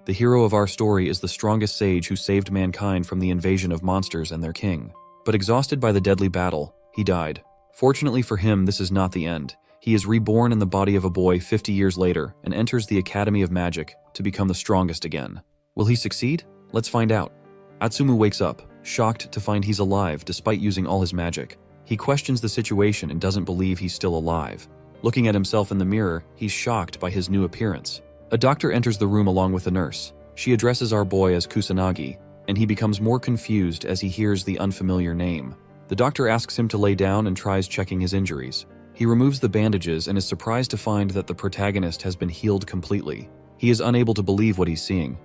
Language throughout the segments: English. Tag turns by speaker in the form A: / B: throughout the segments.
A: The hero of our story is the strongest sage who saved mankind from the invasion of monsters and their king. But exhausted by the deadly battle, he died. Fortunately for him, this is not the end. He is reborn in the body of a boy 50 years later and enters the Academy of Magic to become the strongest again. Will he succeed? Let's find out. Atsumu wakes up, shocked to find he's alive despite using all his magic. He questions the situation and doesn't believe he's still alive. Looking at himself in the mirror, he's shocked by his new appearance. A doctor enters the room along with a nurse. She addresses our boy as Kusanagi, and he becomes more confused as he hears the unfamiliar name. The doctor asks him to lay down and tries checking his injuries. He removes the bandages and is surprised to find that the protagonist has been healed completely. He is unable to believe what he's seeing.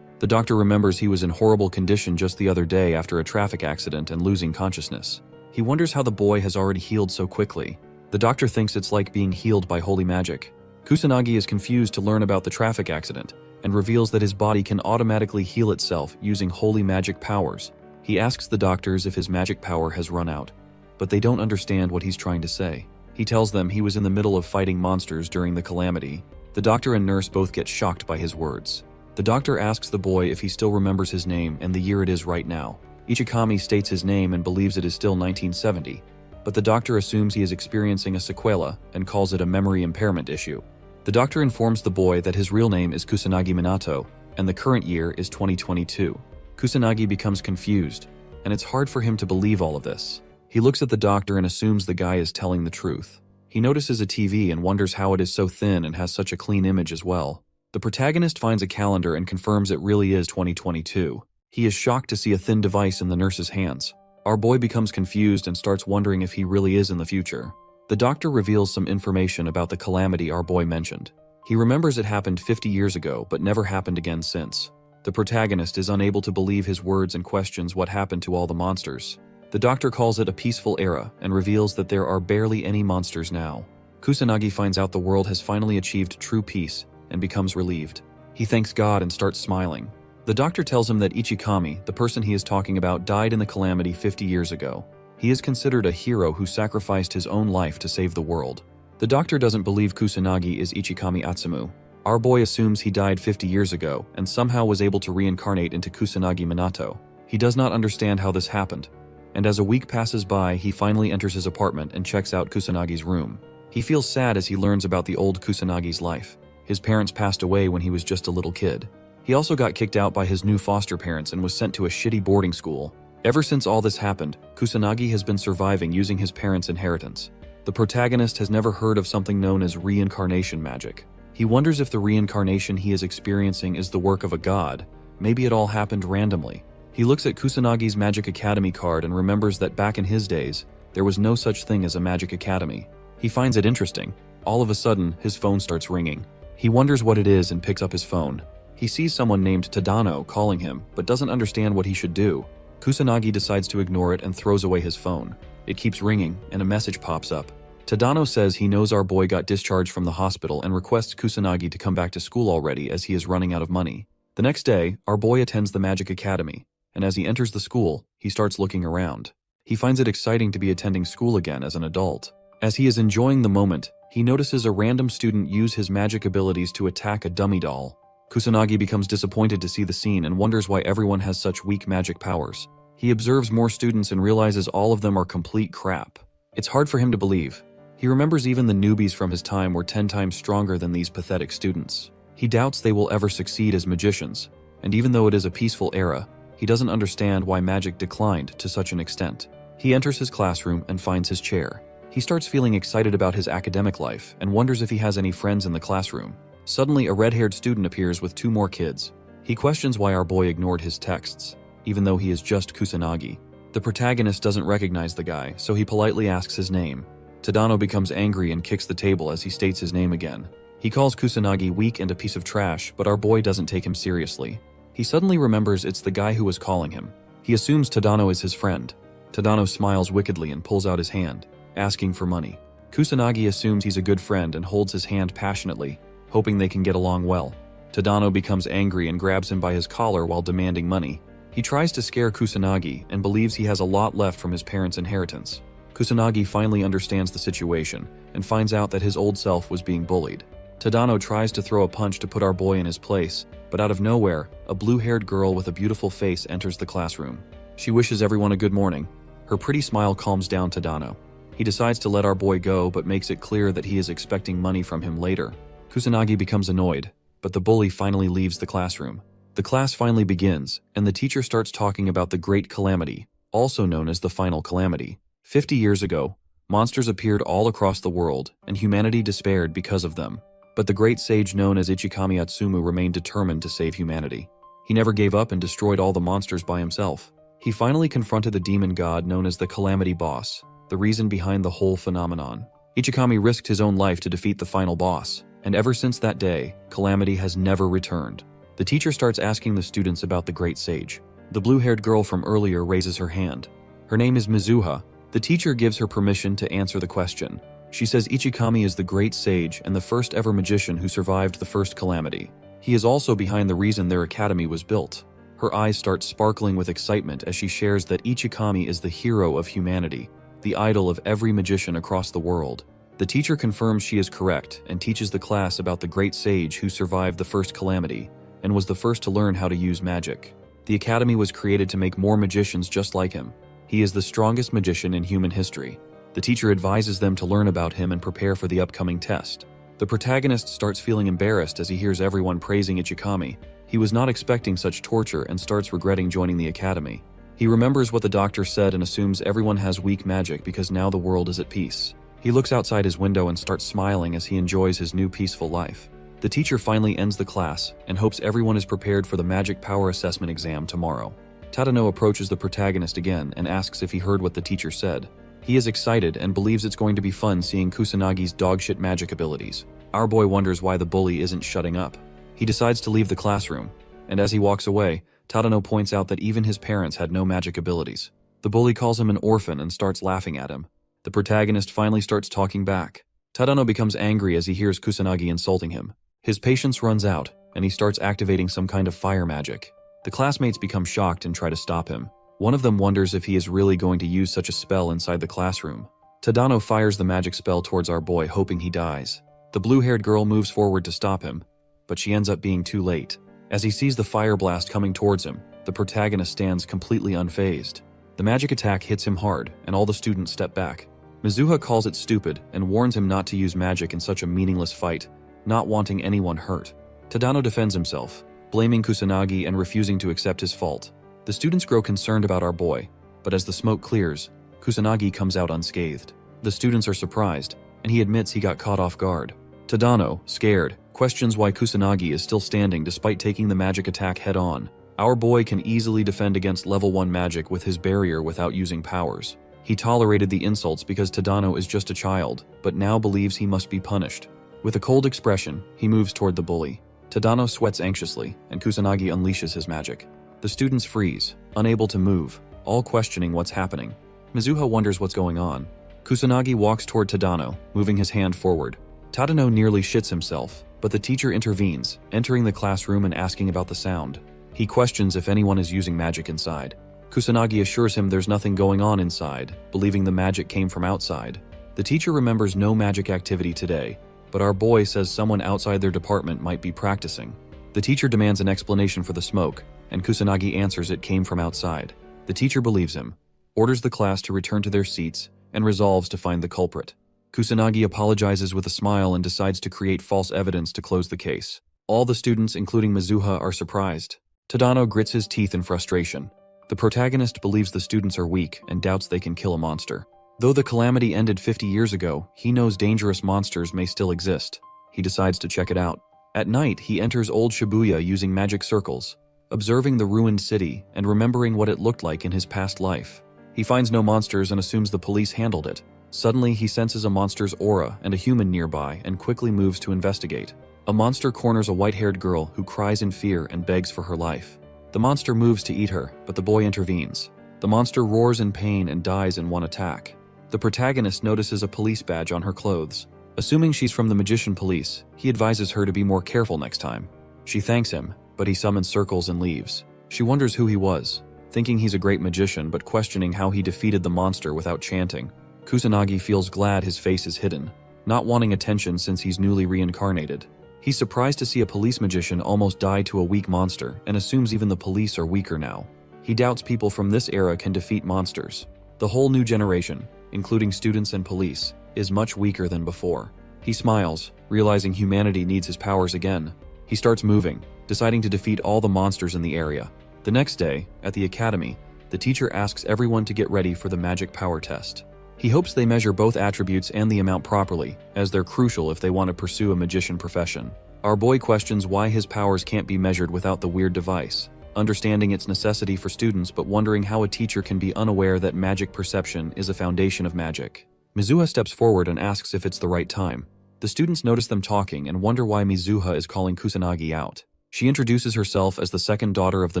A: The doctor remembers he was in horrible condition just the other day after a traffic accident and losing consciousness. He wonders how the boy has already healed so quickly. The doctor thinks it's like being healed by holy magic. Kusanagi is confused to learn about the traffic accident and reveals that his body can automatically heal itself using holy magic powers. He asks the doctors if his magic power has run out, but they don't understand what he's trying to say. He tells them he was in the middle of fighting monsters during the calamity. The doctor and nurse both get shocked by his words. The doctor asks the boy if he still remembers his name and the year it is right now. Ichikami states his name and believes it is still 1970, but the doctor assumes he is experiencing a sequela and calls it a memory impairment issue. The doctor informs the boy that his real name is Kusanagi Minato, and the current year is 2022. Kusanagi becomes confused, and it's hard for him to believe all of this. He looks at the doctor and assumes the guy is telling the truth. He notices a TV and wonders how it is so thin and has such a clean image as well. The protagonist finds a calendar and confirms it really is 2022. He is shocked to see a thin device in the nurse's hands. Our boy becomes confused and starts wondering if he really is in the future. The doctor reveals some information about the calamity our boy mentioned. He remembers it happened 50 years ago but never happened again since. The protagonist is unable to believe his words and questions what happened to all the monsters. The doctor calls it a peaceful era and reveals that there are barely any monsters now. Kusanagi finds out the world has finally achieved true peace and becomes relieved. He thanks God and starts smiling. The doctor tells him that Ichikami, the person he is talking about, died in the calamity 50 years ago. He is considered a hero who sacrificed his own life to save the world. The doctor doesn't believe Kusanagi is Ichikami Atsumu. Our boy assumes he died 50 years ago and somehow was able to reincarnate into Kusanagi Minato. He does not understand how this happened, and as a week passes by, he finally enters his apartment and checks out Kusanagi's room. He feels sad as he learns about the old Kusanagi's life. His parents passed away when he was just a little kid. He also got kicked out by his new foster parents and was sent to a shitty boarding school. Ever since all this happened, Kusanagi has been surviving using his parents' inheritance. The protagonist has never heard of something known as reincarnation magic. He wonders if the reincarnation he is experiencing is the work of a god. Maybe it all happened randomly. He looks at Kusanagi's Magic Academy card and remembers that back in his days, there was no such thing as a Magic Academy. He finds it interesting. All of a sudden, his phone starts ringing. He wonders what it is and picks up his phone. He sees someone named Tadano calling him, but doesn't understand what he should do. Kusanagi decides to ignore it and throws away his phone. It keeps ringing, and a message pops up. Tadano says he knows our boy got discharged from the hospital and requests Kusanagi to come back to school already as he is running out of money. The next day, our boy attends the Magic Academy, and as he enters the school, he starts looking around. He finds it exciting to be attending school again as an adult. As he is enjoying the moment, he notices a random student use his magic abilities to attack a dummy doll. Kusanagi becomes disappointed to see the scene and wonders why everyone has such weak magic powers. He observes more students and realizes all of them are complete crap. It's hard for him to believe. He remembers even the newbies from his time were 10 times stronger than these pathetic students. He doubts they will ever succeed as magicians, and even though it is a peaceful era, he doesn't understand why magic declined to such an extent. He enters his classroom and finds his chair. He starts feeling excited about his academic life and wonders if he has any friends in the classroom. Suddenly, a red-haired student appears with 2 more kids. He questions why our boy ignored his texts, even though he is just Kusanagi. The protagonist doesn't recognize the guy, so he politely asks his name. Tadano becomes angry and kicks the table as he states his name again. He calls Kusanagi weak and a piece of trash, but our boy doesn't take him seriously. He suddenly remembers it's the guy who was calling him. He assumes Tadano is his friend. Tadano smiles wickedly and pulls out his hand, asking for money. Kusanagi assumes he's a good friend and holds his hand passionately, hoping they can get along well. Tadano becomes angry and grabs him by his collar while demanding money. He tries to scare Kusanagi and believes he has a lot left from his parents' inheritance. Kusanagi finally understands the situation and finds out that his old self was being bullied. Tadano tries to throw a punch to put our boy in his place, but out of nowhere, a blue-haired girl with a beautiful face enters the classroom. She wishes everyone a good morning. Her pretty smile calms down Tadano. He decides to let our boy go, but makes it clear that he is expecting money from him later. Kusanagi becomes annoyed, but the bully finally leaves the classroom. The class finally begins, and the teacher starts talking about the Great Calamity, also known as the Final Calamity. 50 years ago, monsters appeared all across the world, and humanity despaired because of them. But the great sage known as Ichikami Atsumu remained determined to save humanity. He never gave up and destroyed all the monsters by himself. He finally confronted the demon god known as the Calamity Boss, the reason behind the whole phenomenon. Ichikami risked his own life to defeat the final boss, and ever since that day, Calamity has never returned. The teacher starts asking the students about the great sage. The blue-haired girl from earlier raises her hand. Her name is Mizuha. The teacher gives her permission to answer the question. She says Ichikami is the great sage and the first ever magician who survived the first calamity. He is also behind the reason their academy was built. Her eyes start sparkling with excitement as she shares that Ichikami is the hero of humanity, the idol of every magician across the world. The teacher confirms she is correct and teaches the class about the great sage who survived the first calamity and was the first to learn how to use magic. The academy was created to make more magicians just like him. He is the strongest magician in human history. The teacher advises them to learn about him and prepare for the upcoming test. The protagonist starts feeling embarrassed as he hears everyone praising Ichikami. He was not expecting such torture and starts regretting joining the academy. He remembers what the doctor said and assumes everyone has weak magic because now the world is at peace. He looks outside his window and starts smiling as he enjoys his new peaceful life. The teacher finally ends the class and hopes everyone is prepared for the magic power assessment exam tomorrow. Tadano approaches the protagonist again and asks if he heard what the teacher said. He is excited and believes it's going to be fun seeing Kusanagi's dogshit magic abilities. Our boy wonders why the bully isn't shutting up. He decides to leave the classroom, and as he walks away, Tadano points out that even his parents had no magic abilities. The bully calls him an orphan and starts laughing at him. The protagonist finally starts talking back. Tadano becomes angry as he hears Kusanagi insulting him. His patience runs out, and he starts activating some kind of fire magic. The classmates become shocked and try to stop him. One of them wonders if he is really going to use such a spell inside the classroom. Tadano fires the magic spell towards our boy, hoping he dies. The blue-haired girl moves forward to stop him, but she ends up being too late. As he sees the fire blast coming towards him, the protagonist stands completely unfazed. The magic attack hits him hard, and all the students step back. Mizuha calls it stupid and warns him not to use magic in such a meaningless fight, not wanting anyone hurt. Tadano defends himself, blaming Kusanagi and refusing to accept his fault. The students grow concerned about our boy, but as the smoke clears, Kusanagi comes out unscathed. The students are surprised, and he admits he got caught off guard. Tadano, scared, questions why Kusanagi is still standing despite taking the magic attack head-on. Our boy can easily defend against level 1 magic with his barrier without using powers. He tolerated the insults because Tadano is just a child, but now believes he must be punished. With a cold expression, he moves toward the bully. Tadano sweats anxiously, and Kusanagi unleashes his magic. The students freeze, unable to move, all questioning what's happening. Mizuha wonders what's going on. Kusanagi walks toward Tadano, moving his hand forward. Tadano nearly shits himself, but the teacher intervenes, entering the classroom and asking about the sound. He questions if anyone is using magic inside. Kusanagi assures him there's nothing going on inside, believing the magic came from outside. The teacher remembers no magic activity today, but our boy says someone outside their department might be practicing. The teacher demands an explanation for the smoke, and Kusanagi answers it came from outside. The teacher believes him, orders the class to return to their seats, and resolves to find the culprit. Kusanagi apologizes with a smile and decides to create false evidence to close the case. All the students, including Mizuha, are surprised. Tadano grits his teeth in frustration. The protagonist believes the students are weak and doubts they can kill a monster. Though the calamity ended 50 years ago, he knows dangerous monsters may still exist. He decides to check it out. At night, he enters old Shibuya using magic circles, observing the ruined city and remembering what it looked like in his past life. He finds no monsters and assumes the police handled it. Suddenly, he senses a monster's aura and a human nearby and quickly moves to investigate. A monster corners a white-haired girl who cries in fear and begs for her life. The monster moves to eat her, but the boy intervenes. The monster roars in pain and dies in one attack. The protagonist notices a police badge on her clothes. Assuming she's from the magician police, he advises her to be more careful next time. She thanks him, but he summons circles and leaves. She wonders who he was, thinking he's a great magician but questioning how he defeated the monster without chanting. Kusanagi feels glad his face is hidden. not wanting attention since he's newly reincarnated. He's surprised to see a police magician almost die to a weak monster and assumes even the police are weaker now. He doubts people from this era can defeat monsters. The whole new generation, including students and police, is much weaker than before. He smiles, realizing humanity needs his powers again. He starts moving, deciding to defeat all the monsters in the area. The next day, at the academy, the teacher asks everyone to get ready for the magic power test. He hopes they measure both attributes and the amount properly, as they're crucial if they want to pursue a magician profession. Our boy questions why his powers can't be measured without the weird device, understanding its necessity for students but wondering how a teacher can be unaware that magic perception is a foundation of magic. Mizuha steps forward and asks if it's the right time. The students notice them talking and wonder why Mizuha is calling Kusanagi out. She introduces herself as the second daughter of the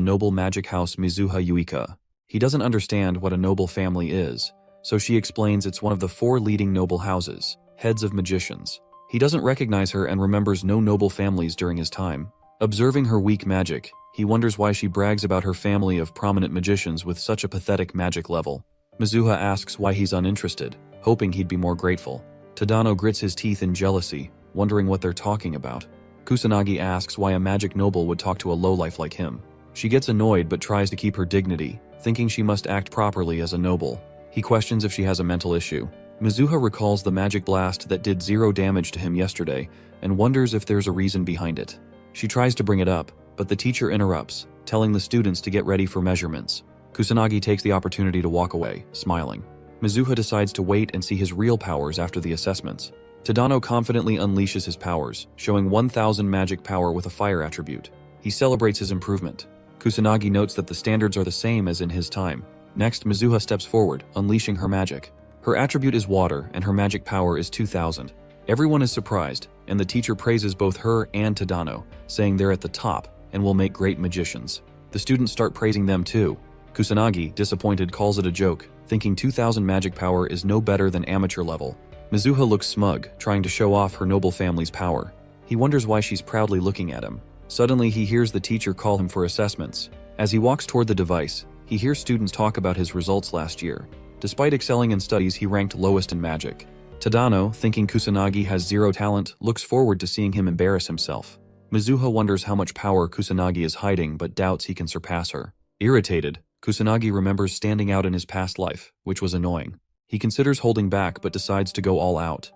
A: noble magic house Mizuha Yuika. He doesn't understand what a noble family is, so she explains it's one of the 4 leading noble houses, heads of magicians. He doesn't recognize her and remembers no noble families during his time. Observing her weak magic, he wonders why she brags about her family of prominent magicians with such a pathetic magic level. Mizuha asks why he's uninterested, hoping he'd be more grateful. Tadano grits his teeth in jealousy, wondering what they're talking about. Kusanagi asks why a magic noble would talk to a lowlife like him. She gets annoyed but tries to keep her dignity, thinking she must act properly as a noble. He questions if she has a mental issue. Mizuha recalls the magic blast that did 0 damage to him yesterday and wonders if there's a reason behind it. She tries to bring it up, but the teacher interrupts, telling the students to get ready for measurements. Kusanagi takes the opportunity to walk away, smiling. Mizuha decides to wait and see his real powers after the assessments. Tadano confidently unleashes his powers, showing 1000 magic power with a fire attribute. He celebrates his improvement. Kusanagi notes that the standards are the same as in his time. Next, Mizuha steps forward, unleashing her magic. Her attribute is water, and her magic power is 2000. Everyone is surprised, and the teacher praises both her and Tadano, saying they're at the top and will make great magicians. The students start praising them too. Kusanagi, disappointed, calls it a joke, thinking 2000 magic power is no better than amateur level. Mizuha looks smug, trying to show off her noble family's power. He wonders why she's proudly looking at him. Suddenly, he hears the teacher call him for assessments. As he walks toward the device, he hears students talk about his results last year. Despite excelling in studies, he ranked lowest in magic. Tadano, thinking Kusanagi has 0 talent, looks forward to seeing him embarrass himself. Mizuha wonders how much power Kusanagi is hiding but doubts he can surpass her. Irritated, Kusanagi remembers standing out in his past life, which was annoying. He considers holding back but decides to go all out,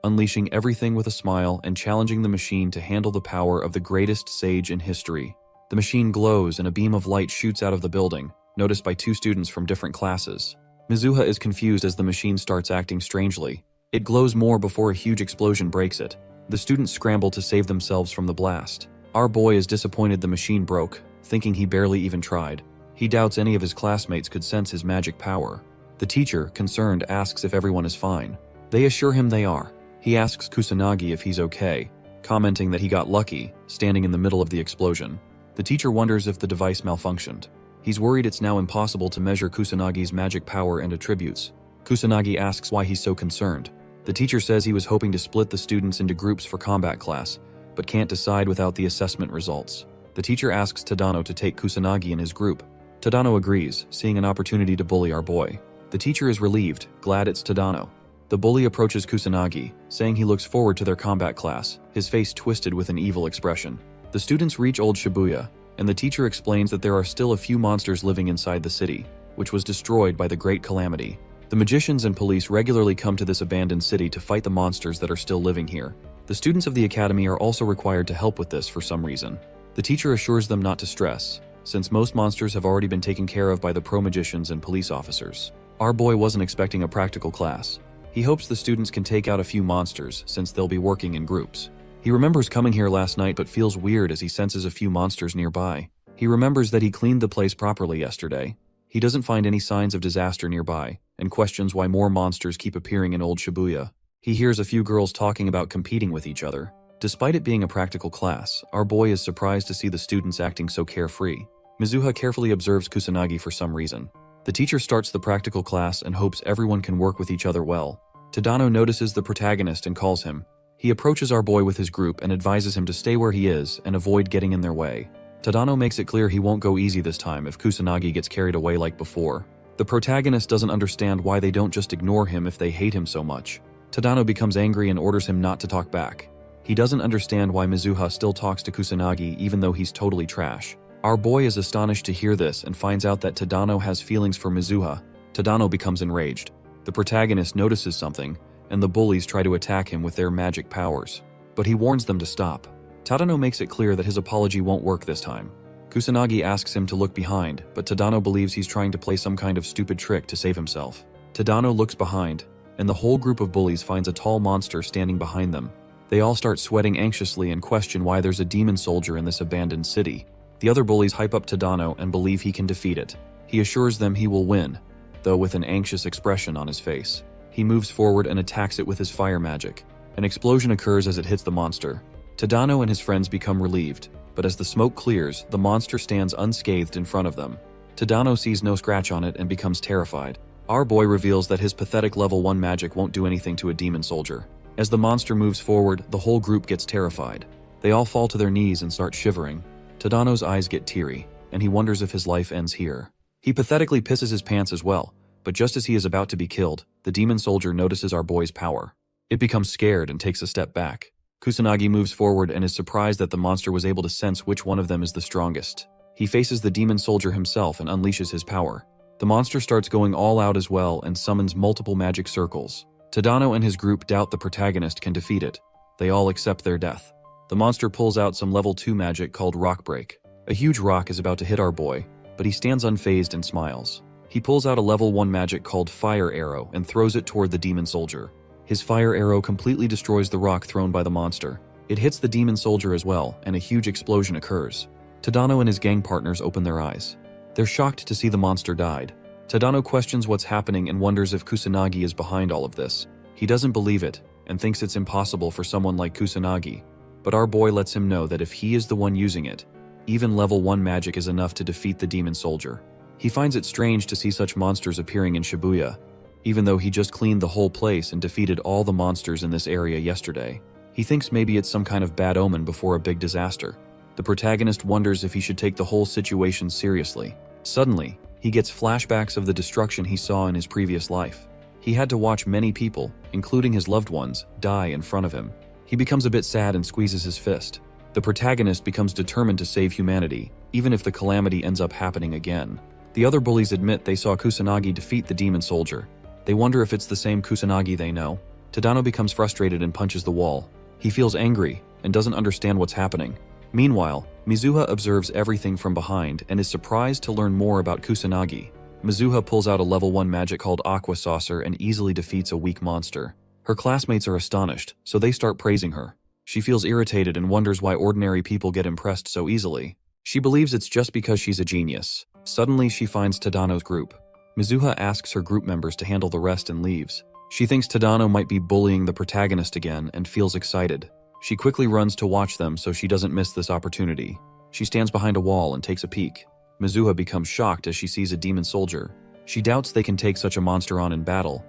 A: unleashing everything with a smile and challenging the machine to handle the power of the greatest sage in history. The machine glows and a beam of light shoots out of the building, noticed by 2 students from different classes. Mizuha is confused as the machine starts acting strangely. It glows more before a huge explosion breaks it. The students scramble to save themselves from the blast. Our boy is disappointed the machine broke, thinking he barely even tried. He doubts any of his classmates could sense his magic power. The teacher, concerned, asks if everyone is fine. They assure him they are. He asks Kusanagi if he's okay, commenting that he got lucky, standing in the middle of the explosion. The teacher wonders if the device malfunctioned. He's worried it's now impossible to measure Kusanagi's magic power and attributes. Kusanagi asks why he's so concerned. The teacher says he was hoping to split the students into groups for combat class, but can't decide without the assessment results. The teacher asks Tadano to take Kusanagi in his group. Tadano agrees, seeing an opportunity to bully our boy. The teacher is relieved, glad it's Tadano. The bully approaches Kusanagi, saying he looks forward to their combat class, his face twisted with an evil expression. The students reach Old Shibuya, and the teacher explains that there are still a few monsters living inside the city, which was destroyed by the Great Calamity. The magicians and police regularly come to this abandoned city to fight the monsters that are still living here. The students of the academy are also required to help with this for some reason. The teacher assures them not to stress, since most monsters have already been taken care of by the pro-magicians and police officers. Our boy wasn't expecting a practical class. He hopes the students can take out a few monsters, since they'll be working in groups. He remembers coming here last night but feels weird as he senses a few monsters nearby. He remembers that he cleaned the place properly yesterday. He doesn't find any signs of disaster nearby, and questions why more monsters keep appearing in Old Shibuya. He hears a few girls talking about competing with each other. Despite it being a practical class, our boy is surprised to see the students acting so carefree. Mizuha carefully observes Kusanagi for some reason. The teacher starts the practical class and hopes everyone can work with each other well. Tadano notices the protagonist and calls him. He approaches our boy with his group and advises him to stay where he is and avoid getting in their way. Tadano makes it clear he won't go easy this time if Kusanagi gets carried away like before. The protagonist doesn't understand why they don't just ignore him if they hate him so much. Tadano becomes angry and orders him not to talk back. He doesn't understand why Mizuha still talks to Kusanagi even though he's totally trash. Our boy is astonished to hear this and finds out that Tadano has feelings for Mizuha. Tadano becomes enraged. The protagonist notices something, and the bullies try to attack him with their magic powers. But he warns them to stop. Tadano makes it clear that his apology won't work this time. Kusanagi asks him to look behind, but Tadano believes he's trying to play some kind of stupid trick to save himself. Tadano looks behind, and the whole group of bullies finds a tall monster standing behind them. They all start sweating anxiously and question why there's a demon soldier in this abandoned city. The other bullies hype up Tadano and believe he can defeat it. He assures them he will win, though with an anxious expression on his face. He moves forward and attacks it with his fire magic. An explosion occurs as it hits the monster. Tadano and his friends become relieved, but as the smoke clears, the monster stands unscathed in front of them. Tadano sees no scratch on it and becomes terrified. Our boy reveals that his pathetic level 1 magic won't do anything to a demon soldier. As the monster moves forward, the whole group gets terrified. They all fall to their knees and start shivering. Tadano's eyes get teary, and he wonders if his life ends here. He pathetically pisses his pants as well, but just as he is about to be killed, the demon soldier notices our boy's power. It becomes scared and takes a step back. Kusanagi moves forward and is surprised that the monster was able to sense which one of them is the strongest. He faces the demon soldier himself and unleashes his power. The monster starts going all out as well and summons multiple magic circles. Tadano and his group doubt the protagonist can defeat it. They all accept their death. The monster pulls out some level 2 magic called Rock Break. A huge rock is about to hit our boy, but he stands unfazed and smiles. He pulls out a level 1 magic called Fire Arrow and throws it toward the demon soldier. His fire arrow completely destroys the rock thrown by the monster. It hits the demon soldier as well, and a huge explosion occurs. Tadano and his gang partners open their eyes. They're shocked to see the monster died. Tadano questions what's happening and wonders if Kusanagi is behind all of this. He doesn't believe it, and thinks it's impossible for someone like Kusanagi. But our boy lets him know that if he is the one using it, even level 1 magic is enough to defeat the demon soldier. He finds it strange to see such monsters appearing in Shibuya, even though he just cleaned the whole place and defeated all the monsters in this area yesterday. He thinks maybe it's some kind of bad omen before a big disaster. The protagonist wonders if he should take the whole situation seriously. Suddenly, he gets flashbacks of the destruction he saw in his previous life. He had to watch many people, including his loved ones, die in front of him. He becomes a bit sad and squeezes his fist. The protagonist becomes determined to save humanity, even if the calamity ends up happening again. The other bullies admit they saw Kusanagi defeat the demon soldier. They wonder if it's the same Kusanagi they know. Tadano becomes frustrated and punches the wall. He feels angry and doesn't understand what's happening. Meanwhile, Mizuha observes everything from behind and is surprised to learn more about Kusanagi. Mizuha pulls out a level 1 magic called Aqua Saucer and easily defeats a weak monster. Her classmates are astonished, so they start praising her. She feels irritated and wonders why ordinary people get impressed so easily. She believes it's just because she's a genius. Suddenly, she finds Tadano's group. Mizuha asks her group members to handle the rest and leaves. She thinks Tadano might be bullying the protagonist again and feels excited. She quickly runs to watch them so she doesn't miss this opportunity. She stands behind a wall and takes a peek. Mizuha becomes shocked as she sees a demon soldier. She doubts they can take such a monster on in battle.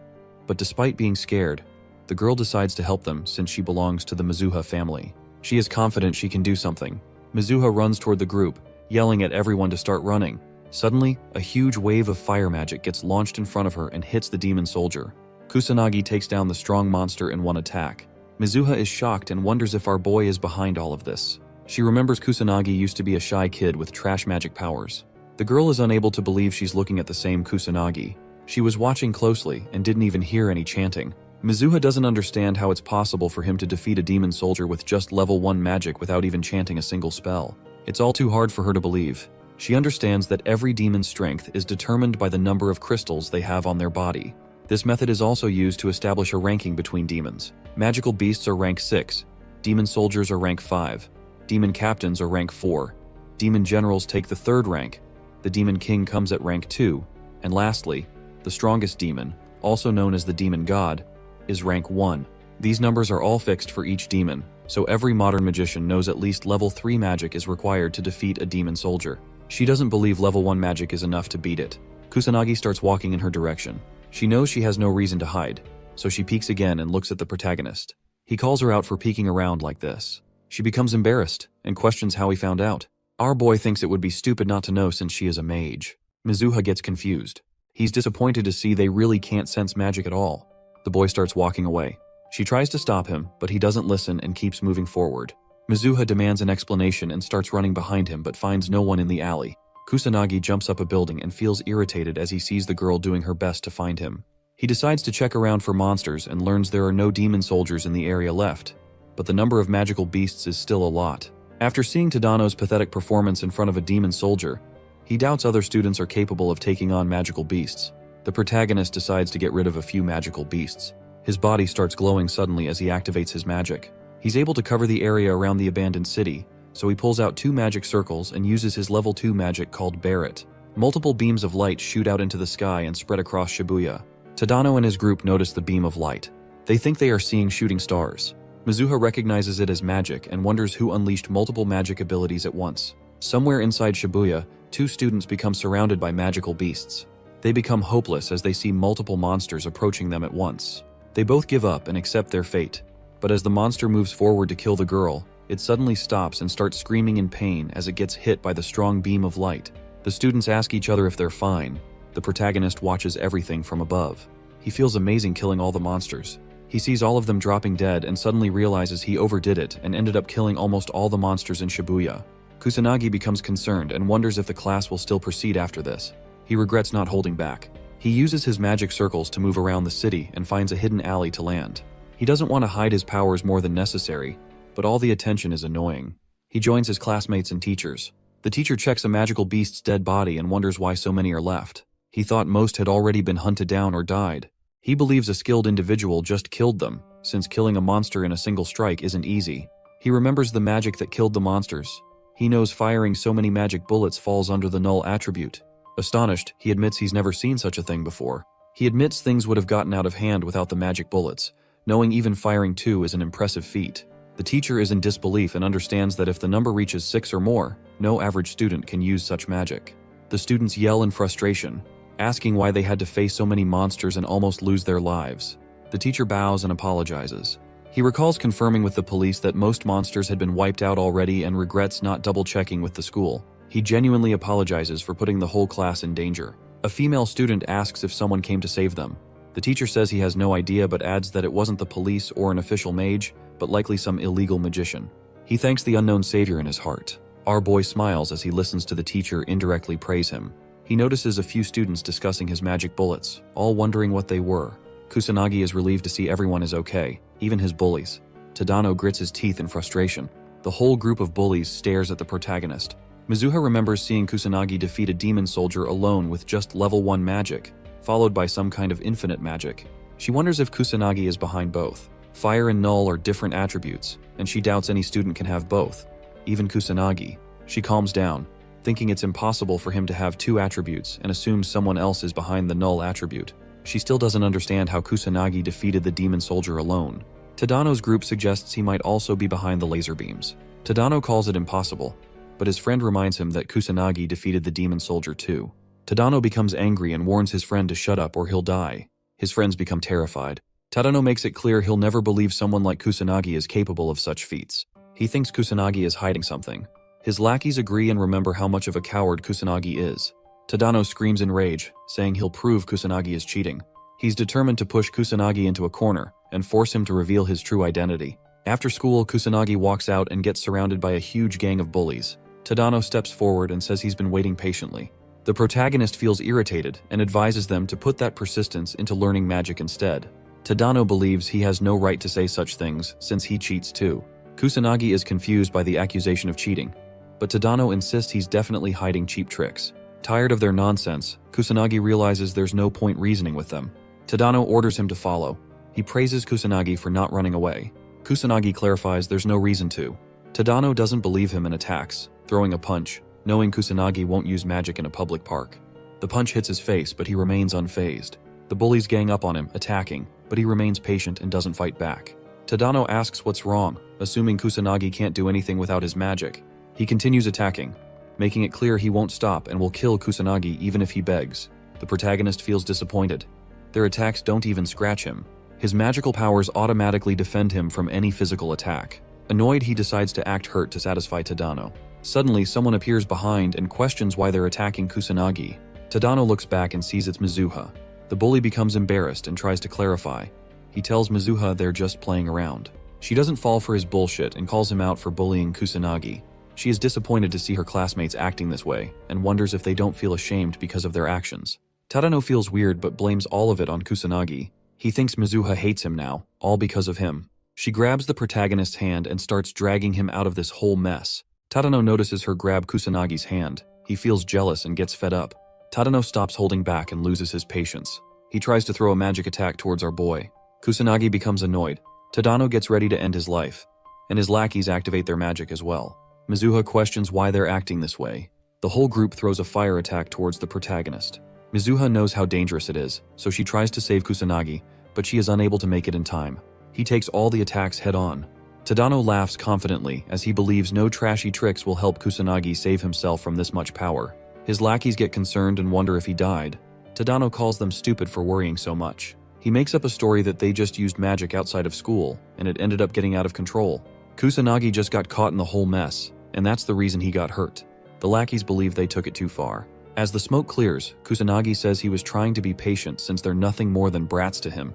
A: But despite being scared, the girl decides to help them since she belongs to the Mizuha family. She is confident she can do something. Mizuha runs toward the group, yelling at everyone to start running. Suddenly, a huge wave of fire magic gets launched in front of her and hits the demon soldier. Kusanagi takes down the strong monster in one attack. Mizuha is shocked and wonders if our boy is behind all of this. She remembers Kusanagi used to be a shy kid with trash magic powers. The girl is unable to believe she's looking at the same Kusanagi. She was watching closely and didn't even hear any chanting. Mizuha doesn't understand how it's possible for him to defeat a demon soldier with just level 1 magic without even chanting a single spell. It's all too hard for her to believe. She understands that every demon's strength is determined by the number of crystals they have on their body. This method is also used to establish a ranking between demons. Magical beasts are rank 6, demon soldiers are rank 5, demon captains are rank 4, demon generals take the 3rd rank, the demon king comes at rank 2, and lastly, the strongest demon, also known as the demon god, is rank 1. These numbers are all fixed for each demon, so every modern magician knows at least level 3 magic is required to defeat a demon soldier. She doesn't believe level 1 magic is enough to beat it. Kusanagi starts walking in her direction. She knows she has no reason to hide, so she peeks again and looks at the protagonist. He calls her out for peeking around like this. She becomes embarrassed and questions how he found out. Our boy thinks it would be stupid not to know since she is a mage. Mizuha gets confused. He's disappointed to see they really can't sense magic at all. The boy starts walking away. She tries to stop him, but he doesn't listen and keeps moving forward. Mizuha demands an explanation and starts running behind him but finds no one in the alley. Kusanagi jumps up a building and feels irritated as he sees the girl doing her best to find him. He decides to check around for monsters and learns there are no demon soldiers in the area left, but the number of magical beasts is still a lot. After seeing Tadano's pathetic performance in front of a demon soldier, he doubts other students are capable of taking on magical beasts. The protagonist decides to get rid of a few magical beasts. His body starts glowing suddenly as he activates his magic. He's able to cover the area around the abandoned city, so he pulls out 2 magic circles and uses his level 2 magic called Barret. Multiple beams of light shoot out into the sky and spread across Shibuya. Tadano and his group notice the beam of light. They think they are seeing shooting stars. Mizuha recognizes it as magic and wonders who unleashed multiple magic abilities at once. Somewhere inside Shibuya, 2 students become surrounded by magical beasts. They become hopeless as they see multiple monsters approaching them at once. They both give up and accept their fate, but as the monster moves forward to kill the girl, it suddenly stops and starts screaming in pain as it gets hit by the strong beam of light. The students ask each other if they're fine. The protagonist watches everything from above. He feels amazing killing all the monsters. He sees all of them dropping dead and suddenly realizes he overdid it and ended up killing almost all the monsters in Shibuya. Kusanagi becomes concerned and wonders if the class will still proceed after this. He regrets not holding back. He uses his magic circles to move around the city and finds a hidden alley to land. He doesn't want to hide his powers more than necessary, but all the attention is annoying. He joins his classmates and teachers. The teacher checks a magical beast's dead body and wonders why so many are left. He thought most had already been hunted down or died. He believes a skilled individual just killed them, since killing a monster in a single strike isn't easy. He remembers the magic that killed the monsters. He knows firing so many magic bullets falls under the null attribute. Astonished, he admits he's never seen such a thing before. He admits things would have gotten out of hand without the magic bullets, knowing even firing 2 is an impressive feat. The teacher is in disbelief and understands that if the number reaches 6 or more, no average student can use such magic. The students yell in frustration, asking why they had to face so many monsters and almost lose their lives. The teacher bows and apologizes. He recalls confirming with the police that most monsters had been wiped out already and regrets not double-checking with the school. He genuinely apologizes for putting the whole class in danger. A female student asks if someone came to save them. The teacher says he has no idea but adds that it wasn't the police or an official mage, but likely some illegal magician. He thanks the unknown savior in his heart. Our boy smiles as he listens to the teacher indirectly praise him. He notices a few students discussing his magic bullets, all wondering what they were. Kusanagi is relieved to see everyone is okay, even his bullies. Tadano grits his teeth in frustration. The whole group of bullies stares at the protagonist. Mizuha remembers seeing Kusanagi defeat a demon soldier alone with just level 1 magic, followed by some kind of infinite magic. She wonders if Kusanagi is behind both. Fire and null are different attributes, and she doubts any student can have both, even Kusanagi. She calms down, thinking it's impossible for him to have 2 attributes and assumes someone else is behind the null attribute. She still doesn't understand how Kusanagi defeated the demon soldier alone. Tadano's group suggests he might also be behind the laser beams. Tadano calls it impossible, but his friend reminds him that Kusanagi defeated the demon soldier too. Tadano becomes angry and warns his friend to shut up or he'll die. His friends become terrified. Tadano makes it clear he'll never believe someone like Kusanagi is capable of such feats. He thinks Kusanagi is hiding something. His lackeys agree and remember how much of a coward Kusanagi is. Tadano screams in rage, saying he'll prove Kusanagi is cheating. He's determined to push Kusanagi into a corner and force him to reveal his true identity. After school, Kusanagi walks out and gets surrounded by a huge gang of bullies. Tadano steps forward and says he's been waiting patiently. The protagonist feels irritated and advises them to put that persistence into learning magic instead. Tadano believes he has no right to say such things since he cheats too. Kusanagi is confused by the accusation of cheating, but Tadano insists he's definitely hiding cheap tricks. Tired of their nonsense, Kusanagi realizes there's no point reasoning with them. Tadano orders him to follow. He praises Kusanagi for not running away. Kusanagi clarifies there's no reason to. Tadano doesn't believe him and attacks, throwing a punch, knowing Kusanagi won't use magic in a public park. The punch hits his face, but he remains unfazed. The bullies gang up on him, attacking, but he remains patient and doesn't fight back. Tadano asks what's wrong, assuming Kusanagi can't do anything without his magic. He continues attacking, making it clear he won't stop and will kill Kusanagi even if he begs. The protagonist feels disappointed. Their attacks don't even scratch him. His magical powers automatically defend him from any physical attack. Annoyed, he decides to act hurt to satisfy Tadano. Suddenly, someone appears behind and questions why they're attacking Kusanagi. Tadano looks back and sees it's Mizuha. The bully becomes embarrassed and tries to clarify. He tells Mizuha they're just playing around. She doesn't fall for his bullshit and calls him out for bullying Kusanagi. She is disappointed to see her classmates acting this way and wonders if they don't feel ashamed because of their actions. Tadano feels weird but blames all of it on Kusanagi. He thinks Mizuha hates him now, all because of him. She grabs the protagonist's hand and starts dragging him out of this whole mess. Tadano notices her grab Kusanagi's hand. He feels jealous and gets fed up. Tadano stops holding back and loses his patience. He tries to throw a magic attack towards our boy. Kusanagi becomes annoyed. Tadano gets ready to end his life, and his lackeys activate their magic as well. Mizuha questions why they're acting this way. The whole group throws a fire attack towards the protagonist. Mizuha knows how dangerous it is, so she tries to save Kusanagi, but she is unable to make it in time. He takes all the attacks head on. Tadano laughs confidently as he believes no trashy tricks will help Kusanagi save himself from this much power. His lackeys get concerned and wonder if he died. Tadano calls them stupid for worrying so much. He makes up a story that they just used magic outside of school, and it ended up getting out of control. Kusanagi just got caught in the whole mess, and that's the reason he got hurt. The lackeys believe they took it too far. As the smoke clears, Kusanagi says he was trying to be patient since they're nothing more than brats to him,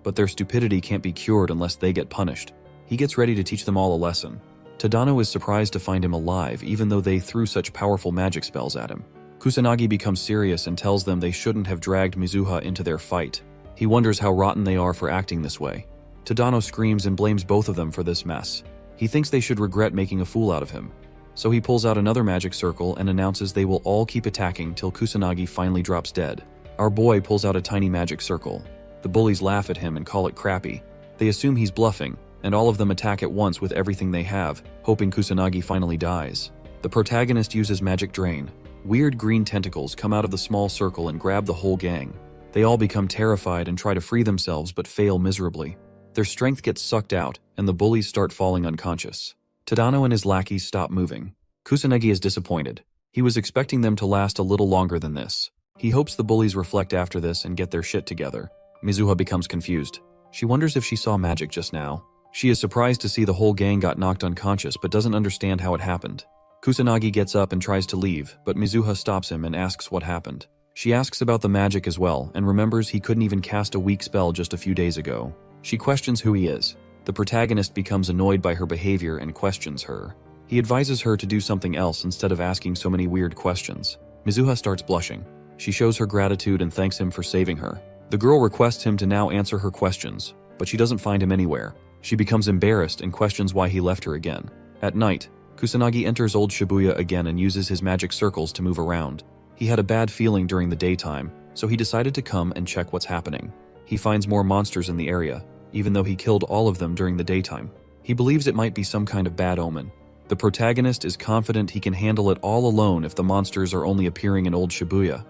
A: but their stupidity can't be cured unless they get punished. He gets ready to teach them all a lesson. Tadano is surprised to find him alive even though they threw such powerful magic spells at him. Kusanagi becomes serious and tells them they shouldn't have dragged Mizuha into their fight. He wonders how rotten they are for acting this way. Tadano screams and blames both of them for this mess. He thinks they should regret making a fool out of him. So he pulls out another magic circle and announces they will all keep attacking till Kusanagi finally drops dead. Our boy pulls out a tiny magic circle. The bullies laugh at him and call it crappy. They assume he's bluffing, and all of them attack at once with everything they have, hoping Kusanagi finally dies. The protagonist uses magic drain. Weird green tentacles come out of the small circle and grab the whole gang. They all become terrified and try to free themselves but fail miserably. Their strength gets sucked out, and the bullies start falling unconscious. Tadano and his lackeys stop moving. Kusanagi is disappointed. He was expecting them to last a little longer than this. He hopes the bullies reflect after this and get their shit together. Mizuha becomes confused. She wonders if she saw magic just now. She is surprised to see the whole gang got knocked unconscious but doesn't understand how it happened. Kusanagi gets up and tries to leave, but Mizuha stops him and asks what happened. She asks about the magic as well and remembers he couldn't even cast a weak spell just a few days ago. She questions who he is. The protagonist becomes annoyed by her behavior and questions her. He advises her to do something else instead of asking so many weird questions. Mizuha starts blushing. She shows her gratitude and thanks him for saving her. The girl requests him to now answer her questions, but she doesn't find him anywhere. She becomes embarrassed and questions why he left her again. At night, Kusanagi enters Old Shibuya again and uses his magic circles to move around. He had a bad feeling during the daytime, so he decided to come and check what's happening. He finds more monsters in the area, even though he killed all of them during the daytime. He believes it might be some kind of bad omen. The protagonist is confident he can handle it all alone if the monsters are only appearing in Old Shibuya,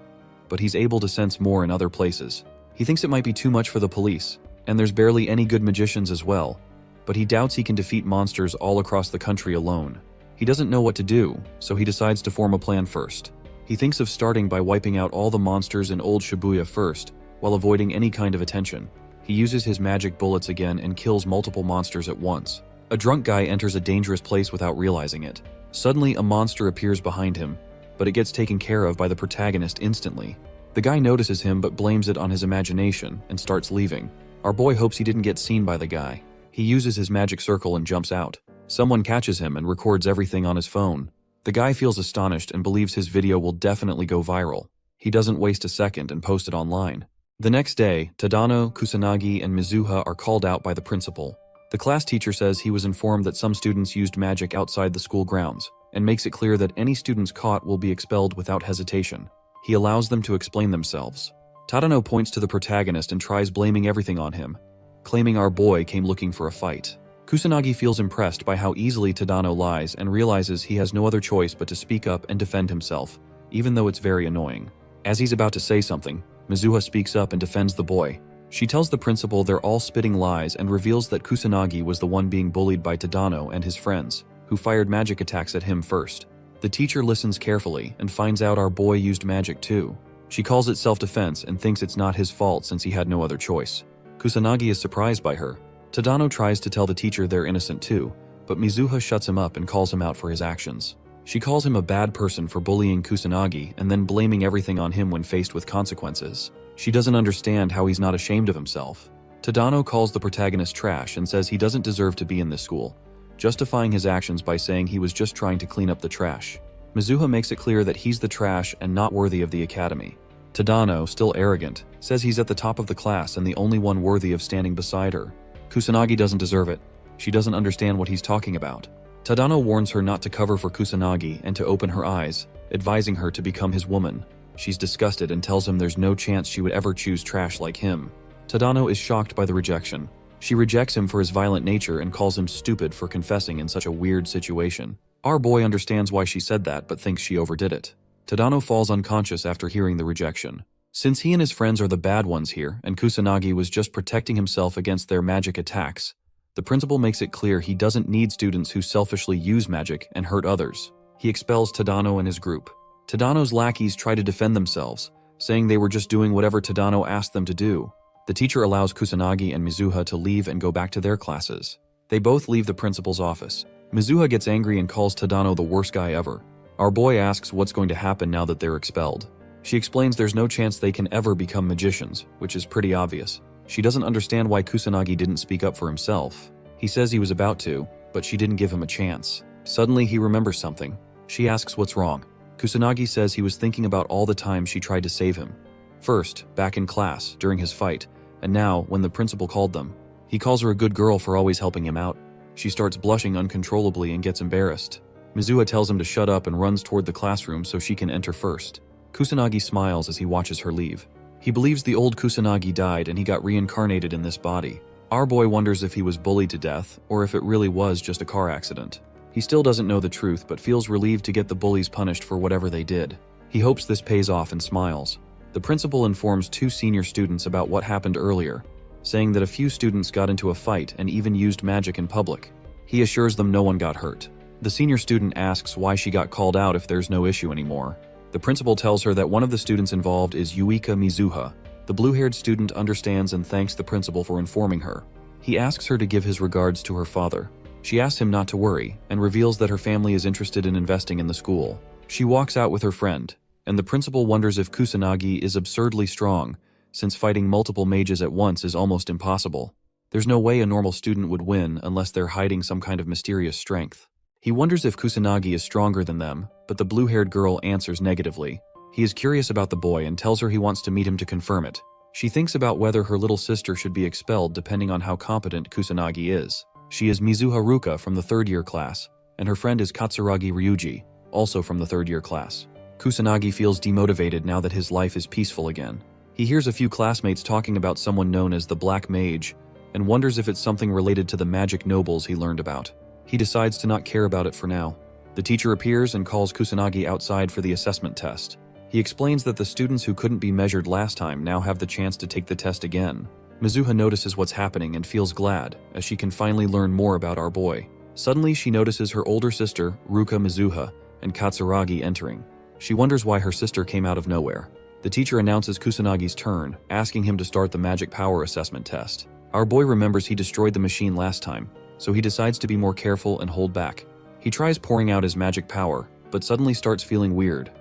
A: but he's able to sense more in other places. He thinks it might be too much for the police, and there's barely any good magicians as well, but he doubts he can defeat monsters all across the country alone. He doesn't know what to do, so he decides to form a plan first. He thinks of starting by wiping out all the monsters in Old Shibuya first, while avoiding any kind of attention. He uses his magic bullets again and kills multiple monsters at once. A drunk guy enters a dangerous place without realizing it. Suddenly, a monster appears behind him, but it gets taken care of by the protagonist instantly. The guy notices him but blames it on his imagination and starts leaving. Our boy hopes he didn't get seen by the guy. He uses his magic circle and jumps out. Someone catches him and records everything on his phone. The guy feels astonished and believes his video will definitely go viral. He doesn't waste a second and posts it online. The next day, Tadano, Kusanagi, and Mizuha are called out by the principal. The class teacher says he was informed that some students used magic outside the school grounds, and makes it clear that any students caught will be expelled without hesitation. He allows them to explain themselves. Tadano points to the protagonist and tries blaming everything on him, claiming our boy came looking for a fight. Kusanagi feels impressed by how easily Tadano lies and realizes he has no other choice but to speak up and defend himself, even though it's very annoying. As he's about to say something, Mizuha speaks up and defends the boy. She tells the principal they're all spitting lies and reveals that Kusanagi was the one being bullied by Tadano and his friends, who fired magic attacks at him first. The teacher listens carefully and finds out our boy used magic too. She calls it self-defense and thinks it's not his fault since he had no other choice. Kusanagi is surprised by her. Tadano tries to tell the teacher they're innocent too, but Mizuha shuts him up and calls him out for his actions. She calls him a bad person for bullying Kusanagi and then blaming everything on him when faced with consequences. She doesn't understand how he's not ashamed of himself. Tadano calls the protagonist trash and says he doesn't deserve to be in this school, justifying his actions by saying he was just trying to clean up the trash. Mizuha makes it clear that he's the trash and not worthy of the academy. Tadano, still arrogant, says he's at the top of the class and the only one worthy of standing beside her. Kusanagi doesn't deserve it. She doesn't understand what he's talking about. Tadano warns her not to cover for Kusanagi and to open her eyes, advising her to become his woman. She's disgusted and tells him there's no chance she would ever choose trash like him. Tadano is shocked by the rejection. She rejects him for his violent nature and calls him stupid for confessing in such a weird situation. Our boy understands why she said that but thinks she overdid it. Tadano falls unconscious after hearing the rejection. Since he and his friends are the bad ones here and Kusanagi was just protecting himself against their magic attacks, the principal makes it clear he doesn't need students who selfishly use magic and hurt others. He expels Tadano and his group. Tadano's lackeys try to defend themselves, saying they were just doing whatever Tadano asked them to do. The teacher allows Kusanagi and Mizuha to leave and go back to their classes. They both leave the principal's office. Mizuha gets angry and calls Tadano the worst guy ever. Our boy asks what's going to happen now that they're expelled. She explains there's no chance they can ever become magicians, which is pretty obvious. She doesn't understand why Kusanagi didn't speak up for himself. He says he was about to, but she didn't give him a chance. Suddenly he remembers something. She asks what's wrong. Kusanagi says he was thinking about all the time she tried to save him. First, back in class, during his fight, and now, when the principal called them. He calls her a good girl for always helping him out. She starts blushing uncontrollably and gets embarrassed. Mizuha tells him to shut up and runs toward the classroom so she can enter first. Kusanagi smiles as he watches her leave. He believes the old Kusanagi died and he got reincarnated in this body. Our boy wonders if he was bullied to death or if it really was just a car accident. He still doesn't know the truth but feels relieved to get the bullies punished for whatever they did. He hopes this pays off and smiles. The principal informs 2 senior students about what happened earlier, saying that a few students got into a fight and even used magic in public. He assures them no one got hurt. The senior student asks why she got called out if there's no issue anymore. The principal tells her that one of the students involved is Yuika Mizuha. The blue-haired student understands and thanks the principal for informing her. He asks her to give his regards to her father. She asks him not to worry and reveals that her family is interested in investing in the school. She walks out with her friend, and the principal wonders if Kusanagi is absurdly strong, since fighting multiple mages at once is almost impossible. There's no way a normal student would win unless they're hiding some kind of mysterious strength. He wonders if Kusanagi is stronger than them, but the blue-haired girl answers negatively. He is curious about the boy and tells her he wants to meet him to confirm it. She thinks about whether her little sister should be expelled depending on how competent Kusanagi is. She is Mizuha Ruka from the 3rd year class, and her friend is Katsuragi Ryuji, also from the 3rd year class. Kusanagi feels demotivated now that his life is peaceful again. He hears a few classmates talking about someone known as the Black Mage, and wonders if it's something related to the magic nobles he learned about. He decides to not care about it for now. The teacher appears and calls Kusanagi outside for the assessment test. He explains that the students who couldn't be measured last time now have the chance to take the test again. Mizuha notices what's happening and feels glad, as she can finally learn more about our boy. Suddenly, she notices her older sister, Ruka Mizuha, and Katsuragi entering. She wonders why her sister came out of nowhere. The teacher announces Kusanagi's turn, asking him to start the magic power assessment test. Our boy remembers he destroyed the machine last time, so he decides to be more careful and hold back. He tries pouring out his magic power, but suddenly starts feeling weird.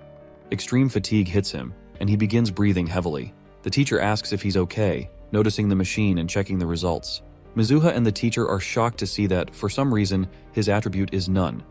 A: Extreme fatigue hits him, and he begins breathing heavily. The teacher asks if he's okay, noticing the machine and checking the results. Mizuha and the teacher are shocked to see that, for some reason, his attribute is none,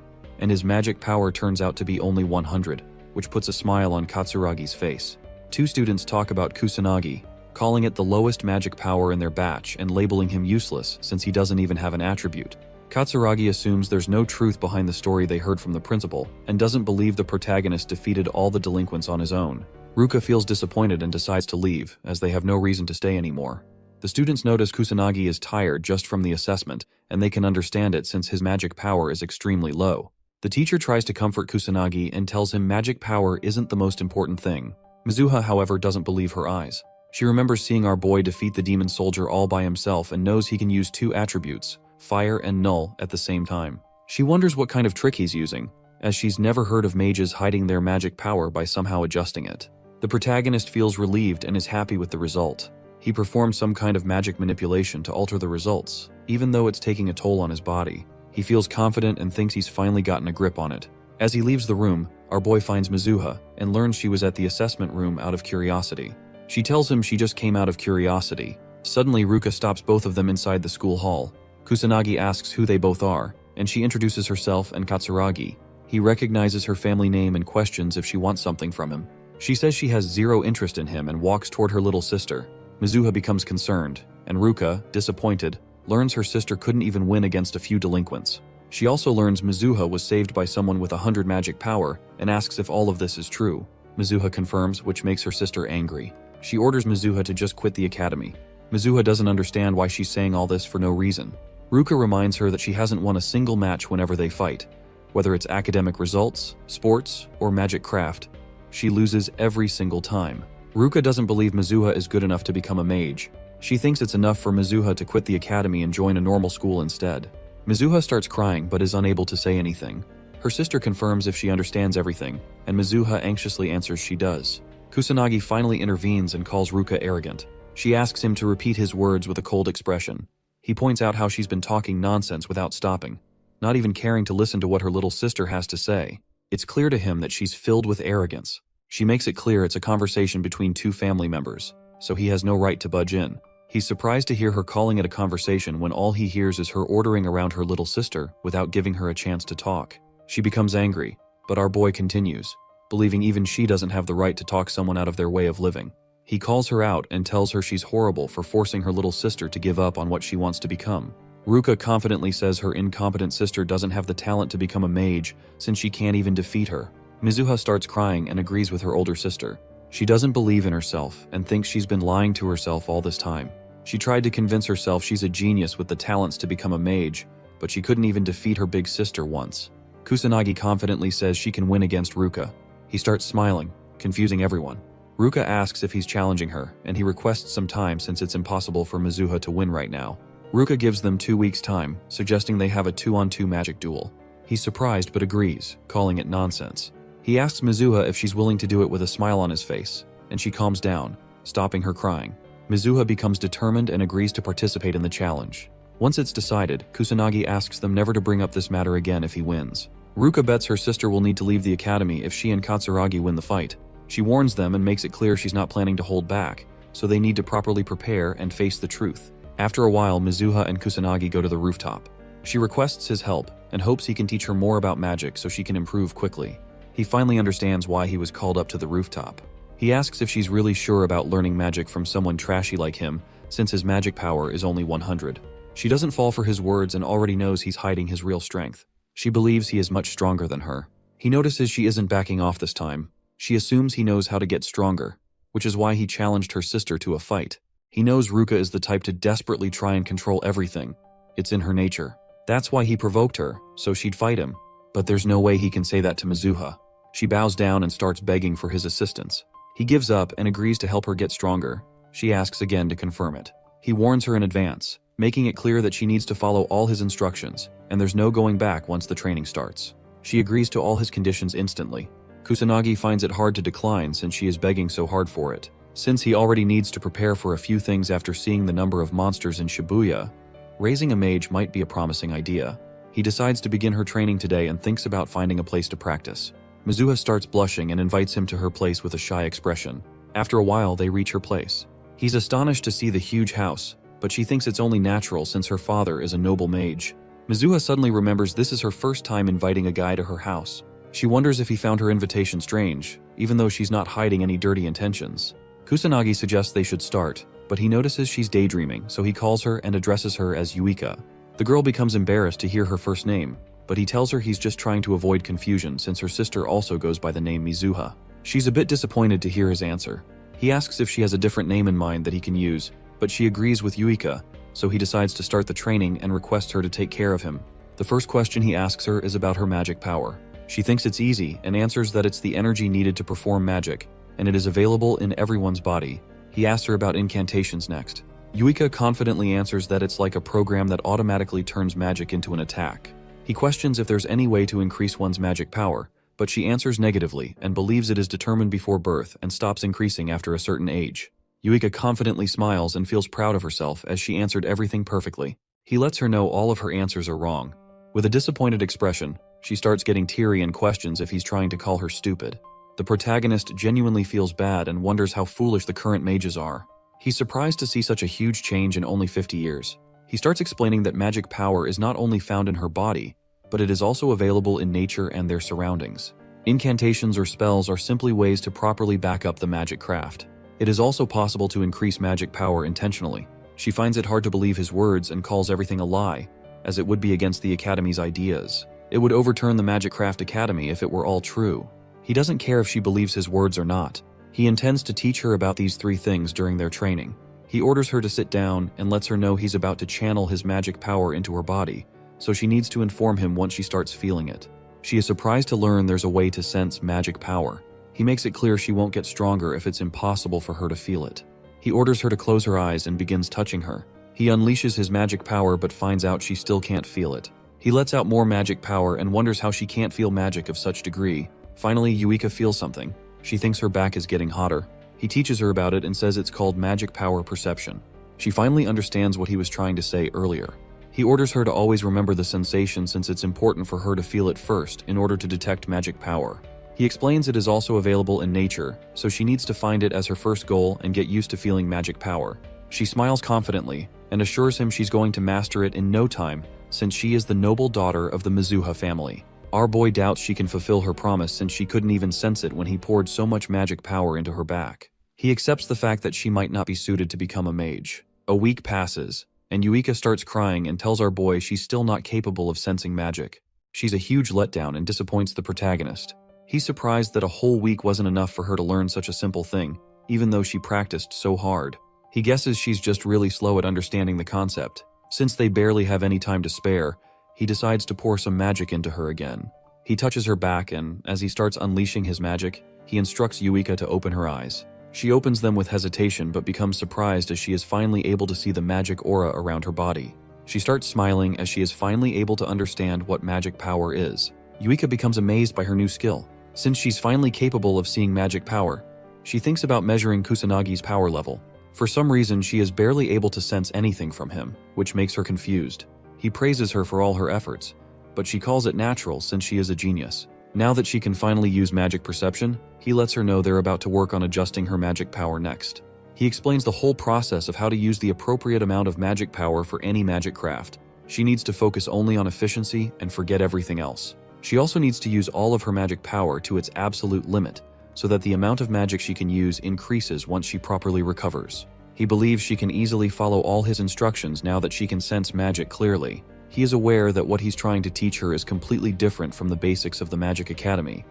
A: and his magic power turns out to be only 100, which puts a smile on Katsuragi's face. 2 students talk about Kusanagi, calling it the lowest magic power in their batch and labeling him useless since he doesn't even have an attribute. Katsuragi assumes there's no truth behind the story they heard from the principal and doesn't believe the protagonist defeated all the delinquents on his own. Ruka feels disappointed and decides to leave, as they have no reason to stay anymore. The students notice Kusanagi is tired just from the assessment, and they can understand it since his magic power is extremely low. The teacher tries to comfort Kusanagi and tells him magic power isn't the most important thing. Mizuha, however, doesn't believe her eyes. She remembers seeing our boy defeat the demon soldier all by himself and knows he can use 2 attributes, fire and null, at the same time. She wonders what kind of trick he's using, as she's never heard of mages hiding their magic power by somehow adjusting it. The protagonist feels relieved and is happy with the result. He performs some kind of magic manipulation to alter the results, even though it's taking a toll on his body. He feels confident and thinks he's finally gotten a grip on it. As he leaves the room, our boy finds Mizuha and learns she was at the assessment room out of curiosity. She tells him she just came out of curiosity, Suddenly, Ruka stops both of them inside the school hall. Kusanagi asks who they both are, and she introduces herself and Katsuragi. He recognizes her family name and questions if she wants something from him. She says she has zero interest in him and walks toward her little sister. Mizuha becomes concerned, and Ruka, disappointed, learns her sister couldn't even win against a few delinquents. She also learns Mizuha was saved by someone with 100 magic power and asks if all of this is true. Mizuha confirms, which makes her sister angry. She orders Mizuha to just quit the academy. Mizuha doesn't understand why she's saying all this for no reason. Ruka reminds her that she hasn't won a single match whenever they fight. Whether it's academic results, sports, or magic craft, she loses every single time. Ruka doesn't believe Mizuha is good enough to become a mage. She thinks it's enough for Mizuha to quit the academy and join a normal school instead. Mizuha starts crying but is unable to say anything. Her sister confirms if she understands everything, and Mizuha anxiously answers she does. Kusanagi finally intervenes and calls Ruka arrogant. She asks him to repeat his words with a cold expression. He points out how she's been talking nonsense without stopping, not even caring to listen to what her little sister has to say. It's clear to him that she's filled with arrogance. She makes it clear it's a conversation between two family members, so he has no right to budge in. He's surprised to hear her calling it a conversation when all he hears is her ordering around her little sister without giving her a chance to talk. She becomes angry, but our boy continues, believing even she doesn't have the right to talk someone out of their way of living. He calls her out and tells her she's horrible for forcing her little sister to give up on what she wants to become. Ruka confidently says her incompetent sister doesn't have the talent to become a mage since she can't even defeat her. Mizuha starts crying and agrees with her older sister. She doesn't believe in herself and thinks she's been lying to herself all this time. She tried to convince herself she's a genius with the talents to become a mage, but she couldn't even defeat her big sister once. Kusanagi confidently says she can win against Ruka. He starts smiling, confusing everyone. Ruka asks if he's challenging her, and he requests some time since it's impossible for Mizuha to win right now. Ruka gives them 2 weeks' time, suggesting they have a 2-on-2 magic duel. He's surprised but agrees, calling it nonsense. He asks Mizuha if she's willing to do it with a smile on his face, and she calms down, stopping her crying. Mizuha becomes determined and agrees to participate in the challenge. Once it's decided, Kusanagi asks them never to bring up this matter again if he wins. Ruka bets her sister will need to leave the academy if she and Katsuragi win the fight. She warns them and makes it clear she's not planning to hold back, so they need to properly prepare and face the truth. After a while, Mizuha and Kusanagi go to the rooftop. She requests his help and hopes he can teach her more about magic so she can improve quickly. He finally understands why he was called up to the rooftop. He asks if she's really sure about learning magic from someone trashy like him, since his magic power is only 100. She doesn't fall for his words and already knows he's hiding his real strength. She believes he is much stronger than her. He notices she isn't backing off this time. She assumes he knows how to get stronger, which is why he challenged her sister to a fight. He knows Ruka is the type to desperately try and control everything. It's in her nature. That's why he provoked her, so she'd fight him. But there's no way he can say that to Mizuha. She bows down and starts begging for his assistance. He gives up and agrees to help her get stronger. She asks again to confirm it. He warns her in advance, making it clear that she needs to follow all his instructions, and there's no going back once the training starts. She agrees to all his conditions instantly. Kusanagi finds it hard to decline since she is begging so hard for it. Since he already needs to prepare for a few things after seeing the number of monsters in Shibuya, raising a mage might be a promising idea. He decides to begin her training today and thinks about finding a place to practice. Mizuha starts blushing and invites him to her place with a shy expression. After a while, they reach her place. He's astonished to see the huge house, but she thinks it's only natural since her father is a noble mage. Mizuha suddenly remembers this is her first time inviting a guy to her house. She wonders if he found her invitation strange, even though she's not hiding any dirty intentions. Kusanagi suggests they should start, but he notices she's daydreaming, so he calls her and addresses her as Yuika. The girl becomes embarrassed to hear her first name, but he tells her he's just trying to avoid confusion since her sister also goes by the name Mizuha. She's a bit disappointed to hear his answer. He asks if she has a different name in mind that he can use, but she agrees with Yuika, so he decides to start the training and requests her to take care of him. The first question he asks her is about her magic power. She thinks it's easy and answers that it's the energy needed to perform magic, and it is available in everyone's body. He asks her about incantations next. Yuika confidently answers that it's like a program that automatically turns magic into an attack. He questions if there's any way to increase one's magic power, but she answers negatively and believes it is determined before birth and stops increasing after a certain age. Yuika confidently smiles and feels proud of herself as she answered everything perfectly. He lets her know all of her answers are wrong. With a disappointed expression, she starts getting teary and questions if he's trying to call her stupid. The protagonist genuinely feels bad and wonders how foolish the current mages are. He's surprised to see such a huge change in only 50 years. He starts explaining that magic power is not only found in her body, but it is also available in nature and their surroundings. Incantations or spells are simply ways to properly back up the magic craft. It is also possible to increase magic power intentionally. She finds it hard to believe his words and calls everything a lie, as it would be against the Academy's ideas. It would overturn the Magic Craft Academy if it were all true. He doesn't care if she believes his words or not. He intends to teach her about these 3 things during their training. He orders her to sit down and lets her know he's about to channel his magic power into her body, so she needs to inform him once she starts feeling it. She is surprised to learn there's a way to sense magic power. He makes it clear she won't get stronger if it's impossible for her to feel it. He orders her to close her eyes and begins touching her. He unleashes his magic power but finds out she still can't feel it. He lets out more magic power and wonders how she can't feel magic of such degree. Finally, Yuika feels something. She thinks her back is getting hotter. He teaches her about it and says it's called magic power perception. She finally understands what he was trying to say earlier. He orders her to always remember the sensation since it's important for her to feel it first in order to detect magic power. He explains it is also available in nature, so she needs to find it as her first goal and get used to feeling magic power. She smiles confidently and assures him she's going to master it in no time since she is the noble daughter of the Mizuha family. Our boy doubts she can fulfill her promise since she couldn't even sense it when he poured so much magic power into her back. He accepts the fact that she might not be suited to become a mage. A week passes, and Yuika starts crying and tells our boy she's still not capable of sensing magic. She's a huge letdown and disappoints the protagonist. He's surprised that a whole week wasn't enough for her to learn such a simple thing, even though she practiced so hard. He guesses she's just really slow at understanding the concept. Since they barely have any time to spare, he decides to pour some magic into her again. He touches her back and, as he starts unleashing his magic, he instructs Yuika to open her eyes. She opens them with hesitation but becomes surprised as she is finally able to see the magic aura around her body. She starts smiling as she is finally able to understand what magic power is. Yuika becomes amazed by her new skill. Since she's finally capable of seeing magic power, she thinks about measuring Kusanagi's power level. For some reason, she is barely able to sense anything from him, which makes her confused. He praises her for all her efforts, but she calls it natural since she is a genius. Now that she can finally use magic perception, he lets her know they're about to work on adjusting her magic power next. He explains the whole process of how to use the appropriate amount of magic power for any magic craft. She needs to focus only on efficiency and forget everything else. She also needs to use all of her magic power to its absolute limit, so that the amount of magic she can use increases once she properly recovers. He believes she can easily follow all his instructions now that she can sense magic clearly. He is aware that what he's trying to teach her is completely different from the basics of the Magic Academy,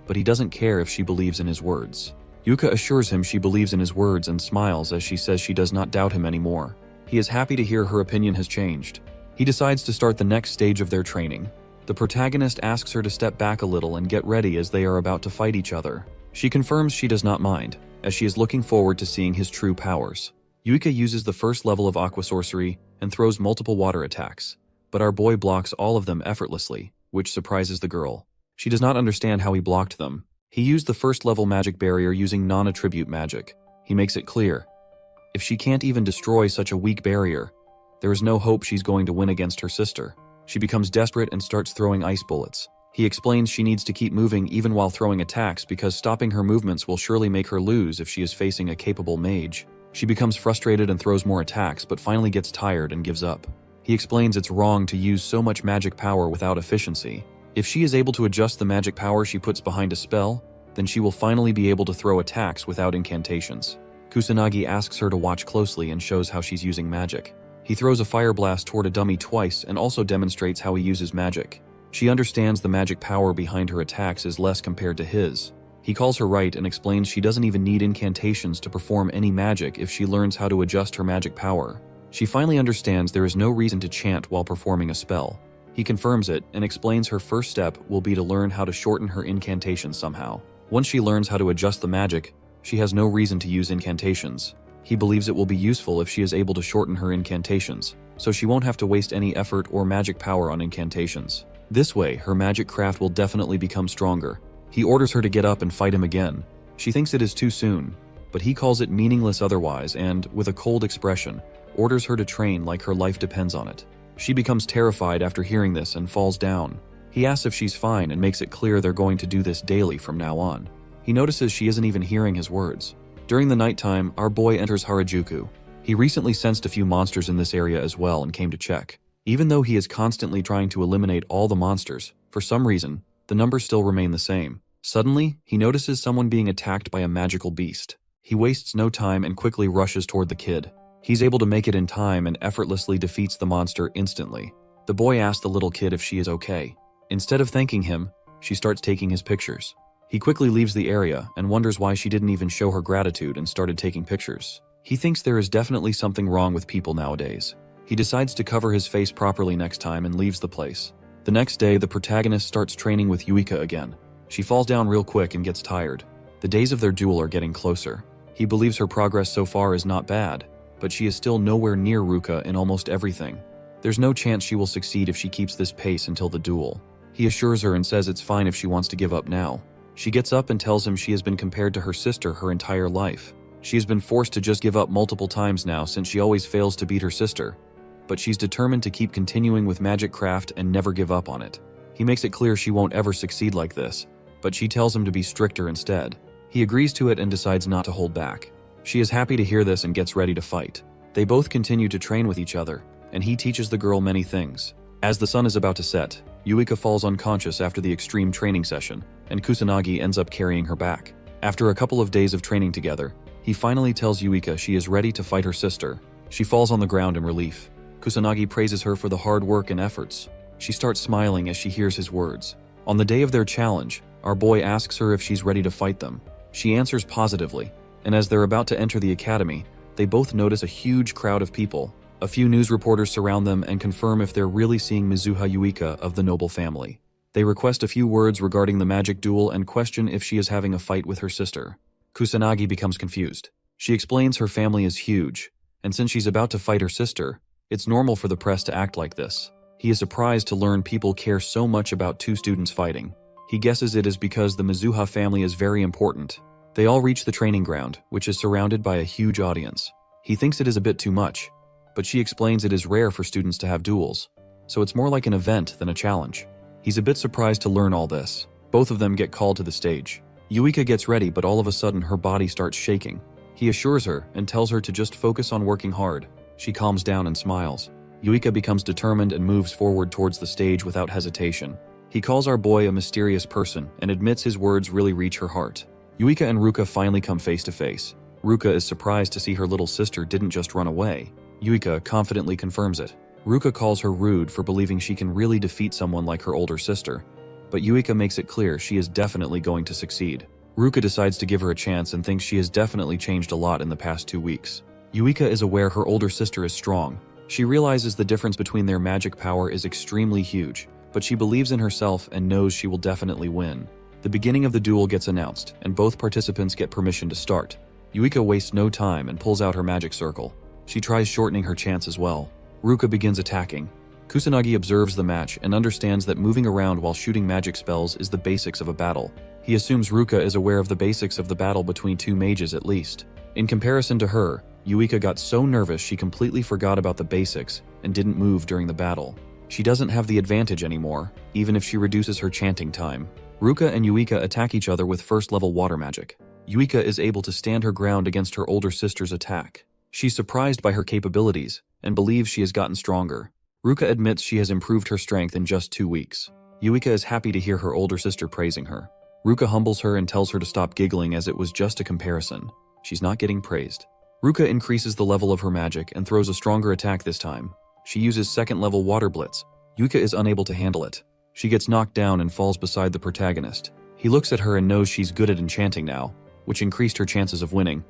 A: but he doesn't care if she believes in his words. Yuika assures him she believes in his words and smiles as she says she does not doubt him anymore. He is happy to hear her opinion has changed. He decides to start the next stage of their training. The protagonist asks her to step back a little and get ready as they are about to fight each other. She confirms she does not mind, as she is looking forward to seeing his true powers. Yuika uses the first level of aqua sorcery and throws multiple water attacks, but our boy blocks all of them effortlessly, which surprises the girl. She does not understand how he blocked them. He used the first level magic barrier using non-attribute magic. He makes it clear, if she can't even destroy such a weak barrier, there is no hope she's going to win against her sister. She becomes desperate and starts throwing ice bullets. He explains she needs to keep moving even while throwing attacks because stopping her movements will surely make her lose if she is facing a capable mage. She becomes frustrated and throws more attacks, but finally gets tired and gives up. He explains it's wrong to use so much magic power without efficiency. If she is able to adjust the magic power she puts behind a spell, then she will finally be able to throw attacks without incantations. Kusanagi asks her to watch closely and shows how she's using magic. He throws a fire blast toward a dummy twice and also demonstrates how he uses magic. She understands the magic power behind her attacks is less compared to his. He calls her right and explains she doesn't even need incantations to perform any magic if she learns how to adjust her magic power. She finally understands there is no reason to chant while performing a spell. He confirms it and explains her first step will be to learn how to shorten her incantations somehow. Once she learns how to adjust the magic, she has no reason to use incantations. He believes it will be useful if she is able to shorten her incantations, so she won't have to waste any effort or magic power on incantations. This way, her magic craft will definitely become stronger. He orders her to get up and fight him again. She thinks it is too soon, but he calls it meaningless otherwise and, with a cold expression, orders her to train like her life depends on it. She becomes terrified after hearing this and falls down. He asks if she's fine and makes it clear they're going to do this daily from now on. He notices she isn't even hearing his words. During the nighttime, our boy enters Harajuku. He recently sensed a few monsters in this area as well and came to check. Even though he is constantly trying to eliminate all the monsters, for some reason, the numbers still remain the same. Suddenly, he notices someone being attacked by a magical beast. He wastes no time and quickly rushes toward the kid. He's able to make it in time and effortlessly defeats the monster instantly. The boy asks the little kid if she is okay. Instead of thanking him, she starts taking his pictures. He quickly leaves the area and wonders why she didn't even show her gratitude and started taking pictures. He thinks there is definitely something wrong with people nowadays. He decides to cover his face properly next time and leaves the place. The next day, the protagonist starts training with Yuika again. She falls down real quick and gets tired. The days of their duel are getting closer. He believes her progress so far is not bad, but she is still nowhere near Ruka in almost everything. There's no chance she will succeed if she keeps this pace until the duel. He assures her and says it's fine if she wants to give up now. She gets up and tells him she has been compared to her sister her entire life. She has been forced to just give up multiple times now since she always fails to beat her sister. But she's determined to keep continuing with magic craft and never give up on it. He makes it clear she won't ever succeed like this, but she tells him to be stricter instead. He agrees to it and decides not to hold back. She is happy to hear this and gets ready to fight. They both continue to train with each other, and he teaches the girl many things. As the sun is about to set, Yuika falls unconscious after the extreme training session, and Kusanagi ends up carrying her back. After a couple of days of training together, he finally tells Yuika she is ready to fight her sister. She falls on the ground in relief. Kusanagi praises her for the hard work and efforts. She starts smiling as she hears his words. On the day of their challenge, our boy asks her if she's ready to fight them. She answers positively, and as they're about to enter the academy, they both notice a huge crowd of people. A few news reporters surround them and confirm if they're really seeing Mizuha Yuika of the noble family. They request a few words regarding the magic duel and question if she is having a fight with her sister. Kusanagi becomes confused. She explains her family is huge, and since she's about to fight her sister, it's normal for the press to act like this. He is surprised to learn people care so much about two students fighting. He guesses it is because the Mizuha family is very important. They all reach the training ground, which is surrounded by a huge audience. He thinks it is a bit too much, but she explains it is rare for students to have duels, so it's more like an event than a challenge. He's a bit surprised to learn all this. Both of them get called to the stage. Yuika gets ready, but all of a sudden her body starts shaking. He assures her and tells her to just focus on working hard. She calms down and smiles. Yuika becomes determined and moves forward towards the stage without hesitation. He calls our boy a mysterious person and admits his words really reach her heart. Yuika and Ruka finally come face to face. Ruka is surprised to see her little sister didn't just run away. Yuika confidently confirms it. Ruka calls her rude for believing she can really defeat someone like her older sister, but Yuika makes it clear she is definitely going to succeed. Ruka decides to give her a chance and thinks she has definitely changed a lot in the past 2 weeks. Yuika is aware her older sister is strong. She realizes the difference between their magic power is extremely huge, but she believes in herself and knows she will definitely win. The beginning of the duel gets announced, and both participants get permission to start. Yuika wastes no time and pulls out her magic circle. She tries shortening her chance as well. Ruka begins attacking. Kusanagi observes the match and understands that moving around while shooting magic spells is the basics of a battle. He assumes Ruka is aware of the basics of the battle between two mages at least. In comparison to her, Yuika got so nervous she completely forgot about the basics and didn't move during the battle. She doesn't have the advantage anymore, even if she reduces her chanting time. Ruka and Yuika attack each other with first-level water magic. Yuika is able to stand her ground against her older sister's attack. She's surprised by her capabilities and believes she has gotten stronger. Ruka admits she has improved her strength in just 2 weeks. Yuika is happy to hear her older sister praising her. Ruka humbles her and tells her to stop giggling as it was just a comparison. She's not getting praised. Ruka increases the level of her magic and throws a stronger attack this time. She uses second-level water blitz. Yuika is unable to handle it. She gets knocked down and falls beside the protagonist. He looks at her and knows she's good at enchanting now, which increased her chances of winning.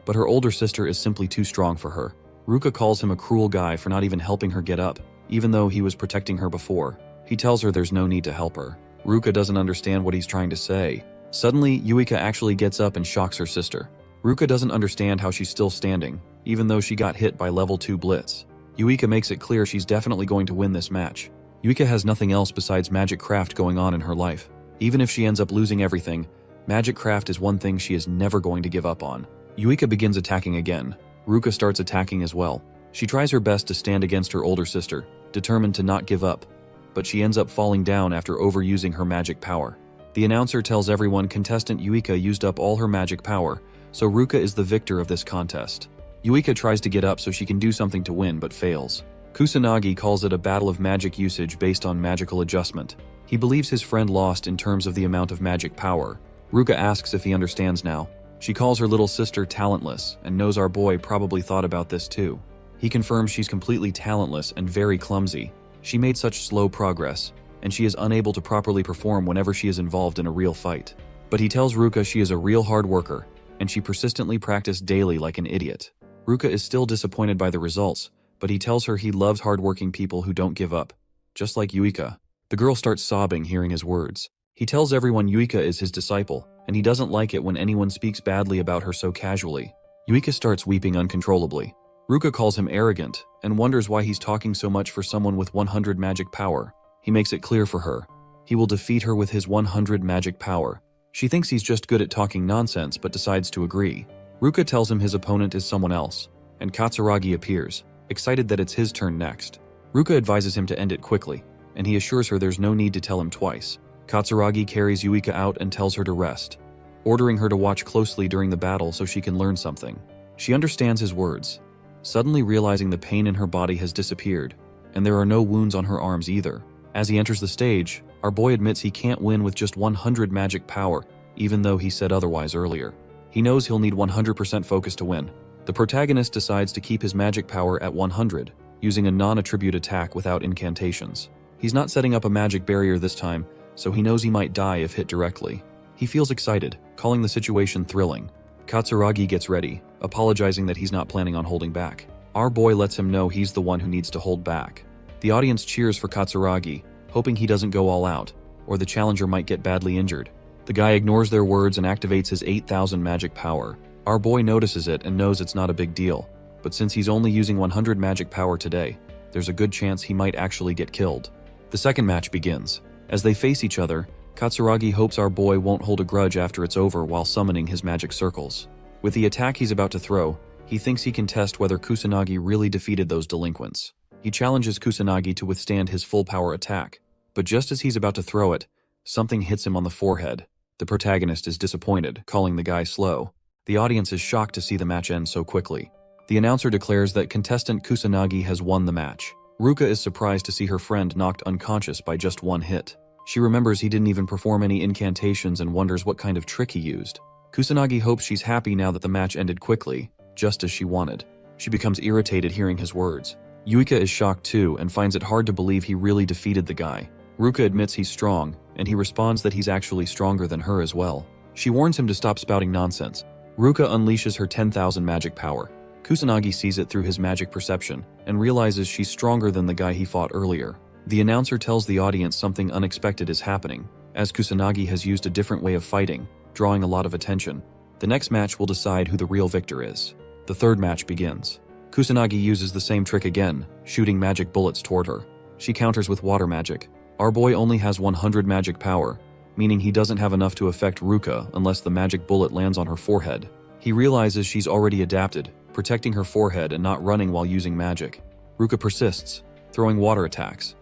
A: But her older sister is simply too strong for her. Ruka calls him a cruel guy for not even helping her get up, even though he was protecting her before. He tells her there's no need to help her. Ruka doesn't understand what he's trying to say. Suddenly, Yuika actually gets up and shocks her sister. Ruka doesn't understand how she's still standing, even though she got hit by level 2 blitz. Yuika makes it clear she's definitely going to win this match. Yuika has nothing else besides magic craft going on in her life. Even if she ends up losing everything, magic craft is one thing she is never going to give up on. Yuika begins attacking again. Ruka starts attacking as well. She tries her best to stand against her older sister, determined to not give up, but she ends up falling down after overusing her magic power. The announcer tells everyone contestant Yuika used up all her magic power, so Ruka is the victor of this contest. Yuika tries to get up so she can do something to win but fails. Kusanagi calls it a battle of magic usage based on magical adjustment. He believes his friend lost in terms of the amount of magic power. Ruka asks if he understands now. She calls her little sister talentless and knows our boy probably thought about this too. He confirms she's completely talentless and very clumsy. She made such slow progress, and she is unable to properly perform whenever she is involved in a real fight. But he tells Ruka she is a real hard worker, and she persistently practiced daily like an idiot. Ruka is still disappointed by the results, but he tells her he loves hardworking people who don't give up. Just like Yuika. The girl starts sobbing hearing his words. He tells everyone Yuika is his disciple, and he doesn't like it when anyone speaks badly about her so casually. Yuika starts weeping uncontrollably. Ruka calls him arrogant, and wonders why he's talking so much for someone with 100 magic power. He makes it clear for her. He will defeat her with his 100 magic power. She thinks he's just good at talking nonsense but decides to agree. Ruka tells him his opponent is someone else, and Katsuragi appears, excited that it's his turn next. Ruka advises him to end it quickly, and he assures her there's no need to tell him twice. Katsuragi carries Yuika out and tells her to rest, ordering her to watch closely during the battle so she can learn something. She understands his words, suddenly realizing the pain in her body has disappeared, and there are no wounds on her arms either. As he enters the stage, our boy admits he can't win with just 100 magic power, even though he said otherwise earlier. He knows he'll need 100% focus to win. The protagonist decides to keep his magic power at 100, using a non-attribute attack without incantations. He's not setting up a magic barrier this time, so he knows he might die if hit directly. He feels excited, calling the situation thrilling. Katsuragi gets ready, apologizing that he's not planning on holding back. Our boy lets him know he's the one who needs to hold back. The audience cheers for Katsuragi, hoping he doesn't go all out, or the challenger might get badly injured. The guy ignores their words and activates his 8,000 magic power. Our boy notices it and knows it's not a big deal, but since he's only using 100 magic power today, there's a good chance he might actually get killed. The second match begins. As they face each other, Katsuragi hopes our boy won't hold a grudge after it's over while summoning his magic circles. With the attack he's about to throw, he thinks he can test whether Kusanagi really defeated those delinquents. He challenges Kusanagi to withstand his full power attack, but just as he's about to throw it, something hits him on the forehead. The protagonist is disappointed, calling the guy slow. The audience is shocked to see the match end so quickly. The announcer declares that contestant Kusanagi has won the match. Ruka is surprised to see her friend knocked unconscious by just one hit. She remembers he didn't even perform any incantations and wonders what kind of trick he used. Kusanagi hopes she's happy now that the match ended quickly, just as she wanted. She becomes irritated hearing his words. Yuika is shocked too and finds it hard to believe he really defeated the guy. Ruka admits he's strong, and he responds that he's actually stronger than her as well. She warns him to stop spouting nonsense. Ruka unleashes her 10,000 magic power. Kusanagi sees it through his magic perception and realizes she's stronger than the guy he fought earlier. The announcer tells the audience something unexpected is happening, as Kusanagi has used a different way of fighting, drawing a lot of attention. The next match will decide who the real victor is. The third match begins. Kusanagi uses the same trick again, shooting magic bullets toward her. She counters with water magic. Our boy only has 100 magic power, meaning he doesn't have enough to affect Ruka unless the magic bullet lands on her forehead. He realizes she's already adapted, protecting her forehead and not running while using magic. Ruka persists, throwing water attacks.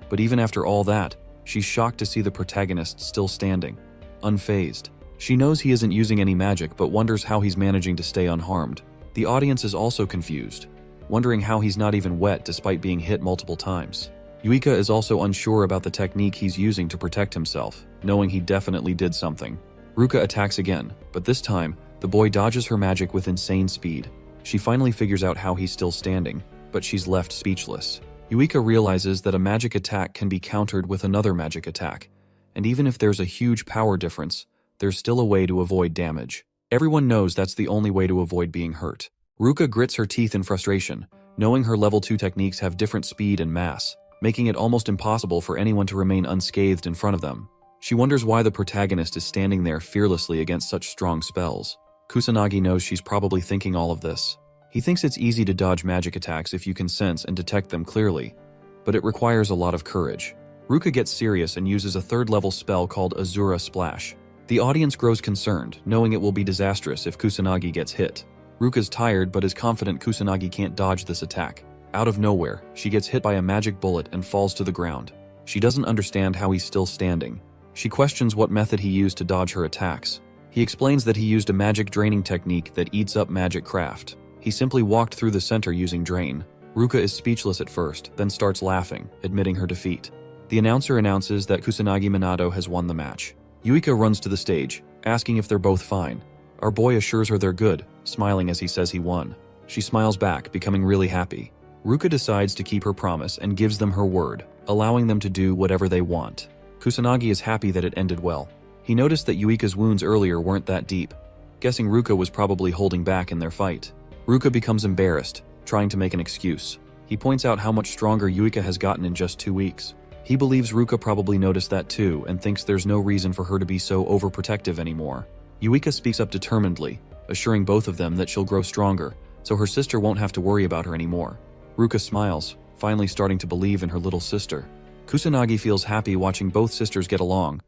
A: But even after all that, she's shocked to see the protagonist still standing, unfazed. She knows he isn't using any magic but wonders how he's managing to stay unharmed. The audience is also confused, wondering how he's not even wet despite being hit multiple times. Yuika is also unsure about the technique he's using to protect himself, knowing he definitely did something. Ruka attacks again, but this time, the boy dodges her magic with insane speed. She finally figures out how he's still standing, but she's left speechless. Yuika realizes that a magic attack can be countered with another magic attack, and even if there's a huge power difference, there's still a way to avoid damage. Everyone knows that's the only way to avoid being hurt. Ruka grits her teeth in frustration, knowing her level 2 techniques have different speed and mass, making it almost impossible for anyone to remain unscathed in front of them. She wonders why the protagonist is standing there fearlessly against such strong spells. Kusanagi knows she's probably thinking all of this. He thinks it's easy to dodge magic attacks if you can sense and detect them clearly, but it requires a lot of courage. Ruka gets serious and uses a third-level spell called Azura Splash. The audience grows concerned, knowing it will be disastrous if Kusanagi gets hit. Ruka's tired but is confident Kusanagi can't dodge this attack. Out of nowhere, she gets hit by a magic bullet and falls to the ground. She doesn't understand how he's still standing. She questions what method he used to dodge her attacks. He explains that he used a magic draining technique that eats up magic craft. He simply walked through the center using drain. Ruka is speechless at first, then starts laughing, admitting her defeat. The announcer announces that Kusanagi Minato has won the match. Yuika runs to the stage, asking if they're both fine. Our boy assures her they're good, smiling as he says he won. She smiles back, becoming really happy. Ruka decides to keep her promise and gives them her word, allowing them to do whatever they want. Kusanagi is happy that it ended well. He noticed that Yuika's wounds earlier weren't that deep, guessing Ruka was probably holding back in their fight. Ruka becomes embarrassed, trying to make an excuse. He points out how much stronger Yuika has gotten in just 2 weeks. He believes Ruka probably noticed that too and thinks there's no reason for her to be so overprotective anymore. Yuika speaks up determinedly, assuring both of them that she'll grow stronger, so her sister won't have to worry about her anymore. Ruka smiles, finally starting to believe in her little sister. Kusanagi feels happy watching both sisters get along,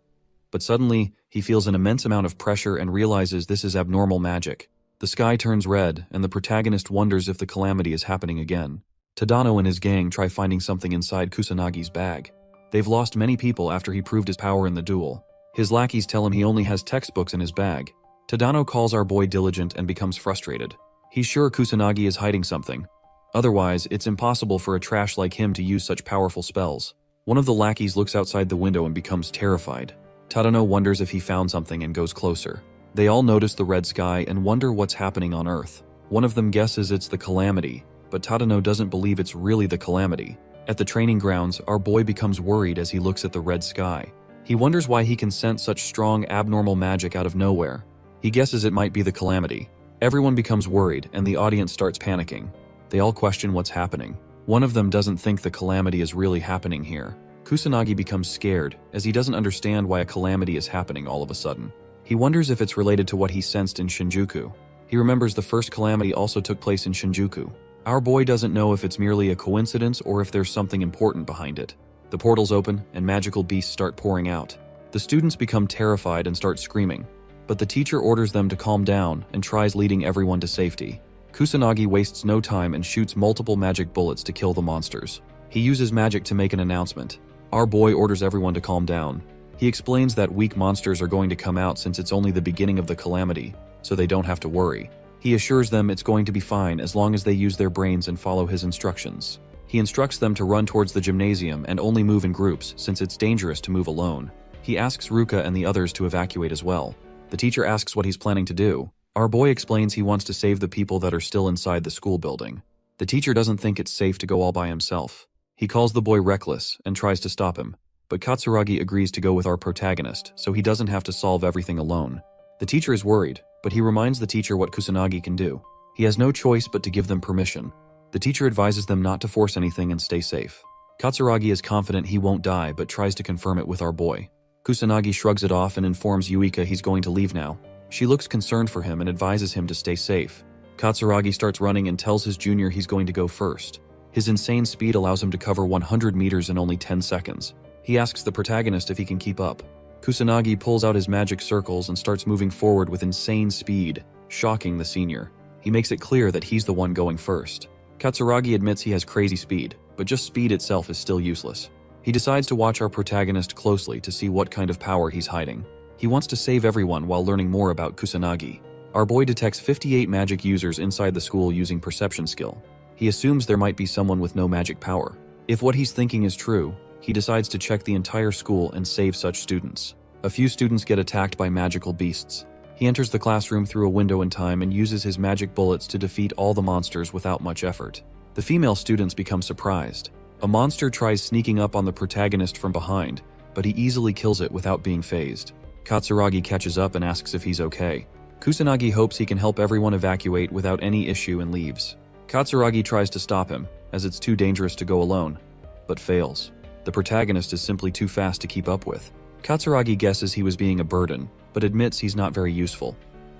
A: but suddenly he feels an immense amount of pressure and realizes this is abnormal magic. The sky turns red, and the protagonist wonders if the calamity is happening again. Tadano and his gang try finding something inside Kusanagi's bag. They've lost many people after he proved his power in the duel. His lackeys tell him he only has textbooks in his bag. Tadano calls our boy diligent and becomes frustrated. He's sure Kusanagi is hiding something. Otherwise, it's impossible for a trash like him to use such powerful spells. One of the lackeys looks outside the window and becomes terrified. Tadano wonders if he found something and goes closer. They all notice the red sky and wonder what's happening on Earth. One of them guesses it's the calamity, but Tadano doesn't believe it's really the calamity. At the training grounds, our boy becomes worried as he looks at the red sky. He wonders why he can sense such strong abnormal magic out of nowhere. He guesses it might be the calamity. Everyone becomes worried and the audience starts panicking. They all question what's happening. One of them doesn't think the calamity is really happening here. Kusanagi becomes scared as he doesn't understand why a calamity is happening all of a sudden. He wonders if it's related to what he sensed in Shinjuku. He remembers the first calamity also took place in Shinjuku. Our boy doesn't know if it's merely a coincidence or if there's something important behind it. The portals open and magical beasts start pouring out. The students become terrified and start screaming, but the teacher orders them to calm down and tries leading everyone to safety. Kusanagi wastes no time and shoots multiple magic bullets to kill the monsters. He uses magic to make an announcement. Our boy orders everyone to calm down. He explains that weak monsters are going to come out since it's only the beginning of the calamity, so they don't have to worry. He assures them it's going to be fine as long as they use their brains and follow his instructions. He instructs them to run towards the gymnasium and only move in groups since it's dangerous to move alone. He asks Ruka and the others to evacuate as well. The teacher asks what he's planning to do. Our boy explains he wants to save the people that are still inside the school building. The teacher doesn't think it's safe to go all by himself. He calls the boy reckless and tries to stop him, but Katsuragi agrees to go with our protagonist so he doesn't have to solve everything alone. The teacher is worried, but he reminds the teacher what Kusanagi can do. He has no choice but to give them permission. The teacher advises them not to force anything and stay safe. Katsuragi is confident he won't die but tries to confirm it with our boy. Kusanagi shrugs it off and informs Yuika he's going to leave now. She looks concerned for him and advises him to stay safe. Katsuragi starts running and tells his junior he's going to go first. His insane speed allows him to cover 100 meters in only 10 seconds. He asks the protagonist if he can keep up. Kusanagi pulls out his magic circles and starts moving forward with insane speed, shocking the senior. He makes it clear that he's the one going first. Katsuragi admits he has crazy speed, but just speed itself is still useless. He decides to watch our protagonist closely to see what kind of power he's hiding. He wants to save everyone while learning more about Kusanagi. Our boy detects 58 magic users inside the school using perception skill. He assumes there might be someone with no magic power. If what he's thinking is true, he decides to check the entire school and save such students. A few students get attacked by magical beasts. He enters the classroom through a window in time and uses his magic bullets to defeat all the monsters without much effort. The female students become surprised. A monster tries sneaking up on the protagonist from behind, but he easily kills it without being phased. Katsuragi catches up and asks if he's okay. Kusanagi hopes he can help everyone evacuate without any issue and leaves. Katsuragi tries to stop him, as it's too dangerous to go alone, but fails. The protagonist is simply too fast to keep up with. Katsuragi guesses he was being a burden, but admits he's not very useful.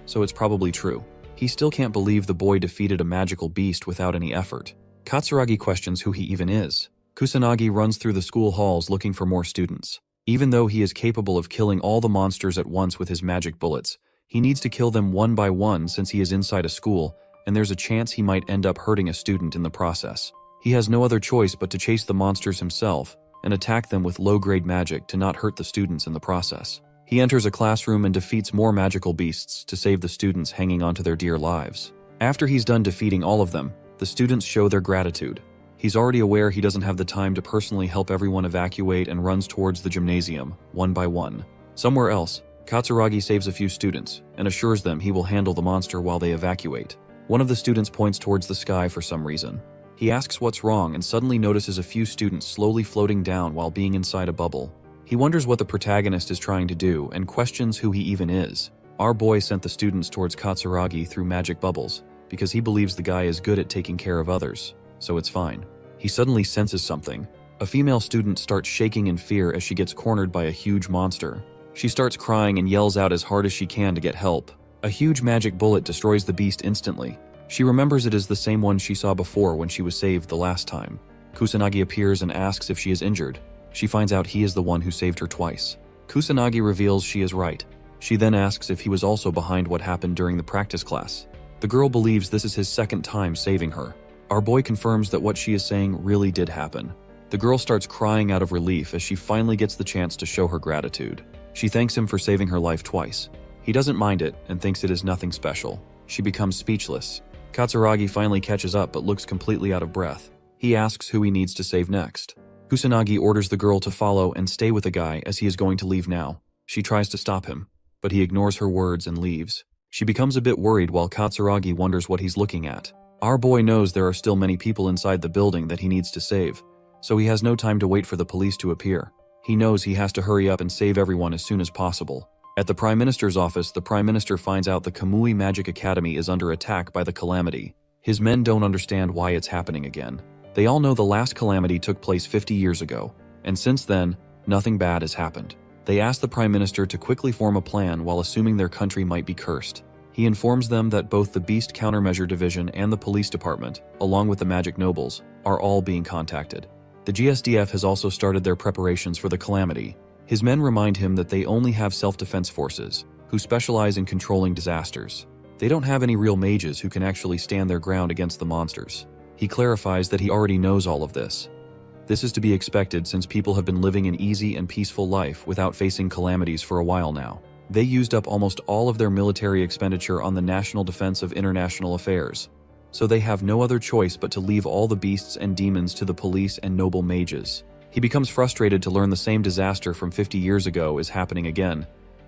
A: So it's probably true. He still can't believe the boy defeated a magical beast without any effort. Katsuragi questions who he even is. Kusanagi runs through the school halls looking for more students. Even though he is capable of killing all the monsters at once with his magic bullets, he needs to kill them one by one since he is inside a school, and there's a chance he might end up hurting a student in the process. He has no other choice but to chase the monsters himself and attack them with low-grade magic to not hurt the students in the process. He enters a classroom and defeats more magical beasts to save the students hanging onto their dear lives. After he's done defeating all of them, the students show their gratitude. He's already aware he doesn't have the time to personally help everyone evacuate and runs towards the gymnasium, one by one. Somewhere else, Katsuragi saves a few students and assures them he will handle the monster while they evacuate. One of the students points towards the sky for some reason. He asks what's wrong and suddenly notices a few students slowly floating down while being inside a bubble. He wonders what the protagonist is trying to do and questions who he even is. Our boy sent the students towards Katsuragi through magic bubbles because he believes the guy is good at taking care of others, so it's fine. He suddenly senses something. A female student starts shaking in fear as she gets cornered by a huge monster. She starts crying and yells out as hard as she can to get help. A huge magic bullet destroys the beast instantly. She remembers it is the same one she saw before when she was saved the last time. Kusanagi appears and asks if she is injured. She finds out he is the one who saved her twice. Kusanagi reveals she is right. She then asks if he was also behind what happened during the practice class. The girl believes this is his second time saving her. Our boy confirms that what she is saying really did happen. The girl starts crying out of relief as she finally gets the chance to show her gratitude. She thanks him for saving her life twice. He doesn't mind it and thinks it is nothing special. She becomes speechless. Katsuragi finally catches up but looks completely out of breath. He asks who he needs to save next. Kusanagi orders the girl to follow and stay with the guy as he is going to leave now. She tries to stop him, but he ignores her words and leaves. She becomes a bit worried while Katsuragi wonders what he's looking at. Our boy knows there are still many people inside the building that he needs to save, so he has no time to wait for the police to appear. He knows he has to hurry up and save everyone as soon as possible. At the Prime Minister's office, the Prime Minister finds out the Kamui Magic Academy is under attack by the Calamity. His men don't understand why it's happening again. They all know the last Calamity took place 50 years ago, and since then, nothing bad has happened. They ask the Prime Minister to quickly form a plan while assuming their country might be cursed. He informs them that both the Beast Countermeasure Division and the Police Department, along with the Magic Nobles, are all being contacted. The GSDF has also started their preparations for the Calamity. His men remind him that they only have self-defense forces, who specialize in controlling disasters. They don't have any real mages who can actually stand their ground against the monsters. He clarifies that he already knows all of this. This is to be expected since people have been living an easy and peaceful life without facing calamities for a while now. They used up almost all of their military expenditure on the national defense of international affairs, so they have no other choice but to leave all the beasts and demons to the police and noble mages. He becomes frustrated to learn the same disaster from 50 years ago is happening again,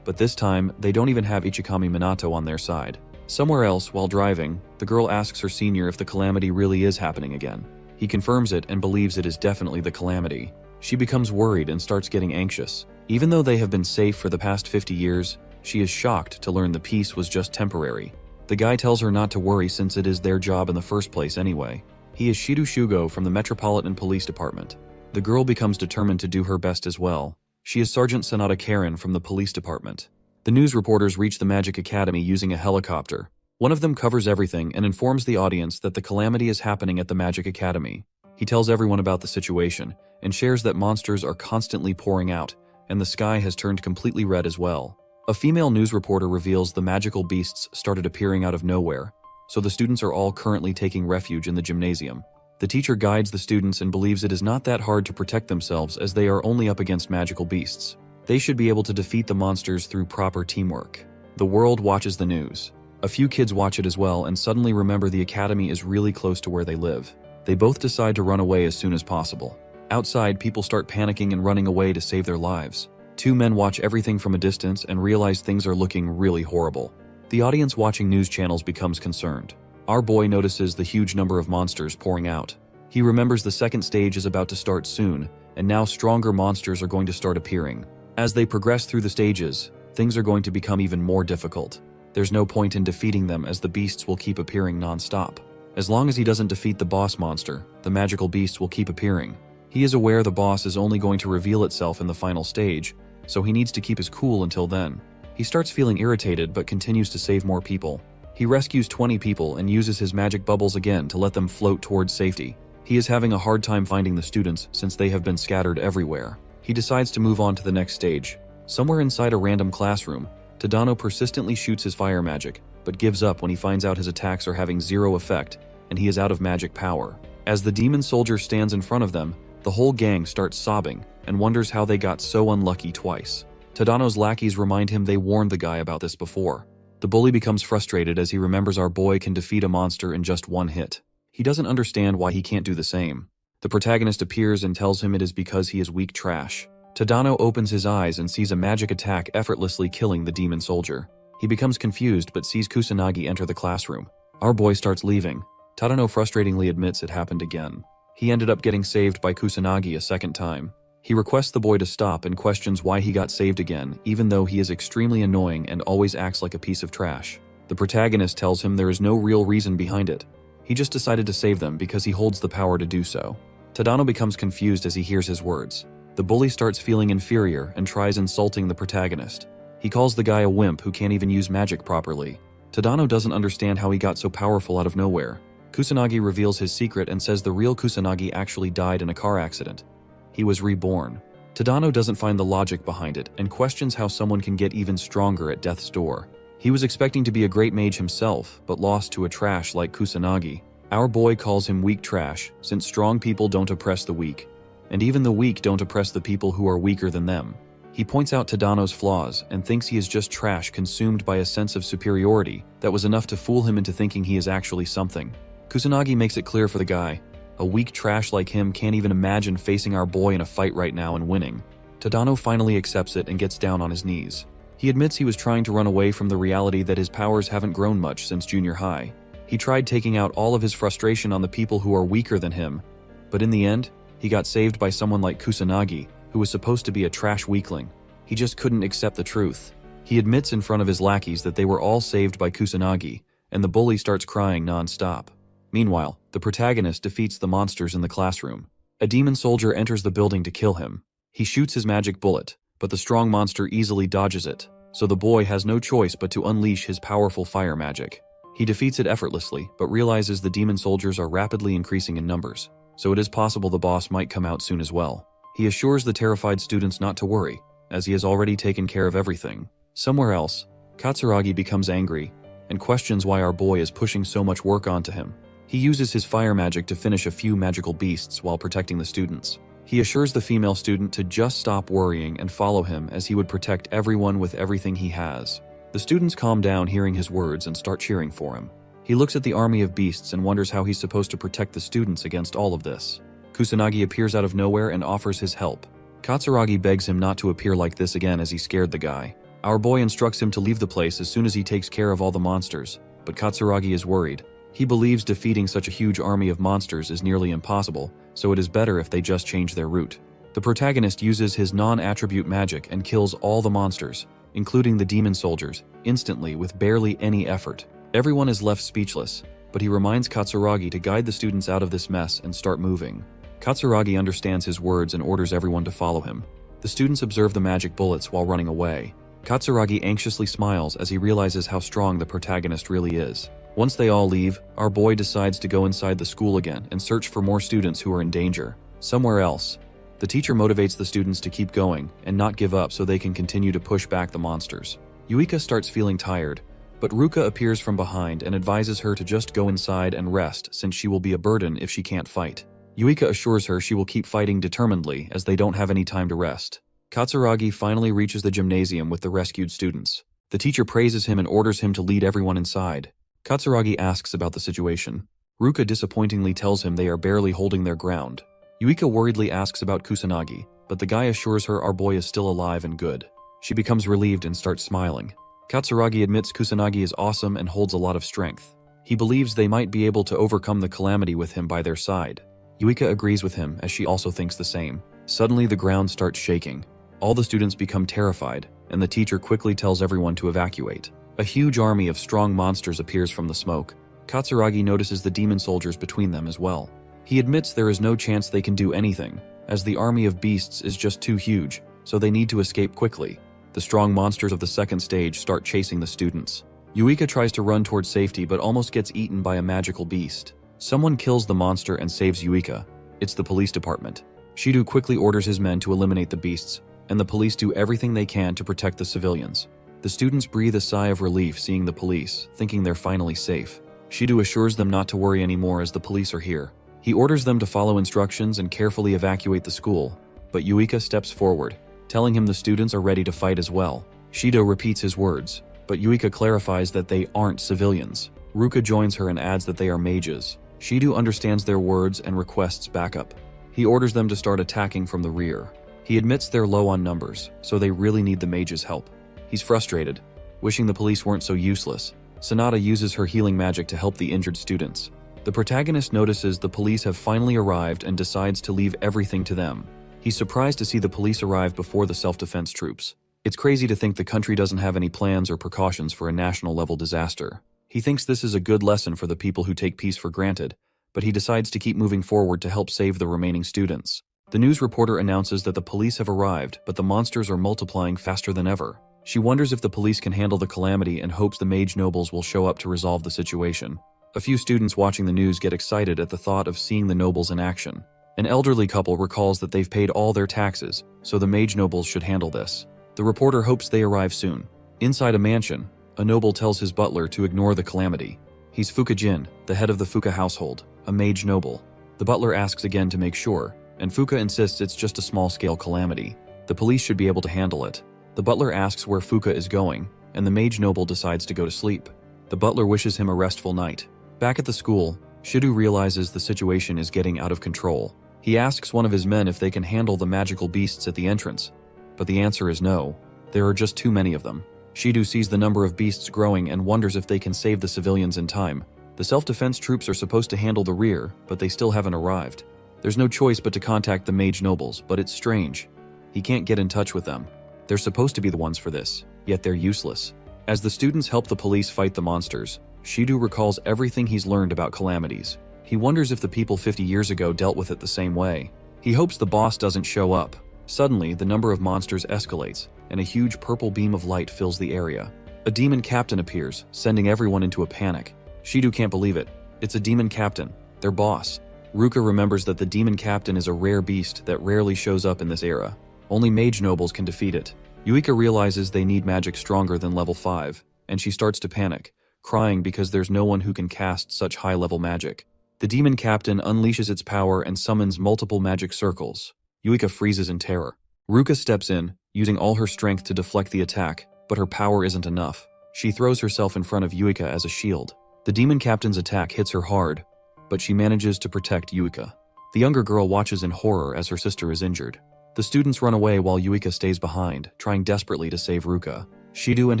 A: but this time they don't even have Ichikami Minato on their side. Somewhere else, while driving, the girl asks her senior if the Calamity really is happening again. He confirms it and believes it is definitely the Calamity. She becomes worried and starts getting anxious. Even though they have been safe for the past 50 years, she is shocked to learn the peace was just temporary. The guy tells her not to worry since it is their job in the first place anyway. He is Shido Shugo from the Metropolitan Police Department. The girl becomes determined to do her best as well. She is Sergeant Sanada Karen from the police department. The news reporters reach the Magic Academy using a helicopter. One of them covers everything and informs the audience that the Calamity is happening at the Magic Academy. He tells everyone about the situation and shares that monsters are constantly pouring out, and the sky has turned completely red as well. A female news reporter reveals the magical beasts started appearing out of nowhere, so the students are all currently taking refuge in the gymnasium. The teacher guides the students and believes it is not that hard to protect themselves as they are only up against magical beasts. They should be able to defeat the monsters through proper teamwork. The world watches the news. A few kids watch it as well and suddenly remember the academy is really close to where they live. They both decide to run away as soon as possible. Outside, people start panicking and running away to save their lives. Two men watch everything from a distance and realize things are looking really horrible. The audience watching news channels becomes concerned. Our boy notices the huge number of monsters pouring out. He remembers the second stage is about to start soon, and now stronger monsters are going to start appearing. As they progress through the stages, things are going to become even more difficult. There's no point in defeating them as the beasts will keep appearing non-stop. As long as he doesn't defeat the boss monster, the magical beast will keep appearing. He is aware the boss is only going to reveal itself in the final stage, so he needs to keep his cool until then. He starts feeling irritated but continues to save more people. He rescues 20 people and uses his magic bubbles again to let them float towards safety. He is having a hard time finding the students since they have been scattered everywhere. He decides to move on to the next stage. Somewhere inside a random classroom, Tadano persistently shoots his fire magic, but gives up when he finds out his attacks are having zero effect and he is out of magic power. As the demon soldier stands in front of them, the whole gang starts sobbing and wonders how they got so unlucky twice. Tadano's lackeys remind him they warned the guy about this before. The bully becomes frustrated as he remembers our boy can defeat a monster in just one hit. He doesn't understand why he can't do the same. The protagonist appears and tells him it is because he is weak trash. Tadano opens his eyes and sees a magic attack effortlessly killing the demon soldier. He becomes confused but sees Kusanagi enter the classroom. Our boy starts leaving. Tadano frustratingly admits it happened again. He ended up getting saved by Kusanagi a second time. He requests the boy to stop and questions why he got saved again, even though he is extremely annoying and always acts like a piece of trash. The protagonist tells him there is no real reason behind it. He just decided to save them because he holds the power to do so. Tadano becomes confused as he hears his words. The bully starts feeling inferior and tries insulting the protagonist. He calls the guy a wimp who can't even use magic properly. Tadano doesn't understand how he got so powerful out of nowhere. Kusanagi reveals his secret and says the real Kusanagi actually died in a car accident. He was reborn. Tadano doesn't find the logic behind it and questions how someone can get even stronger at death's door. He was expecting to be a great mage himself, but lost to a trash like Kusanagi. Our boy calls him weak trash, since strong people don't oppress the weak. And even the weak don't oppress the people who are weaker than them. He points out Tadano's flaws and thinks he is just trash consumed by a sense of superiority that was enough to fool him into thinking he is actually something. Kusanagi makes it clear for the guy. A weak trash like him can't even imagine facing our boy in a fight right now and winning. Tadano finally accepts it and gets down on his knees. He admits he was trying to run away from the reality that his powers haven't grown much since junior high. He tried taking out all of his frustration on the people who are weaker than him, but in the end, he got saved by someone like Kusanagi, who was supposed to be a trash weakling. He just couldn't accept the truth. He admits in front of his lackeys that they were all saved by Kusanagi, and the bully starts crying non-stop. Meanwhile, the protagonist defeats the monsters in the classroom. A demon soldier enters the building to kill him. He shoots his magic bullet, but the strong monster easily dodges it, so the boy has no choice but to unleash his powerful fire magic. He defeats it effortlessly, but realizes the demon soldiers are rapidly increasing in numbers, so it is possible the boss might come out soon as well. He assures the terrified students not to worry, as he has already taken care of everything. Somewhere else, Katsuragi becomes angry and questions why our boy is pushing so much work onto him. He uses his fire magic to finish a few magical beasts while protecting the students. He assures the female student to just stop worrying and follow him, as he would protect everyone with everything he has. The students calm down hearing his words and start cheering for him. He looks at the army of beasts and wonders how he's supposed to protect the students against all of this. Kusanagi appears out of nowhere and offers his help. Katsuragi begs him not to appear like this again as he scared the guy. Our boy instructs him to leave the place as soon as he takes care of all the monsters, but Katsuragi is worried. He believes defeating such a huge army of monsters is nearly impossible, so it is better if they just change their route. The protagonist uses his non-attribute magic and kills all the monsters, including the demon soldiers, instantly with barely any effort. Everyone is left speechless, but he reminds Katsuragi to guide the students out of this mess and start moving. Katsuragi understands his words and orders everyone to follow him. The students observe the magic bullets while running away. Katsuragi anxiously smiles as he realizes how strong the protagonist really is. Once they all leave, our boy decides to go inside the school again and search for more students who are in danger. Somewhere else, the teacher motivates the students to keep going and not give up so they can continue to push back the monsters. Yuika starts feeling tired, but Ruka appears from behind and advises her to just go inside and rest, since she will be a burden if she can't fight. Yuika assures her she will keep fighting determinedly as they don't have any time to rest. Katsuragi finally reaches the gymnasium with the rescued students. The teacher praises him and orders him to lead everyone inside. Katsuragi asks about the situation. Ruka disappointingly tells him they are barely holding their ground. Yuika worriedly asks about Kusanagi, but the guy assures her our boy is still alive and good. She becomes relieved and starts smiling. Katsuragi admits Kusanagi is awesome and holds a lot of strength. He believes they might be able to overcome the calamity with him by their side. Yuika agrees with him as she also thinks the same. Suddenly the ground starts shaking. All the students become terrified, and the teacher quickly tells everyone to evacuate. A huge army of strong monsters appears from the smoke. Katsuragi notices the demon soldiers between them as well. He admits there is no chance they can do anything, as the army of beasts is just too huge, so they need to escape quickly. The strong monsters of the second stage start chasing the students. Yuika tries to run towards safety but almost gets eaten by a magical beast. Someone kills the monster and saves Yuika. It's the police department. Shido quickly orders his men to eliminate the beasts, and the police do everything they can to protect the civilians. The students breathe a sigh of relief seeing the police, thinking they're finally safe. Shido assures them not to worry anymore as the police are here. He orders them to follow instructions and carefully evacuate the school, but Yuika steps forward. telling him the students are ready to fight as well. Shido repeats his words, but Yuika clarifies that they aren't civilians. Ruka joins her and adds that they are mages. Shido understands their words and requests backup. He orders them to start attacking from the rear. He admits they're low on numbers, so they really need the mages' help. He's frustrated, wishing the police weren't so useless. Sanada uses her healing magic to help the injured students. The protagonist notices the police have finally arrived and decides to leave everything to them. He's surprised to see the police arrive before the self-defense troops. It's crazy to think the country doesn't have any plans or precautions for a national-level disaster. He thinks this is a good lesson for the people who take peace for granted, but he decides to keep moving forward to help save the remaining students. The news reporter announces that the police have arrived, but the monsters are multiplying faster than ever. She wonders if the police can handle the calamity and hopes the mage nobles will show up to resolve the situation. A few students watching the news get excited at the thought of seeing the nobles in action. An elderly couple recalls that they've paid all their taxes, so the mage nobles should handle this. The reporter hopes they arrive soon. Inside a mansion, a noble tells his butler to ignore the calamity. He's Fukajin, the head of the Fuka household, a mage noble. The butler asks again to make sure, and Fuka insists it's just a small-scale calamity. The police should be able to handle it. The butler asks where Fuka is going, and the mage noble decides to go to sleep. The butler wishes him a restful night. Back at the school, Shido realizes the situation is getting out of control. He asks one of his men if they can handle the magical beasts at the entrance, but the answer is no. There are just too many of them. Shido sees the number of beasts growing and wonders if they can save the civilians in time. The self-defense troops are supposed to handle the rear, but they still haven't arrived. There's no choice but to contact the mage nobles, but it's strange. He can't get in touch with them. They're supposed to be the ones for this, yet they're useless. As the students help the police fight the monsters, Shido recalls everything he's learned about calamities. He wonders if the people 50 years ago dealt with it the same way. He hopes the boss doesn't show up. Suddenly, the number of monsters escalates, and a huge purple beam of light fills the area. A demon captain appears, sending everyone into a panic. Shido can't believe it. It's a demon captain, their boss. Ruka remembers that the demon captain is a rare beast that rarely shows up in this era. Only mage nobles can defeat it. Yuika realizes they need magic stronger than level 5, and she starts to panic, crying because there's no one who can cast such high-level magic. The demon captain unleashes its power and summons multiple magic circles. Yuika freezes in terror. Ruka steps in, using all her strength to deflect the attack, but her power isn't enough. She throws herself in front of Yuika as a shield. The demon captain's attack hits her hard, but she manages to protect Yuika. The younger girl watches in horror as her sister is injured. The students run away while Yuika stays behind, trying desperately to save Ruka. Shido and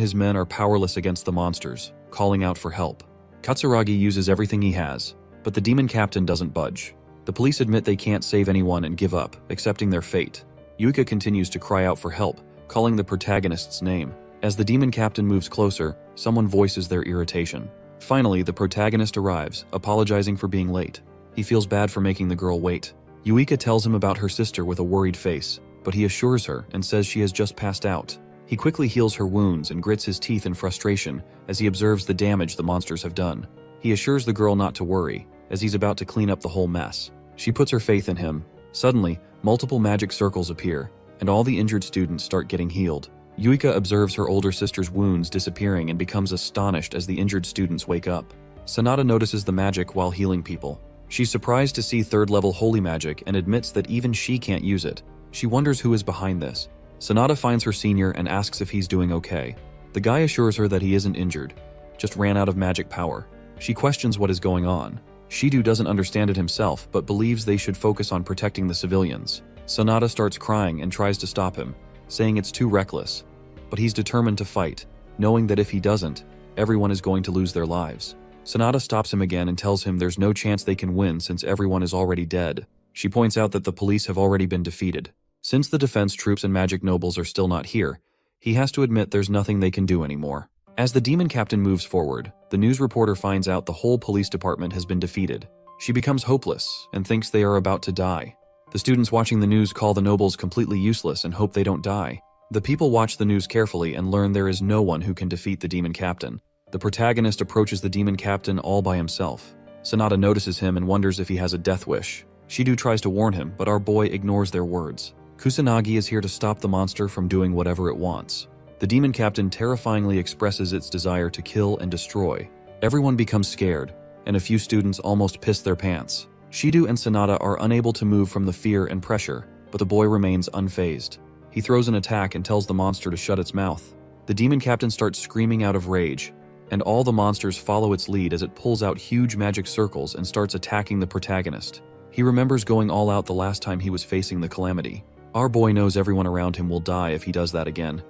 A: his men are powerless against the monsters, calling out for help. Katsuragi uses everything he has, but the demon captain doesn't budge. The police admit they can't save anyone and give up, accepting their fate. Yuika continues to cry out for help, calling the protagonist's name. As the demon captain moves closer, someone voices their irritation. Finally, the protagonist arrives, apologizing for being late. He feels bad for making the girl wait. Yuika tells him about her sister with a worried face, but he assures her and says she has just passed out. He quickly heals her wounds and grits his teeth in frustration as he observes the damage the monsters have done. He assures the girl not to worry, as he's about to clean up the whole mess. She puts her faith in him. Suddenly, multiple magic circles appear, and all the injured students start getting healed. Yuika observes her older sister's wounds disappearing and becomes astonished as the injured students wake up. Sanada notices the magic while healing people. She's surprised to see third-level holy magic and admits that even she can't use it. She wonders who is behind this. Sanada finds her senior and asks if he's doing okay. The guy assures her that he isn't injured, just ran out of magic power. She questions what is going on. Shido doesn't understand it himself, but believes they should focus on protecting the civilians. Sanada starts crying and tries to stop him, saying it's too reckless. But he's determined to fight, knowing that if he doesn't, everyone is going to lose their lives. Sanada stops him again and tells him there's no chance they can win since everyone is already dead. She points out that the police have already been defeated. Since the defense troops and magic nobles are still not here, he has to admit there's nothing they can do anymore. As the demon captain moves forward, the news reporter finds out the whole police department has been defeated. She becomes hopeless and thinks they are about to die. The students watching the news call the nobles completely useless and hope they don't die. The people watch the news carefully and learn there is no one who can defeat the demon captain. The protagonist approaches the demon captain all by himself. Sanada notices him and wonders if he has a death wish. Shido tries to warn him, but our boy ignores their words. Kusanagi is here to stop the monster from doing whatever it wants. The demon captain terrifyingly expresses its desire to kill and destroy. Everyone becomes scared, and a few students almost piss their pants. Shido and Sanada are unable to move from the fear and pressure, but the boy remains unfazed. He throws an attack and tells the monster to shut its mouth. The demon captain starts screaming out of rage, and all the monsters follow its lead as it pulls out huge magic circles and starts attacking the protagonist. He remembers going all out the last time he was facing the calamity. Our boy knows everyone around him will die if he does that again,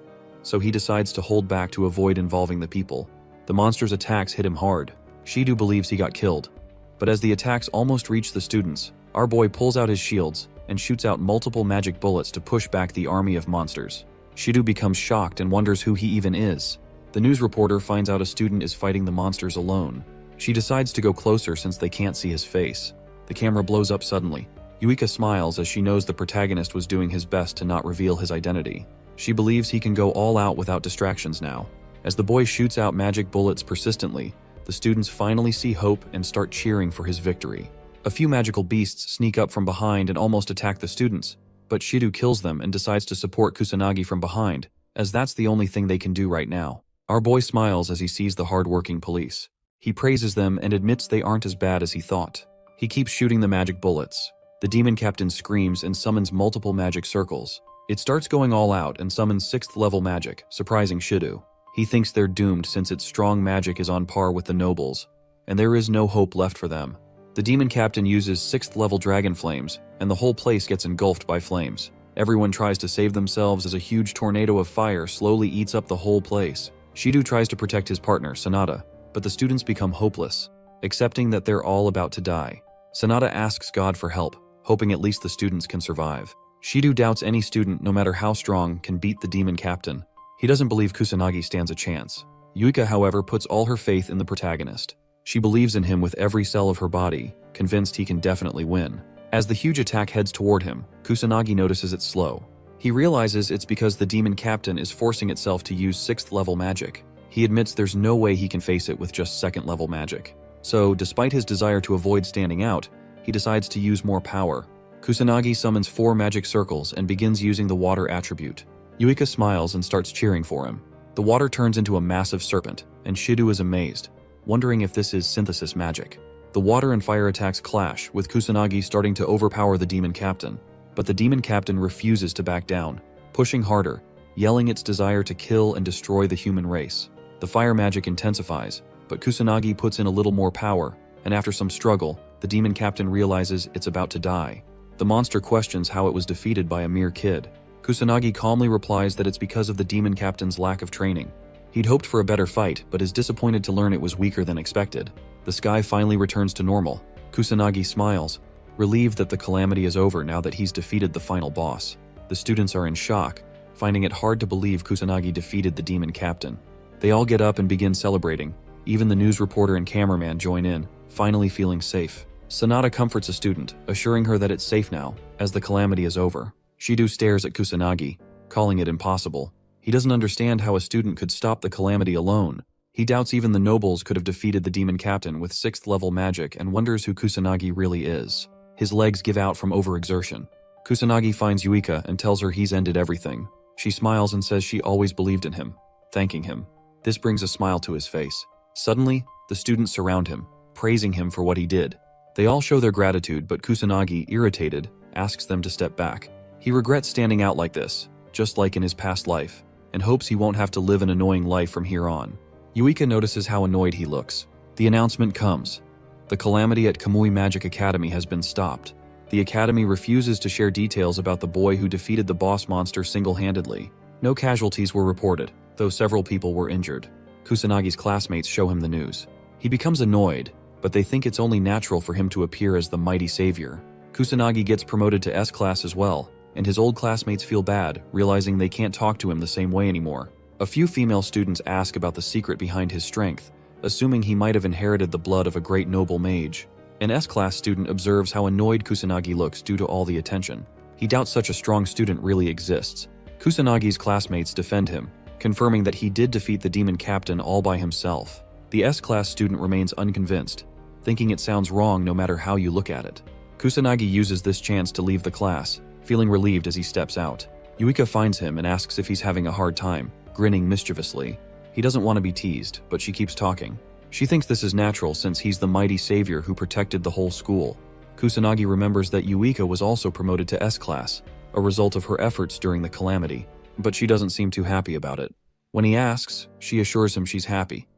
A: so he decides to hold back to avoid involving the people. The monster's attacks hit him hard. Shido believes he got killed, but as the attacks almost reach the students, our boy pulls out his shields and shoots out multiple magic bullets to push back the army of monsters. Shido becomes shocked and wonders who he even is. The news reporter finds out a student is fighting the monsters alone. She decides to go closer since they can't see his face. The camera blows up suddenly. Yuika smiles as she knows the protagonist was doing his best to not reveal his identity. She believes he can go all out without distractions now. As the boy shoots out magic bullets persistently, the students finally see hope and start cheering for his victory. A few magical beasts sneak up from behind and almost attack the students, but Shido kills them and decides to support Kusanagi from behind, as that's the only thing they can do right now. Our boy smiles as he sees the hard-working police. He praises them and admits they aren't as bad as he thought. He keeps shooting the magic bullets. The demon captain screams and summons multiple magic circles. It starts going all out and summons 6th level magic, surprising Shido. He thinks they're doomed since its strong magic is on par with the nobles, and there is no hope left for them. The demon captain uses 6th level dragon flames, and the whole place gets engulfed by flames. Everyone tries to save themselves as a huge tornado of fire slowly eats up the whole place. Shido tries to protect his partner, Sanada, but the students become hopeless, accepting that they're all about to die. Sanada asks God for help, hoping at least the students can survive. Shido doubts any student, no matter how strong, can beat the demon captain. He doesn't believe Kusanagi stands a chance. Yuika, however, puts all her faith in the protagonist. She believes in him with every cell of her body, convinced he can definitely win. As the huge attack heads toward him, Kusanagi notices it's slow. He realizes it's because the demon captain is forcing itself to use 6th level magic. He admits there's no way he can face it with just 2nd level magic. So, despite his desire to avoid standing out, he decides to use more power. Kusanagi summons 4 magic circles and begins using the water attribute. Yuika smiles and starts cheering for him. The water turns into a massive serpent, and Shido is amazed, wondering if this is synthesis magic. The water and fire attacks clash, with Kusanagi starting to overpower the demon captain. But the demon captain refuses to back down, pushing harder, yelling its desire to kill and destroy the human race. The fire magic intensifies, but Kusanagi puts in a little more power, and after some struggle, the demon captain realizes it's about to die. The monster questions how it was defeated by a mere kid. Kusanagi calmly replies that it's because of the demon captain's lack of training. He'd hoped for a better fight, but is disappointed to learn it was weaker than expected. The sky finally returns to normal. Kusanagi smiles, relieved that the calamity is over now that he's defeated the final boss. The students are in shock, finding it hard to believe Kusanagi defeated the demon captain. They all get up and begin celebrating. Even the news reporter and cameraman join in, finally feeling safe. Sanada comforts a student, assuring her that it's safe now, as the calamity is over. Shido stares at Kusanagi, calling it impossible. He doesn't understand how a student could stop the calamity alone. He doubts even the nobles could have defeated the demon captain with 6th level magic and wonders who Kusanagi really is. His legs give out from overexertion. Kusanagi finds Yuika and tells her he's ended everything. She smiles and says she always believed in him, thanking him. This brings a smile to his face. Suddenly, the students surround him, praising him for what he did. They all show their gratitude, but Kusanagi, irritated, asks them to step back. He regrets standing out like this, just like in his past life, and hopes he won't have to live an annoying life from here on. Yuika notices how annoyed he looks. The announcement comes. The calamity at Kamui Magic Academy has been stopped. The academy refuses to share details about the boy who defeated the boss monster single-handedly. No casualties were reported, though several people were injured. Kusanagi's classmates show him the news. He becomes annoyed, but they think it's only natural for him to appear as the mighty savior. Kusanagi gets promoted to S-class as well, and his old classmates feel bad, realizing they can't talk to him the same way anymore. A few female students ask about the secret behind his strength, assuming he might have inherited the blood of a great noble mage. An S-class student observes how annoyed Kusanagi looks due to all the attention. He doubts such a strong student really exists. Kusanagi's classmates defend him, confirming that he did defeat the demon captain all by himself. The S-class student remains unconvinced, thinking it sounds wrong no matter how you look at it. Kusanagi uses this chance to leave the class, feeling relieved as he steps out. Yuika finds him and asks if he's having a hard time, grinning mischievously. He doesn't want to be teased, but she keeps talking. She thinks this is natural since he's the mighty savior who protected the whole school. Kusanagi remembers that Yuika was also promoted to S-class, a result of her efforts during the calamity, but she doesn't seem too happy about it. When he asks, she assures him she's happy,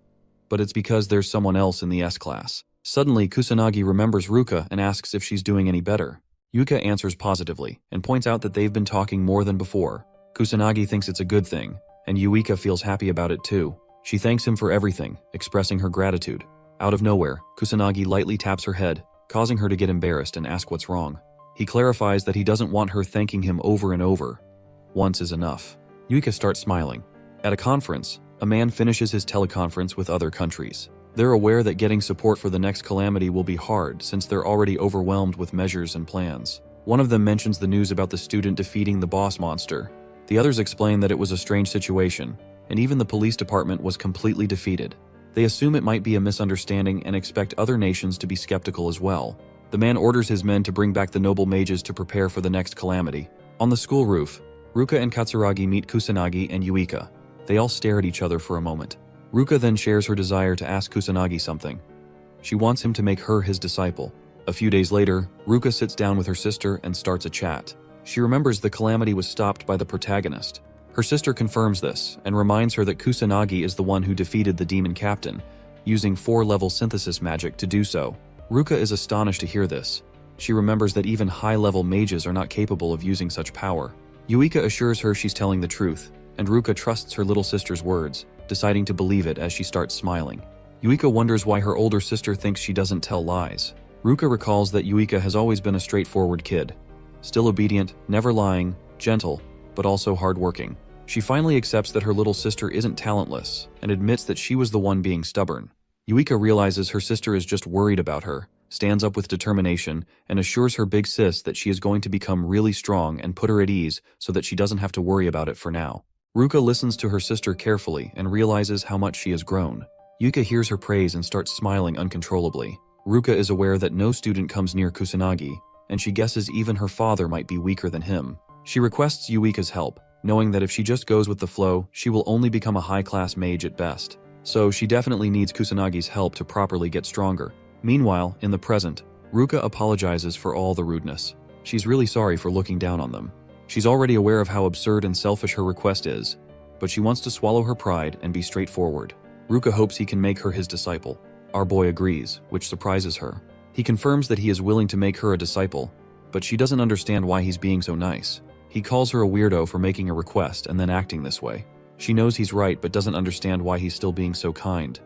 A: but it's because there's someone else in the S-class. Suddenly, Kusanagi remembers Ruka and asks if she's doing any better. Yuika answers positively and points out that they've been talking more than before. Kusanagi thinks it's a good thing, and Yuika feels happy about it too. She thanks him for everything, expressing her gratitude. Out of nowhere, Kusanagi lightly taps her head, causing her to get embarrassed and ask what's wrong. He clarifies that he doesn't want her thanking him over and over. Once is enough. Yuika starts smiling. At a conference, a man finishes his teleconference with other countries. They're aware that getting support for the next calamity will be hard since they're already overwhelmed with measures and plans. One of them mentions the news about the student defeating the boss monster. The others explain that it was a strange situation, and even the police department was completely defeated. They assume it might be a misunderstanding and expect other nations to be skeptical as well. The man orders his men to bring back the noble mages to prepare for the next calamity. On the school roof, Ruka and Katsuragi meet Kusanagi and Yuika. They all stare at each other for a moment. Ruka then shares her desire to ask Kusanagi something. She wants him to make her his disciple. A few days later, Ruka sits down with her sister and starts a chat. She remembers the calamity was stopped by the protagonist. Her sister confirms this and reminds her that Kusanagi is the one who defeated the demon captain, using 4-level synthesis magic to do so. Ruka is astonished to hear this. She remembers that even high-level mages are not capable of using such power. Yuika assures her she's telling the truth, and Ruka trusts her little sister's words, deciding to believe it as she starts smiling. Yuika wonders why her older sister thinks she doesn't tell lies. Ruka recalls that Yuika has always been a straightforward kid, still obedient, never lying, gentle, but also hardworking. She finally accepts that her little sister isn't talentless and admits that she was the one being stubborn. Yuika realizes her sister is just worried about her, stands up with determination, and assures her big sis that she is going to become really strong and put her at ease so that she doesn't have to worry about it for now. Ruka listens to her sister carefully and realizes how much she has grown. Yuika hears her praise and starts smiling uncontrollably. Ruka is aware that no student comes near Kusanagi, and she guesses even her father might be weaker than him. She requests Yuika's help, knowing that if she just goes with the flow, she will only become a high-class mage at best. So she definitely needs Kusanagi's help to properly get stronger. Meanwhile, in the present, Ruka apologizes for all the rudeness. She's really sorry for looking down on them. She's already aware of how absurd and selfish her request is, but she wants to swallow her pride and be straightforward. Ruka hopes he can make her his disciple. Our boy agrees, which surprises her. He confirms that he is willing to make her a disciple, but she doesn't understand why he's being so nice. He calls her a weirdo for making a request and then acting this way. She knows he's right but doesn't understand why he's still being so kind,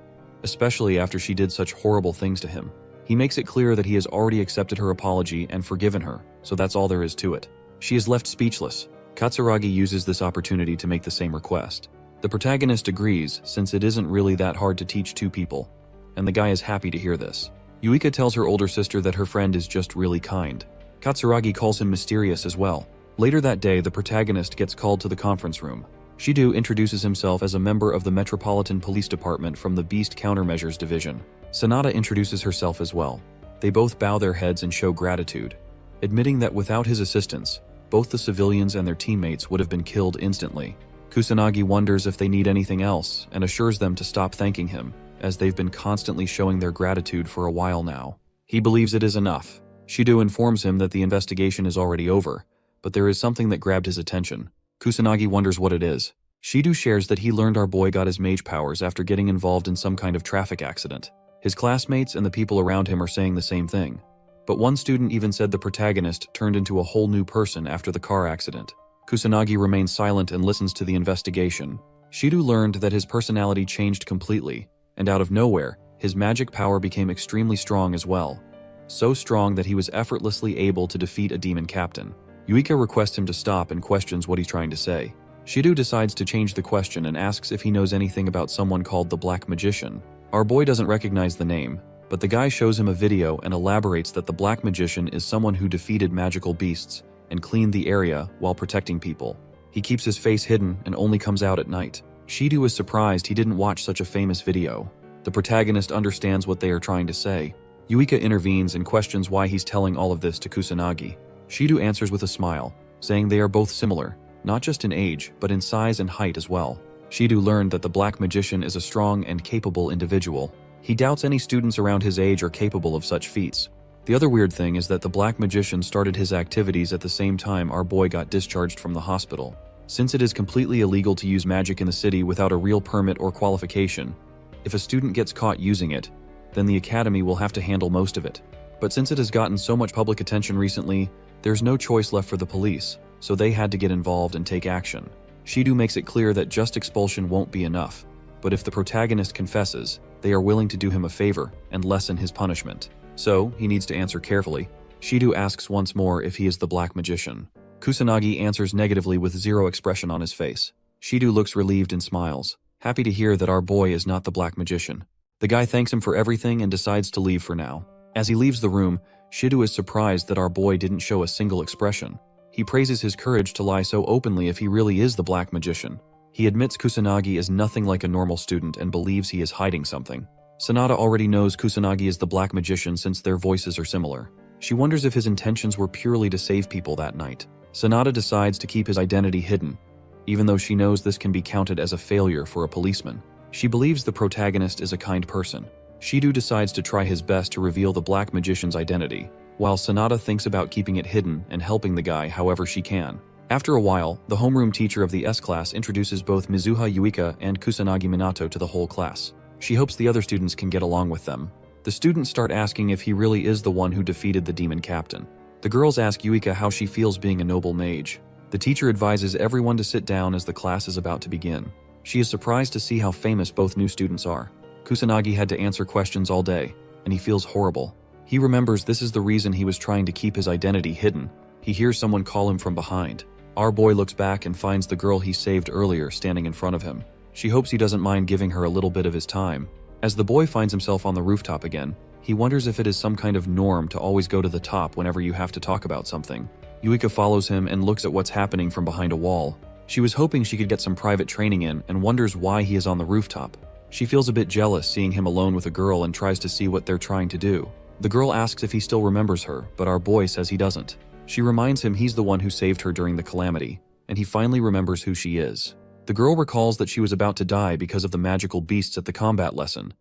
A: especially after she did such horrible things to him. He makes it clear that he has already accepted her apology and forgiven her, so that's all there is to it. She is left speechless. Katsuragi uses this opportunity to make the same request. The protagonist agrees, since it isn't really that hard to teach two people, and the guy is happy to hear this. Yuika tells her older sister that her friend is just really kind. Katsuragi calls him mysterious as well. Later that day, the protagonist gets called to the conference room. Shido introduces himself as a member of the Metropolitan Police Department from the Beast Countermeasures Division. Sanada introduces herself as well. They both bow their heads and show gratitude, admitting that without his assistance, both the civilians and their teammates would have been killed instantly. Kusanagi wonders if they need anything else and assures them to stop thanking him, as they've been constantly showing their gratitude for a while now. He believes it is enough. Shido informs him that the investigation is already over, but there is something that grabbed his attention. Kusanagi wonders what it is. Shido shares that he learned our boy got his mage powers after getting involved in some kind of traffic accident. His classmates and the people around him are saying the same thing. But one student even said the protagonist turned into a whole new person after the car accident. Kusanagi remains silent and listens to the investigation. Shido learned that his personality changed completely, and out of nowhere, his magic power became extremely strong as well. So strong that he was effortlessly able to defeat a demon captain. Yuika requests him to stop and questions what he's trying to say. Shido decides to change the question and asks if he knows anything about someone called the Black Magician. Our boy doesn't recognize the name, but the guy shows him a video and elaborates that the Black Magician is someone who defeated magical beasts and cleaned the area while protecting people. He keeps his face hidden and only comes out at night. Shido is surprised he didn't watch such a famous video. The protagonist understands what they are trying to say. Yuika intervenes and questions why he's telling all of this to Kusanagi. Shido answers with a smile, saying they are both similar, not just in age, but in size and height as well. Shido learned that the Black Magician is a strong and capable individual. He doubts any students around his age are capable of such feats. The other weird thing is that the Black Magician started his activities at the same time our boy got discharged from the hospital. Since it is completely illegal to use magic in the city without a real permit or qualification, if a student gets caught using it, then the academy will have to handle most of it. But since it has gotten so much public attention recently, there's no choice left for the police, so they had to get involved and take action. Shido makes it clear that just expulsion won't be enough, but if the protagonist confesses, they are willing to do him a favor and lessen his punishment. So, he needs to answer carefully. Shido asks once more if he is the Black Magician. Kusanagi answers negatively with zero expression on his face. Shido looks relieved and smiles, happy to hear that our boy is not the Black Magician. The guy thanks him for everything and decides to leave for now. As he leaves the room, Shido is surprised that our boy didn't show a single expression. He praises his courage to lie so openly if he really is the Black Magician. He admits Kusanagi is nothing like a normal student and believes he is hiding something. Sanada already knows Kusanagi is the Black Magician since their voices are similar. She wonders if his intentions were purely to save people that night. Sanada decides to keep his identity hidden, even though she knows this can be counted as a failure for a policeman. She believes the protagonist is a kind person. Shido decides to try his best to reveal the Black Magician's identity, while Sanada thinks about keeping it hidden and helping the guy however she can. After a while, the homeroom teacher of the S class introduces both Mizuha Yuika and Kusanagi Minato to the whole class. She hopes the other students can get along with them. The students start asking if he really is the one who defeated the demon captain. The girls ask Yuika how she feels being a noble mage. The teacher advises everyone to sit down as the class is about to begin. She is surprised to see how famous both new students are. Kusanagi had to answer questions all day, and he feels horrible. He remembers this is the reason he was trying to keep his identity hidden. He hears someone call him from behind. Our boy looks back and finds the girl he saved earlier standing in front of him. She hopes he doesn't mind giving her a little bit of his time. As the boy finds himself on the rooftop again, he wonders if it is some kind of norm to always go to the top whenever you have to talk about something. Yuika follows him and looks at what's happening from behind a wall. She was hoping she could get some private training in and wonders why he is on the rooftop. She feels a bit jealous seeing him alone with a girl and tries to see what they're trying to do. The girl asks if he still remembers her, but our boy says he doesn't. She reminds him he's the one who saved her during the calamity, and he finally remembers who she is. The girl recalls that she was about to die because of the magical beasts at the combat lesson,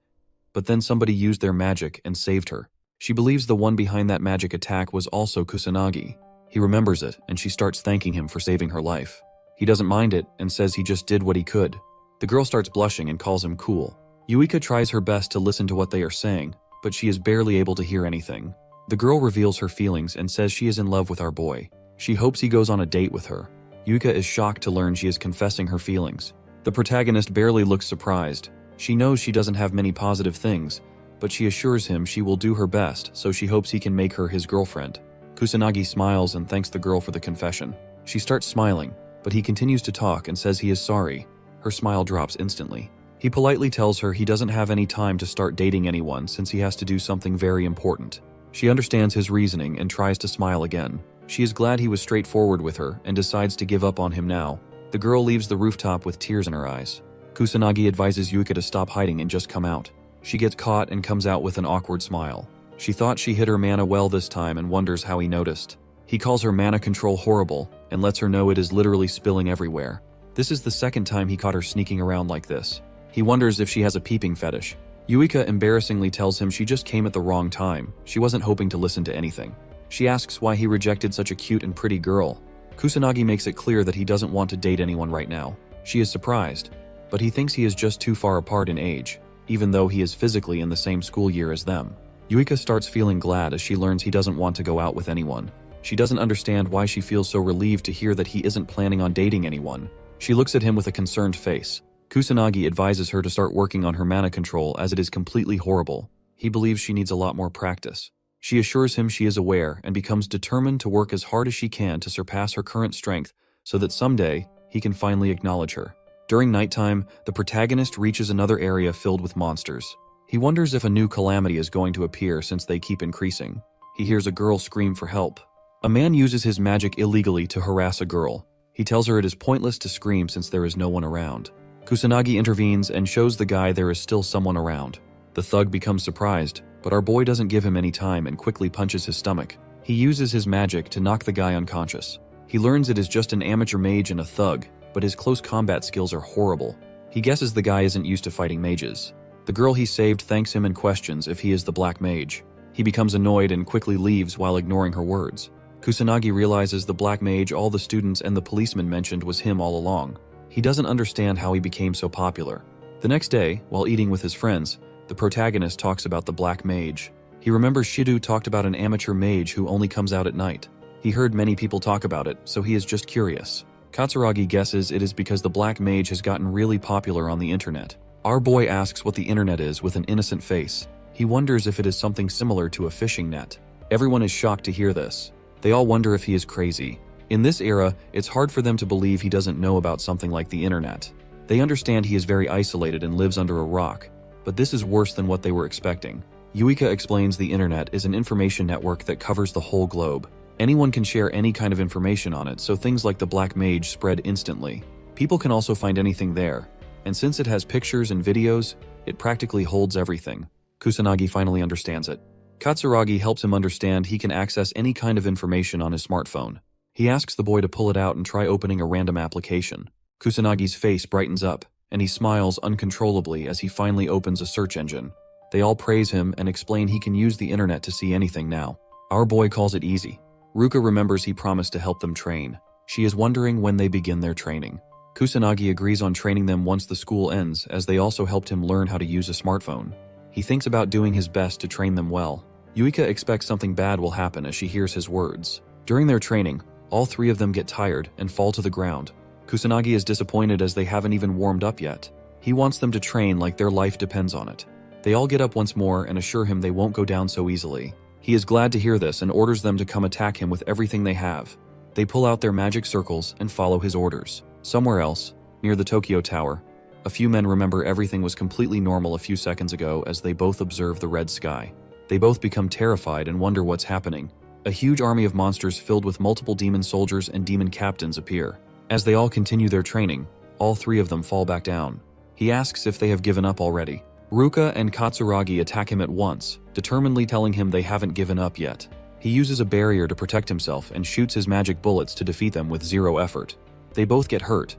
A: but then somebody used their magic and saved her. She believes the one behind that magic attack was also Kusanagi. He remembers it, and she starts thanking him for saving her life. He doesn't mind it and says he just did what he could. The girl starts blushing and calls him cool. Yuika tries her best to listen to what they are saying, but she is barely able to hear anything. The girl reveals her feelings and says she is in love with our boy. She hopes he goes on a date with her. Yuika is shocked to learn she is confessing her feelings. The protagonist barely looks surprised. She knows she doesn't have many positive things, but she assures him she will do her best, so she hopes he can make her his girlfriend. Kusanagi smiles and thanks the girl for the confession. She starts smiling, but he continues to talk and says he is sorry. Her smile drops instantly. He politely tells her he doesn't have any time to start dating anyone since he has to do something very important. She understands his reasoning and tries to smile again. She is glad he was straightforward with her and decides to give up on him now. The girl leaves the rooftop with tears in her eyes. Kusanagi advises Yuika to stop hiding and just come out. She gets caught and comes out with an awkward smile. She thought she hid her mana well this time and wonders how he noticed. He calls her mana control horrible and lets her know it is literally spilling everywhere. This is the second time he caught her sneaking around like this. He wonders if she has a peeping fetish. Yuika embarrassingly tells him she just came at the wrong time. She wasn't hoping to listen to anything. She asks why he rejected such a cute and pretty girl. Kusanagi makes it clear that he doesn't want to date anyone right now. She is surprised, but he thinks he is just too far apart in age, even though he is physically in the same school year as them. Yuika starts feeling glad as she learns he doesn't want to go out with anyone. She doesn't understand why she feels so relieved to hear that he isn't planning on dating anyone. She looks at him with a concerned face. Kusanagi advises her to start working on her mana control as it is completely horrible. He believes she needs a lot more practice. She assures him she is aware and becomes determined to work as hard as she can to surpass her current strength so that someday he can finally acknowledge her. During nighttime, the protagonist reaches another area filled with monsters. He wonders if a new calamity is going to appear since they keep increasing. He hears a girl scream for help. A man uses his magic illegally to harass a girl. He tells her it is pointless to scream since there is no one around. Kusanagi intervenes and shows the guy there is still someone around. The thug becomes surprised, but our boy doesn't give him any time and quickly punches his stomach. He uses his magic to knock the guy unconscious. He learns it is just an amateur mage and a thug, but his close combat skills are horrible. He guesses the guy isn't used to fighting mages. The girl he saved thanks him and questions if he is the black mage. He becomes annoyed and quickly leaves while ignoring her words. Kusanagi realizes the black mage all the students and the policeman mentioned was him all along. He doesn't understand how he became so popular. The next day, while eating with his friends, the protagonist talks about the black mage. He remembers Shido talked about an amateur mage who only comes out at night. He heard many people talk about it, so he is just curious. Katsuragi guesses it is because the black mage has gotten really popular on the internet. Our boy asks what the internet is with an innocent face. He wonders if it is something similar to a fishing net. Everyone is shocked to hear this. They all wonder if he is crazy. In this era, it's hard for them to believe he doesn't know about something like the internet. They understand he is very isolated and lives under a rock, but this is worse than what they were expecting. Yuika explains the internet is an information network that covers the whole globe. Anyone can share any kind of information on it, so things like the black mage spread instantly. People can also find anything there, and since it has pictures and videos, it practically holds everything. Kusanagi finally understands it. Katsuragi helps him understand he can access any kind of information on his smartphone. He asks the boy to pull it out and try opening a random application. Kusanagi's face brightens up, and he smiles uncontrollably as he finally opens a search engine. They all praise him and explain he can use the internet to see anything now. Our boy calls it easy. Ruka remembers he promised to help them train. She is wondering when they begin their training. Kusanagi agrees on training them once the school ends, as they also helped him learn how to use a smartphone. He thinks about doing his best to train them well. Yuika expects something bad will happen as she hears his words. During their training, all three of them get tired and fall to the ground. Kusanagi is disappointed as they haven't even warmed up yet. He wants them to train like their life depends on it. They all get up once more and assure him they won't go down so easily. He is glad to hear this and orders them to come attack him with everything they have. They pull out their magic circles and follow his orders. Somewhere else, near the Tokyo Tower, a few men remember everything was completely normal a few seconds ago as they both observe the red sky. They both become terrified and wonder what's happening. A huge army of monsters filled with multiple demon soldiers and demon captains appear. As they all continue their training, all three of them fall back down. He asks if they have given up already. Ruka and Katsuragi attack him at once, determinedly telling him they haven't given up yet. He uses a barrier to protect himself and shoots his magic bullets to defeat them with zero effort. They both get hurt,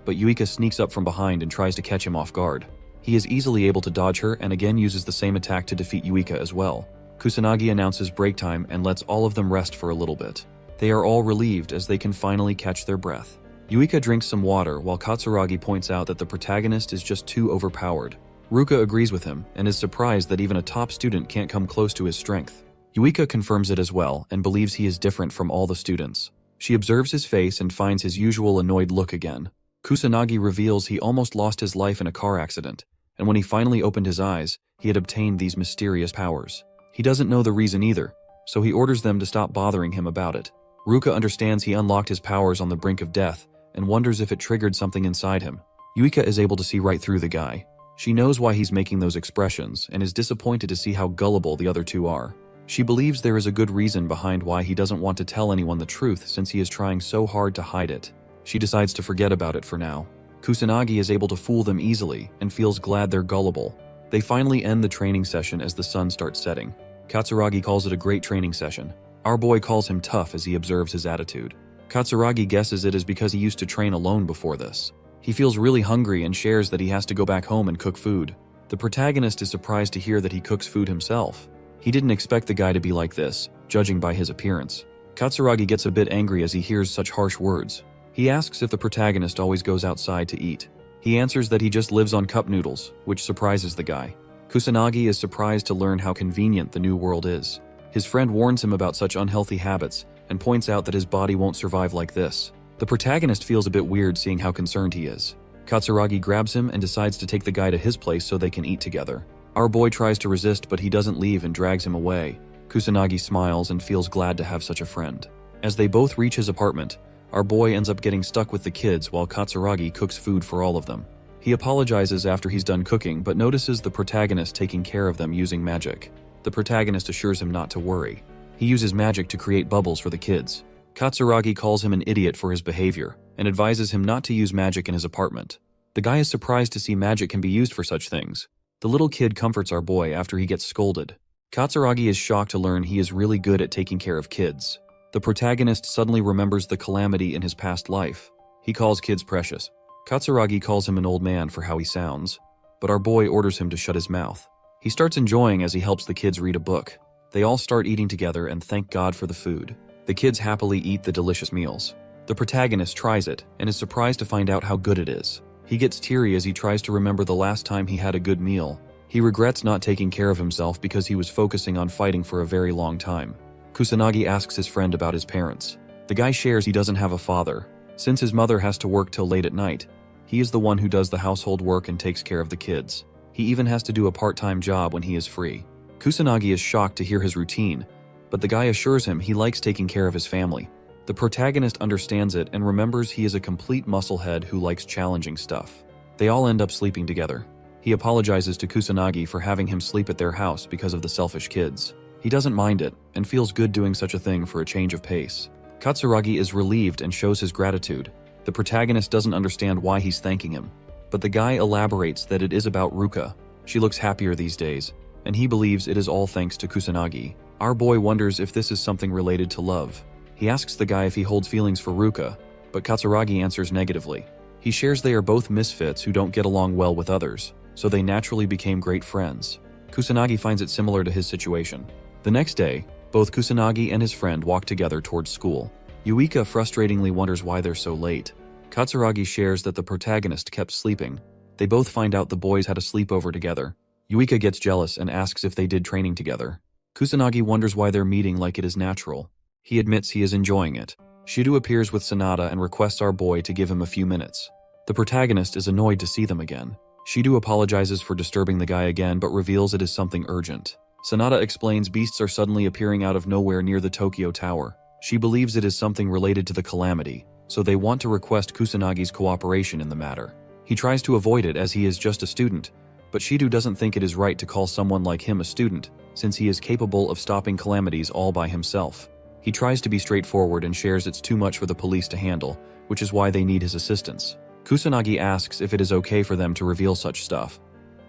A: but Yuika sneaks up from behind and tries to catch him off guard. He is easily able to dodge her and again uses the same attack to defeat Yuika as well. Kusanagi announces break time and lets all of them rest for a little bit. They are all relieved as they can finally catch their breath. Yuika drinks some water while Katsuragi points out that the protagonist is just too overpowered. Ruka agrees with him and is surprised that even a top student can't come close to his strength. Yuika confirms it as well and believes he is different from all the students. She observes his face and finds his usual annoyed look again. Kusanagi reveals he almost lost his life in a car accident, and when he finally opened his eyes, he had obtained these mysterious powers. He doesn't know the reason either, so he orders them to stop bothering him about it. Ruka understands he unlocked his powers on the brink of death and wonders if it triggered something inside him. Yuika is able to see right through the guy. She knows why he's making those expressions and is disappointed to see how gullible the other two are. She believes there is a good reason behind why he doesn't want to tell anyone the truth since he is trying so hard to hide it. She decides to forget about it for now. Kusanagi is able to fool them easily and feels glad they're gullible. They finally end the training session as the sun starts setting. Katsuragi calls it a great training session. Our boy calls him tough as he observes his attitude. Katsuragi guesses it is because he used to train alone before this. He feels really hungry and shares that he has to go back home and cook food. The protagonist is surprised to hear that he cooks food himself. He didn't expect the guy to be like this, judging by his appearance. Katsuragi gets a bit angry as he hears such harsh words. He asks if the protagonist always goes outside to eat. He answers that he just lives on cup noodles, which surprises the guy. Kusanagi is surprised to learn how convenient the new world is. His friend warns him about such unhealthy habits and points out that his body won't survive like this. The protagonist feels a bit weird seeing how concerned he is. Katsuragi grabs him and decides to take the guy to his place so they can eat together. Our boy tries to resist, but he doesn't leave and drags him away. Kusanagi smiles and feels glad to have such a friend. As they both reach his apartment, our boy ends up getting stuck with the kids while Katsuragi cooks food for all of them. He apologizes after he's done cooking, but notices the protagonist taking care of them using magic. The protagonist assures him not to worry. He uses magic to create bubbles for the kids. Katsuragi calls him an idiot for his behavior and advises him not to use magic in his apartment. The guy is surprised to see magic can be used for such things. The little kid comforts our boy after he gets scolded. Katsuragi is shocked to learn he is really good at taking care of kids. The protagonist suddenly remembers the calamity in his past life. He calls kids precious. Katsuragi calls him an old man for how he sounds, but our boy orders him to shut his mouth. He starts enjoying as he helps the kids read a book. They all start eating together and thank God for the food. The kids happily eat the delicious meals. The protagonist tries it and is surprised to find out how good it is. He gets teary as he tries to remember the last time he had a good meal. He regrets not taking care of himself because he was focusing on fighting for a very long time. Kusanagi asks his friend about his parents. The guy shares he doesn't have a father. Since his mother has to work till late at night, he is the one who does the household work and takes care of the kids. He even has to do a part-time job when he is free. Kusanagi is shocked to hear his routine, but the guy assures him he likes taking care of his family. The protagonist understands it and remembers he is a complete musclehead who likes challenging stuff. They all end up sleeping together. He apologizes to Kusanagi for having him sleep at their house because of the selfish kids. He doesn't mind it and feels good doing such a thing for a change of pace. Katsuragi is relieved and shows his gratitude. The protagonist doesn't understand why he's thanking him, but the guy elaborates that it is about Ruka. She looks happier these days, and he believes it is all thanks to Kusanagi. Our boy wonders if this is something related to love. He asks the guy if he holds feelings for Ruka, but Katsuragi answers negatively. He shares they are both misfits who don't get along well with others, so they naturally became great friends. Kusanagi finds it similar to his situation. The next day, both Kusanagi and his friend walk together towards school. Yuika frustratingly wonders why they're so late. Katsuragi shares that the protagonist kept sleeping. They both find out the boys had a sleepover together. Yuika gets jealous and asks if they did training together. Kusanagi wonders why they're meeting like it is natural. He admits he is enjoying it. Shido appears with Sanada and requests our boy to give him a few minutes. The protagonist is annoyed to see them again. Shido apologizes for disturbing the guy again but reveals it is something urgent. Sanada explains beasts are suddenly appearing out of nowhere near the Tokyo Tower. She believes it is something related to the calamity, so they want to request Kusanagi's cooperation in the matter. He tries to avoid it as he is just a student, but Shido doesn't think it is right to call someone like him a student, since he is capable of stopping calamities all by himself. He tries to be straightforward and shares it's too much for the police to handle, which is why they need his assistance. Kusanagi asks if it is okay for them to reveal such stuff,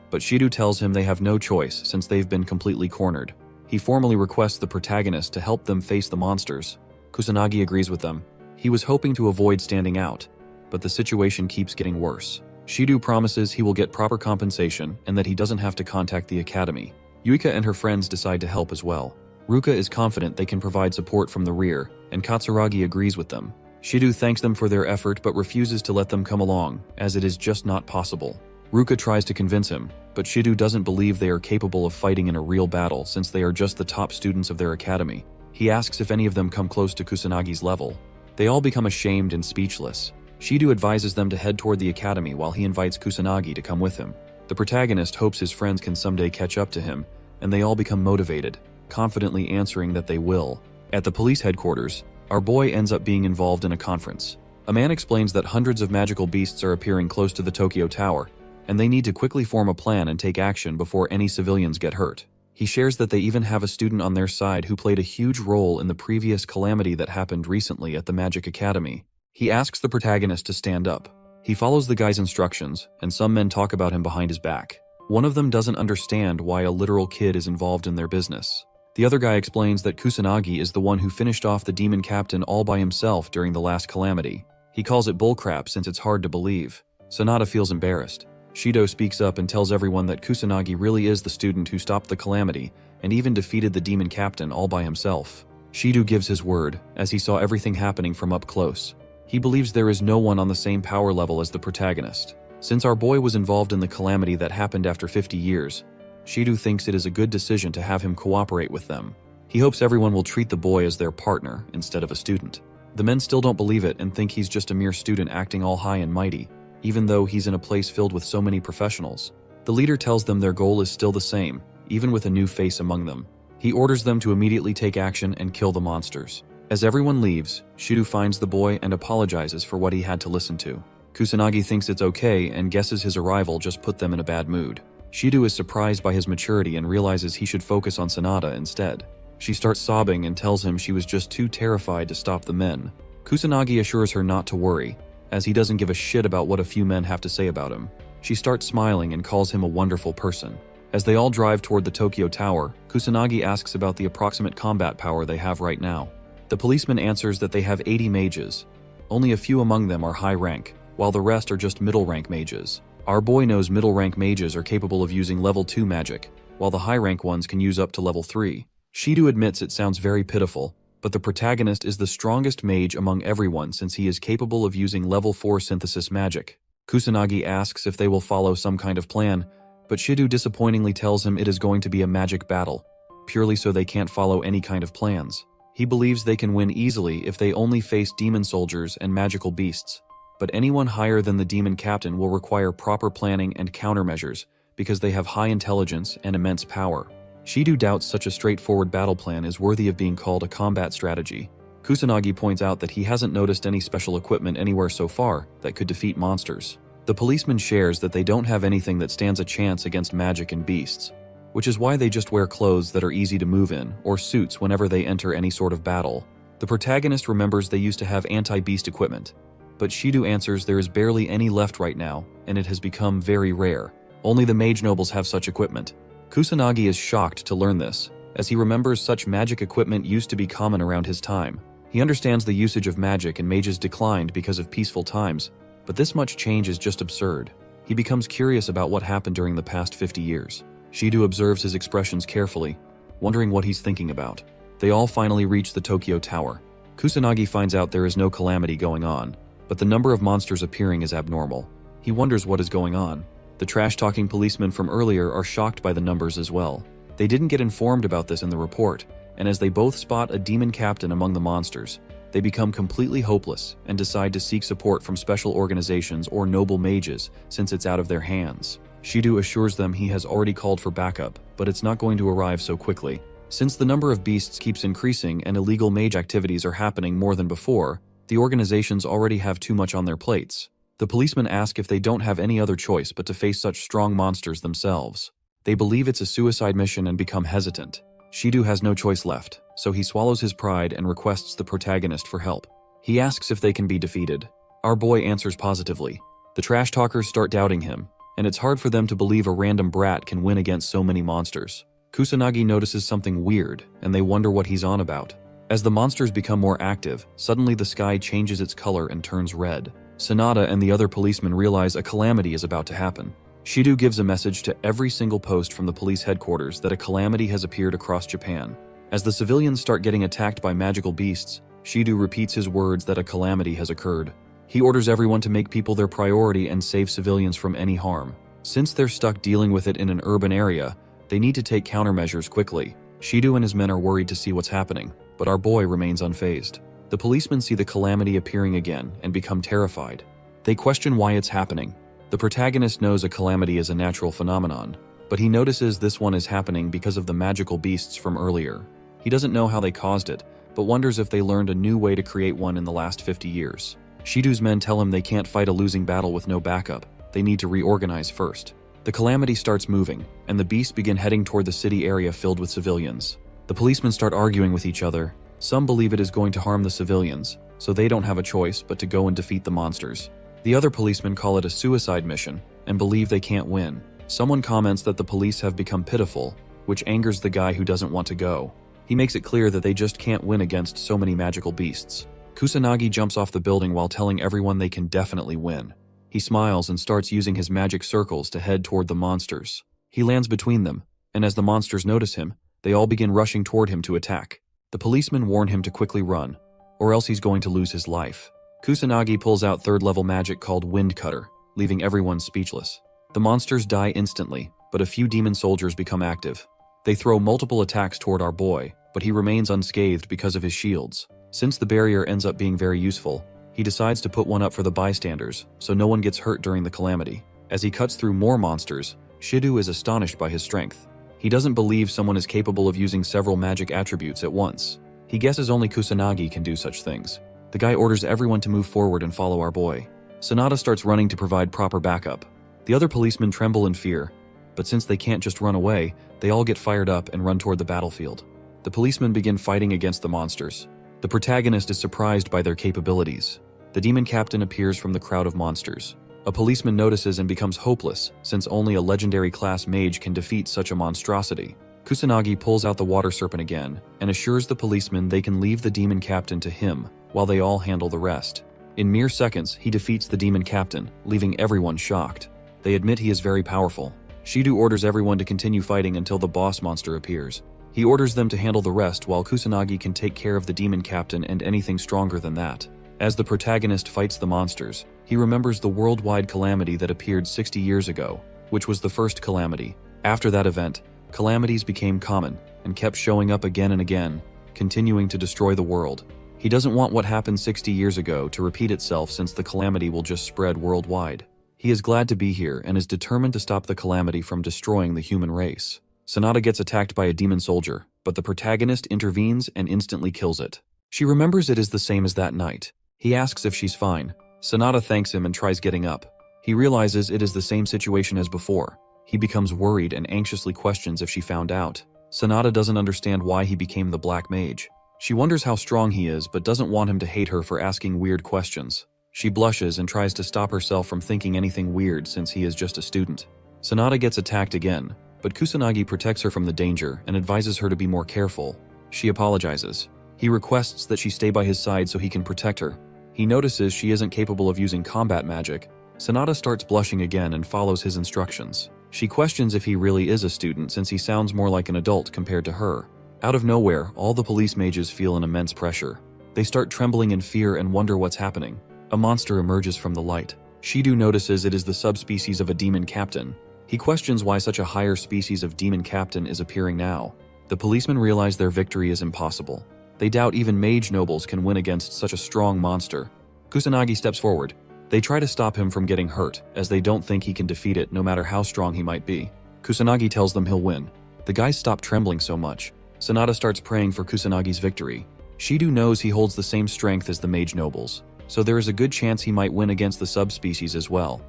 A: but Shido tells him they have no choice since they've been completely cornered. He formally requests the protagonist to help them face the monsters. Kusanagi agrees with them. He was hoping to avoid standing out, but the situation keeps getting worse. Shido promises he will get proper compensation and that he doesn't have to contact the academy. Yuika and her friends decide to help as well. Ruka is confident they can provide support from the rear, and Katsuragi agrees with them. Shido thanks them for their effort but refuses to let them come along, as it is just not possible. Ruka tries to convince him, but Shido doesn't believe they are capable of fighting in a real battle since they are just the top students of their academy. He asks if any of them come close to Kusanagi's level. They all become ashamed and speechless. Shido advises them to head toward the academy while he invites Kusanagi to come with him. The protagonist hopes his friends can someday catch up to him, and they all become motivated, confidently answering that they will. At the police headquarters, our boy ends up being involved in a conference. A man explains that hundreds of magical beasts are appearing close to the Tokyo Tower, and they need to quickly form a plan and take action before any civilians get hurt. He shares that they even have a student on their side who played a huge role in the previous calamity that happened recently at the Magic Academy. He asks the protagonist to stand up. He follows the guy's instructions, and some men talk about him behind his back. One of them doesn't understand why a literal kid is involved in their business. The other guy explains that Kusanagi is the one who finished off the demon captain all by himself during the last calamity. He calls it bullcrap since it's hard to believe. Sanada feels embarrassed. Shido speaks up and tells everyone that Kusanagi really is the student who stopped the calamity and even defeated the demon captain all by himself. Shido gives his word, as he saw everything happening from up close. He believes there is no one on the same power level as the protagonist. Since our boy was involved in the calamity that happened after 50 years, Shido thinks it is a good decision to have him cooperate with them. He hopes everyone will treat the boy as their partner instead of a student. The men still don't believe it and think he's just a mere student acting all high and mighty, even though he's in a place filled with so many professionals. The leader tells them their goal is still the same, even with a new face among them. He orders them to immediately take action and kill the monsters. As everyone leaves, Shido finds the boy and apologizes for what he had to listen to. Kusanagi thinks it's okay and guesses his arrival just put them in a bad mood. Shido is surprised by his maturity and realizes he should focus on Sanada instead. She starts sobbing and tells him she was just too terrified to stop the men. Kusanagi assures her not to worry, as he doesn't give a shit about what a few men have to say about him. She starts smiling and calls him a wonderful person. As they all drive toward the Tokyo Tower, Kusanagi asks about the approximate combat power they have right now. The policeman answers that they have 80 mages. Only a few among them are high rank, while the rest are just middle rank mages. Our boy knows middle rank mages are capable of using level 2 magic, while the high rank ones can use up to level 3. Shido admits it sounds very pitiful, but the protagonist is the strongest mage among everyone since he is capable of using level 4 synthesis magic. Kusanagi asks if they will follow some kind of plan, but Shido disappointingly tells him it is going to be a magic battle, purely so they can't follow any kind of plans. He believes they can win easily if they only face demon soldiers and magical beasts, but anyone higher than the demon captain will require proper planning and countermeasures because they have high intelligence and immense power. Shido doubts such a straightforward battle plan is worthy of being called a combat strategy. Kusanagi points out that he hasn't noticed any special equipment anywhere so far that could defeat monsters. The policeman shares that they don't have anything that stands a chance against magic and beasts, which is why they just wear clothes that are easy to move in, or suits whenever they enter any sort of battle. The protagonist remembers they used to have anti-beast equipment, but Shido answers there is barely any left right now, and it has become very rare. Only the mage nobles have such equipment. Kusanagi is shocked to learn this, as he remembers such magic equipment used to be common around his time. He understands the usage of magic and mages declined because of peaceful times, but this much change is just absurd. He becomes curious about what happened during the past 50 years. Shido observes his expressions carefully, wondering what he's thinking about. They all finally reach the Tokyo Tower. Kusanagi finds out there is no calamity going on, but the number of monsters appearing is abnormal. He wonders what is going on. The trash-talking policemen from earlier are shocked by the numbers as well. They didn't get informed about this in the report, and as they both spot a demon captain among the monsters, they become completely hopeless and decide to seek support from special organizations or noble mages since it's out of their hands. Shido assures them he has already called for backup, but it's not going to arrive so quickly. Since the number of beasts keeps increasing and illegal mage activities are happening more than before, the organizations already have too much on their plates. The policemen ask if they don't have any other choice but to face such strong monsters themselves. They believe it's a suicide mission and become hesitant. Shido has no choice left, so he swallows his pride and requests the protagonist for help. He asks if they can be defeated. Our boy answers positively. The trash talkers start doubting him, and it's hard for them to believe a random brat can win against so many monsters. Kusanagi notices something weird, and they wonder what he's on about. As the monsters become more active, suddenly the sky changes its color and turns red. Sanada and the other policemen realize a calamity is about to happen. Shido gives a message to every single post from the police headquarters that a calamity has appeared across Japan. As the civilians start getting attacked by magical beasts, Shido repeats his words that a calamity has occurred. He orders everyone to make people their priority and save civilians from any harm. Since they're stuck dealing with it in an urban area, they need to take countermeasures quickly. Shido and his men are worried to see what's happening, but our boy remains unfazed. The policemen see the calamity appearing again and become terrified. They question why it's happening. The protagonist knows a calamity is a natural phenomenon, but he notices this one is happening because of the magical beasts from earlier. He doesn't know how they caused it, but wonders if they learned a new way to create one in the last 50 years. Shido's men tell him they can't fight a losing battle with no backup. They need to reorganize first. The calamity starts moving, and the beasts begin heading toward the city area filled with civilians. The policemen start arguing with each other. Some believe it is going to harm the civilians, so they don't have a choice but to go and defeat the monsters. The other policemen call it a suicide mission and believe they can't win. Someone comments that the police have become pitiful, which angers the guy who doesn't want to go. He makes it clear that they just can't win against so many magical beasts. Kusanagi jumps off the building while telling everyone they can definitely win. He smiles and starts using his magic circles to head toward the monsters. He lands between them, and as the monsters notice him, they all begin rushing toward him to attack. The policemen warn him to quickly run, or else he's going to lose his life. Kusanagi pulls out third-level magic called Wind Cutter, leaving everyone speechless. The monsters die instantly, but a few demon soldiers become active. They throw multiple attacks toward our boy, but he remains unscathed because of his shields. Since the barrier ends up being very useful, he decides to put one up for the bystanders, so no one gets hurt during the calamity. As he cuts through more monsters, Shido is astonished by his strength. He doesn't believe someone is capable of using several magic attributes at once. He guesses only Kusanagi can do such things. The guy orders everyone to move forward and follow our boy. Sanada starts running to provide proper backup. The other policemen tremble in fear, but since they can't just run away, they all get fired up and run toward the battlefield. The policemen begin fighting against the monsters. The protagonist is surprised by their capabilities. The demon captain appears from the crowd of monsters. A policeman notices and becomes hopeless, since only a legendary class mage can defeat such a monstrosity. Kusanagi pulls out the water serpent again and assures the policemen they can leave the demon captain to him while they all handle the rest. In mere seconds, he defeats the demon captain, leaving everyone shocked. They admit he is very powerful. Shido orders everyone to continue fighting until the boss monster appears. He orders them to handle the rest while Kusanagi can take care of the demon captain and anything stronger than that. As the protagonist fights the monsters, he remembers the worldwide calamity that appeared 60 years ago, which was the first calamity. After that event, calamities became common and kept showing up again and again, continuing to destroy the world. He doesn't want what happened 60 years ago to repeat itself since the calamity will just spread worldwide. He is glad to be here and is determined to stop the calamity from destroying the human race. Sanada gets attacked by a demon soldier, but the protagonist intervenes and instantly kills it. She remembers it is the same as that night. He asks if she's fine. Sanada thanks him and tries getting up. He realizes it is the same situation as before. He becomes worried and anxiously questions if she found out. Sanada doesn't understand why he became the Black Mage. She wonders how strong he is but doesn't want him to hate her for asking weird questions. She blushes and tries to stop herself from thinking anything weird since he is just a student. Sanada gets attacked again, but Kusanagi protects her from the danger and advises her to be more careful. She apologizes. He requests that she stay by his side so he can protect her. He notices she isn't capable of using combat magic. Sanada starts blushing again and follows his instructions. She questions if he really is a student since he sounds more like an adult compared to her. Out of nowhere, all the police mages feel an immense pressure. They start trembling in fear and wonder what's happening. A monster emerges from the light. Shido notices it is the subspecies of a demon captain. He questions why such a higher species of demon captain is appearing now. The policemen realize their victory is impossible. They doubt even mage nobles can win against such a strong monster. Kusanagi steps forward. They try to stop him from getting hurt, as they don't think he can defeat it no matter how strong he might be. Kusanagi tells them he'll win. The guys stop trembling so much. Sanada starts praying for Kusanagi's victory. Shido knows he holds the same strength as the mage nobles, so there is a good chance he might win against the subspecies as well.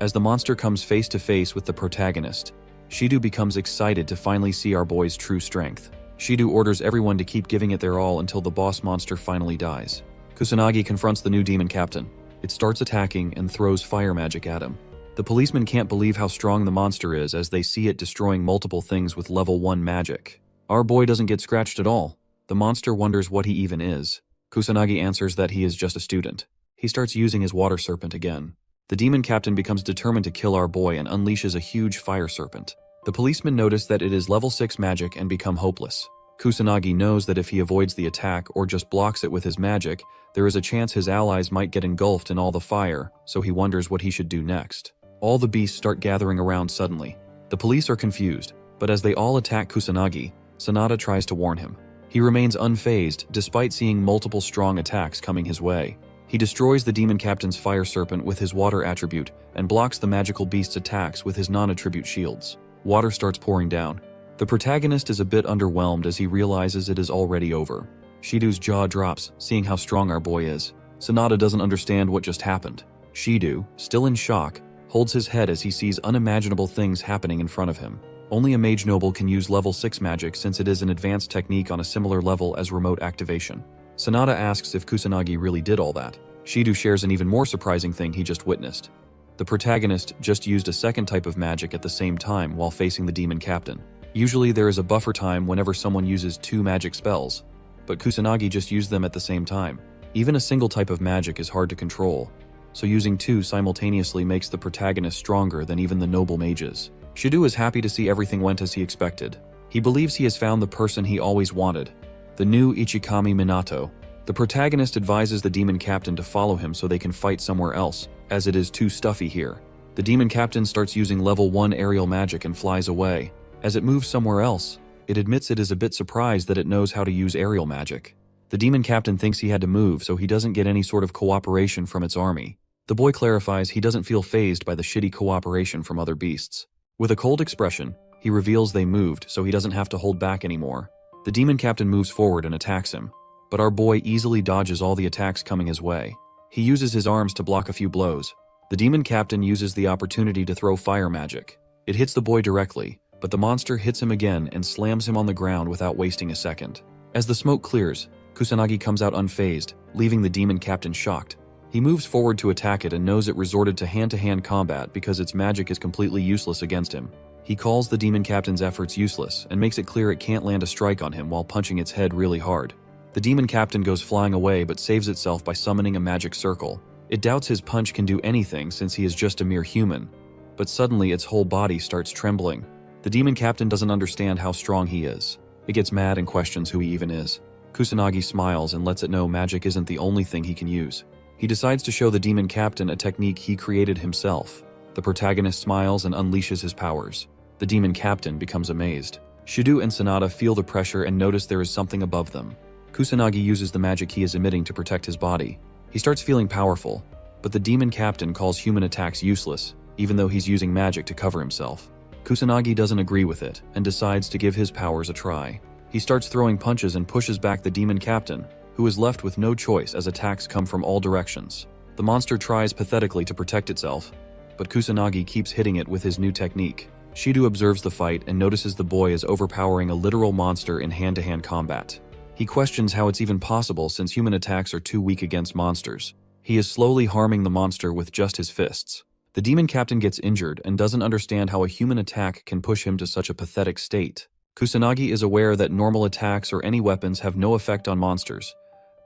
A: As the monster comes face to face with the protagonist, Shido becomes excited to finally see our boy's true strength. Shido orders everyone to keep giving it their all until the boss monster finally dies. Kusanagi confronts the new demon captain. It starts attacking and throws fire magic at him. The policemen can't believe how strong the monster is as they see it destroying multiple things with level 1 magic. Our boy doesn't get scratched at all. The monster wonders what he even is. Kusanagi answers that he is just a student. He starts using his water serpent again. The demon captain becomes determined to kill our boy and unleashes a huge fire serpent. The policemen notice that it is level 6 magic and become hopeless. Kusanagi knows that if he avoids the attack or just blocks it with his magic, there is a chance his allies might get engulfed in all the fire, so he wonders what he should do next. All the beasts start gathering around suddenly. The police are confused, but as they all attack Kusanagi, Sanada tries to warn him. He remains unfazed despite seeing multiple strong attacks coming his way. He destroys the demon captain's fire serpent with his water attribute and blocks the magical beast's attacks with his non-attribute shields. Water starts pouring down. The protagonist is a bit underwhelmed as he realizes it is already over. Shido's jaw drops, seeing how strong our boy is. Sanada doesn't understand what just happened. Shido, still in shock, holds his head as he sees unimaginable things happening in front of him. Only a mage noble can use level 6 magic since it is an advanced technique on a similar level as remote activation. Sanada asks if Kusanagi really did all that. Shido shares an even more surprising thing he just witnessed. The protagonist just used a second type of magic at the same time while facing the demon captain. Usually there is a buffer time whenever someone uses 2 magic spells, but Kusanagi just used them at the same time. Even a single type of magic is hard to control, so using 2 simultaneously makes the protagonist stronger than even the noble mages. Shido is happy to see everything went as he expected. He believes he has found the person he always wanted, the new Ichikami Minato. The protagonist advises the demon captain to follow him so they can fight somewhere else, as it is too stuffy here. The demon captain starts using level 1 aerial magic and flies away. As it moves somewhere else, it admits it is a bit surprised that it knows how to use aerial magic. The demon captain thinks he had to move so he doesn't get any sort of cooperation from its army. The boy clarifies he doesn't feel fazed by the shitty cooperation from other beasts. With a cold expression, he reveals they moved so he doesn't have to hold back anymore. The demon captain moves forward and attacks him, but our boy easily dodges all the attacks coming his way. He uses his arms to block a few blows. The demon captain uses the opportunity to throw fire magic. It hits the boy directly, but the monster hits him again and slams him on the ground without wasting a second. As the smoke clears, Kusanagi comes out unfazed, leaving the demon captain shocked. He moves forward to attack it and knows it resorted to hand-to-hand combat because its magic is completely useless against him. He calls the demon captain's efforts useless and makes it clear it can't land a strike on him while punching its head really hard. The demon captain goes flying away but saves itself by summoning a magic circle. It doubts his punch can do anything since he is just a mere human, but suddenly its whole body starts trembling. The demon captain doesn't understand how strong he is. It gets mad and questions who he even is. Kusanagi smiles and lets it know magic isn't the only thing he can use. He decides to show the demon captain a technique he created himself. The protagonist smiles and unleashes his powers. The demon captain becomes amazed. Shido and Sanada feel the pressure and notice there is something above them. Kusanagi uses the magic he is emitting to protect his body. He starts feeling powerful, but the demon captain calls human attacks useless, even though he's using magic to cover himself. Kusanagi doesn't agree with it and decides to give his powers a try. He starts throwing punches and pushes back the demon captain, who is left with no choice as attacks come from all directions. The monster tries pathetically to protect itself, but Kusanagi keeps hitting it with his new technique. Shido observes the fight and notices the boy is overpowering a literal monster in hand-to-hand combat. He questions how it's even possible since human attacks are too weak against monsters. He is slowly harming the monster with just his fists. The demon captain gets injured and doesn't understand how a human attack can push him to such a pathetic state. Kusanagi is aware that normal attacks or any weapons have no effect on monsters,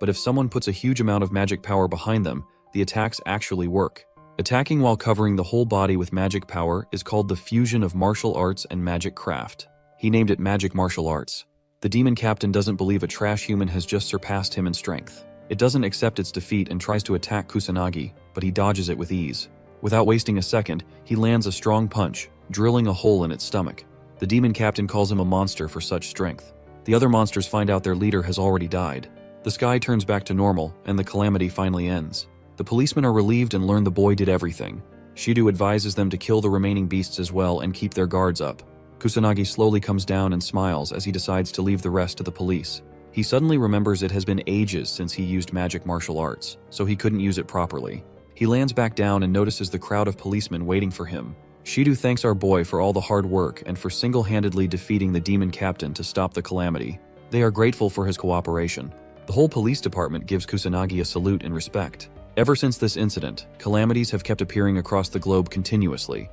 A: but if someone puts a huge amount of magic power behind them, the attacks actually work. Attacking while covering the whole body with magic power is called the fusion of martial arts and magic craft. He named it magic martial arts. The demon captain doesn't believe a trash human has just surpassed him in strength. It doesn't accept its defeat and tries to attack Kusanagi, but he dodges it with ease. Without wasting a second, he lands a strong punch, drilling a hole in its stomach. The demon captain calls him a monster for such strength. The other monsters find out their leader has already died. The sky turns back to normal, and the calamity finally ends. The policemen are relieved and learn the boy did everything. Shido advises them to kill the remaining beasts as well and keep their guards up. Kusanagi slowly comes down and smiles as he decides to leave the rest to the police. He suddenly remembers it has been ages since he used magic martial arts, so he couldn't use it properly. He lands back down and notices the crowd of policemen waiting for him. Shido thanks our boy for all the hard work and for single-handedly defeating the demon captain to stop the calamity. They are grateful for his cooperation. The whole police department gives Kusanagi a salute in respect. Ever since this incident, calamities have kept appearing across the globe continuously.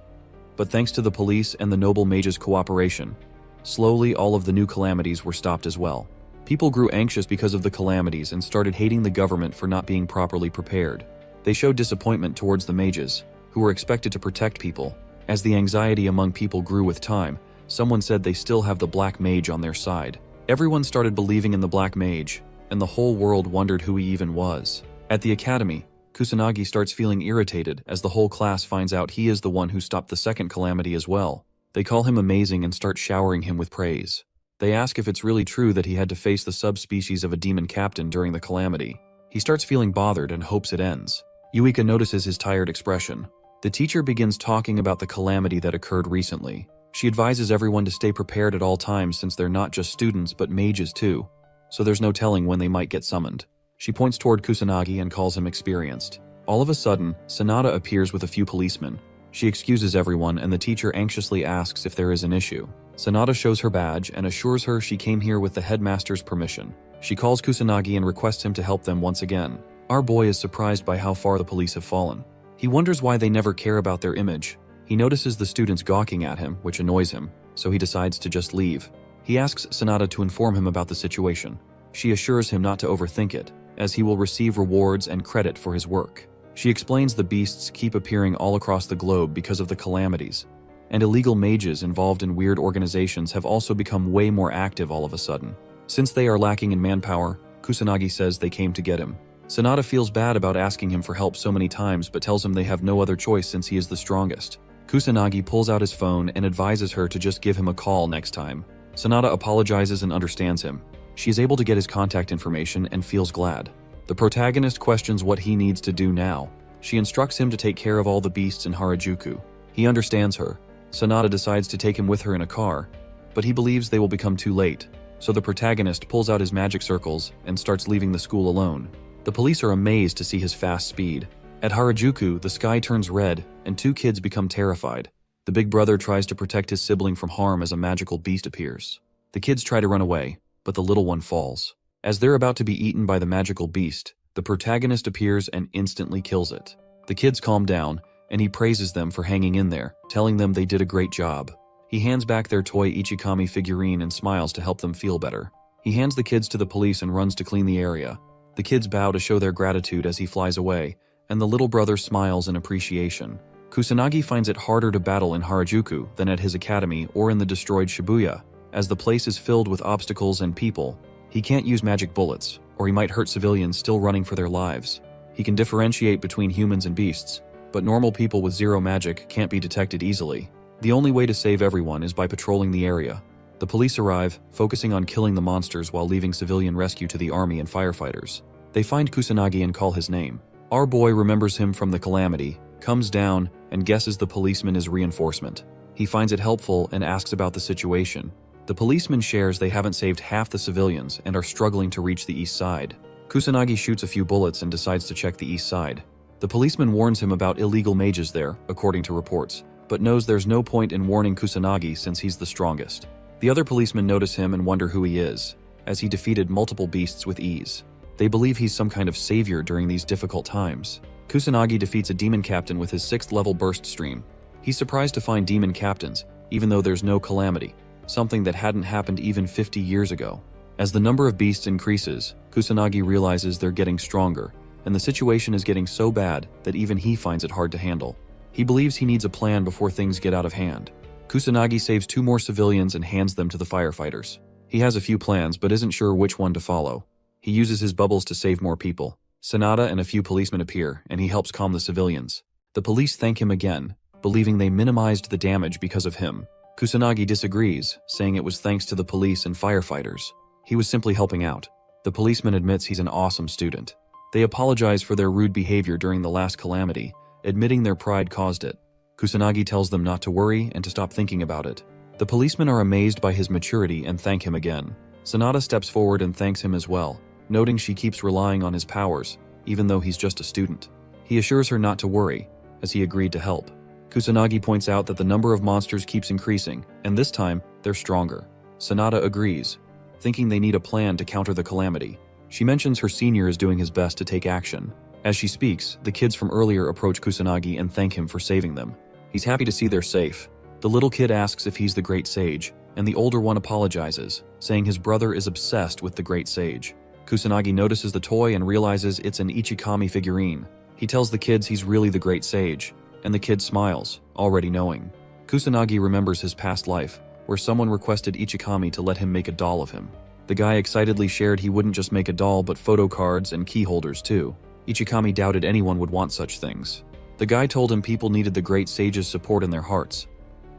A: But thanks to the police and the noble mage's cooperation, slowly all of the new calamities were stopped as well. People grew anxious because of the calamities and started hating the government for not being properly prepared. They showed disappointment towards the mages, who were expected to protect people. As the anxiety among people grew with time, someone said they still have the Black Mage on their side. Everyone started believing in the Black Mage, and the whole world wondered who he even was. At the academy, Kusanagi starts feeling irritated as the whole class finds out he is the one who stopped the second calamity as well. They call him amazing and start showering him with praise. They ask if it's really true that he had to face the subspecies of a demon captain during the calamity. He starts feeling bothered and hopes it ends. Yuika notices his tired expression. The teacher begins talking about the calamity that occurred recently. She advises everyone to stay prepared at all times since they're not just students but mages too, so there's no telling when they might get summoned. She points toward Kusanagi and calls him experienced. All of a sudden, Sanada appears with a few policemen. She excuses everyone and the teacher anxiously asks if there is an issue. Sanada shows her badge and assures her she came here with the headmaster's permission. She calls Kusanagi and requests him to help them once again. Our boy is surprised by how far the police have fallen. He wonders why they never care about their image. He notices the students gawking at him, which annoys him, so he decides to just leave. He asks Sanada to inform him about the situation. She assures him not to overthink it, as he will receive rewards and credit for his work. She explains the beasts keep appearing all across the globe because of the calamities, and illegal mages involved in weird organizations have also become way more active all of a sudden. Since they are lacking in manpower, Kusanagi says they came to get him. Sanada feels bad about asking him for help so many times but tells him they have no other choice since he is the strongest. Kusanagi pulls out his phone and advises her to just give him a call next time. Sanada apologizes and understands him. She is able to get his contact information and feels glad. The protagonist questions what he needs to do now. She instructs him to take care of all the beasts in Harajuku. He understands her. Sanada decides to take him with her in a car, but he believes they will become too late, so the protagonist pulls out his magic circles and starts leaving the school alone. The police are amazed to see his fast speed. At Harajuku, the sky turns red and two kids become terrified. The big brother tries to protect his sibling from harm as a magical beast appears. The kids try to run away, but the little one falls. As they're about to be eaten by the magical beast, the protagonist appears and instantly kills it. The kids calm down, and he praises them for hanging in there, telling them they did a great job. He hands back their toy Ichikami figurine and smiles to help them feel better. He hands the kids to the police and runs to clean the area. The kids bow to show their gratitude as he flies away, and the little brother smiles in appreciation. Kusanagi finds it harder to battle in Harajuku than at his academy or in the destroyed Shibuya, as the place is filled with obstacles and people. He can't use magic bullets, or he might hurt civilians still running for their lives. He can differentiate between humans and beasts, but normal people with zero magic can't be detected easily. The only way to save everyone is by patrolling the area. The police arrive, focusing on killing the monsters while leaving civilian rescue to the army and firefighters. They find Kusanagi and call his name. Our boy remembers him from the calamity, comes down, and guesses the policeman is reinforcement. He finds it helpful and asks about the situation. The policeman shares they haven't saved half the civilians and are struggling to reach the east side. Kusanagi shoots a few bullets and decides to check the east side. The policeman warns him about illegal mages there, according to reports, but knows there's no point in warning Kusanagi since he's the strongest. The other policemen notice him and wonder who he is, as he defeated multiple beasts with ease. They believe he's some kind of savior during these difficult times. Kusanagi defeats a demon captain with his 6th level burst stream. He's surprised to find demon captains, even though there's no calamity, something that hadn't happened even 50 years ago. As the number of beasts increases, Kusanagi realizes they're getting stronger, and the situation is getting so bad that even he finds it hard to handle. He believes he needs a plan before things get out of hand. Kusanagi saves 2 more civilians and hands them to the firefighters. He has a few plans but isn't sure which one to follow. He uses his bubbles to save more people. Sanada and a few policemen appear, and he helps calm the civilians. The police thank him again, believing they minimized the damage because of him. Kusanagi disagrees, saying it was thanks to the police and firefighters. He was simply helping out. The policeman admits he's an awesome student. They apologize for their rude behavior during the last calamity, admitting their pride caused it. Kusanagi tells them not to worry and to stop thinking about it. The policemen are amazed by his maturity and thank him again. Sanada steps forward and thanks him as well, noting she keeps relying on his powers, even though he's just a student. He assures her not to worry, as he agreed to help. Kusanagi points out that the number of monsters keeps increasing, and this time, they're stronger. Sanada agrees, thinking they need a plan to counter the calamity. She mentions her senior is doing his best to take action. As she speaks, the kids from earlier approach Kusanagi and thank him for saving them. He's happy to see they're safe. The little kid asks if he's the Great Sage, and the older one apologizes, saying his brother is obsessed with the Great Sage. Kusanagi notices the toy and realizes it's an Ichikami figurine. He tells the kids he's really the Great Sage, and the kid smiles, already knowing. Kusanagi remembers his past life, where someone requested Ichikami to let him make a doll of him. The guy excitedly shared he wouldn't just make a doll but photo cards and key holders too. Ichikami doubted anyone would want such things. The guy told him people needed the Great Sage's support in their hearts,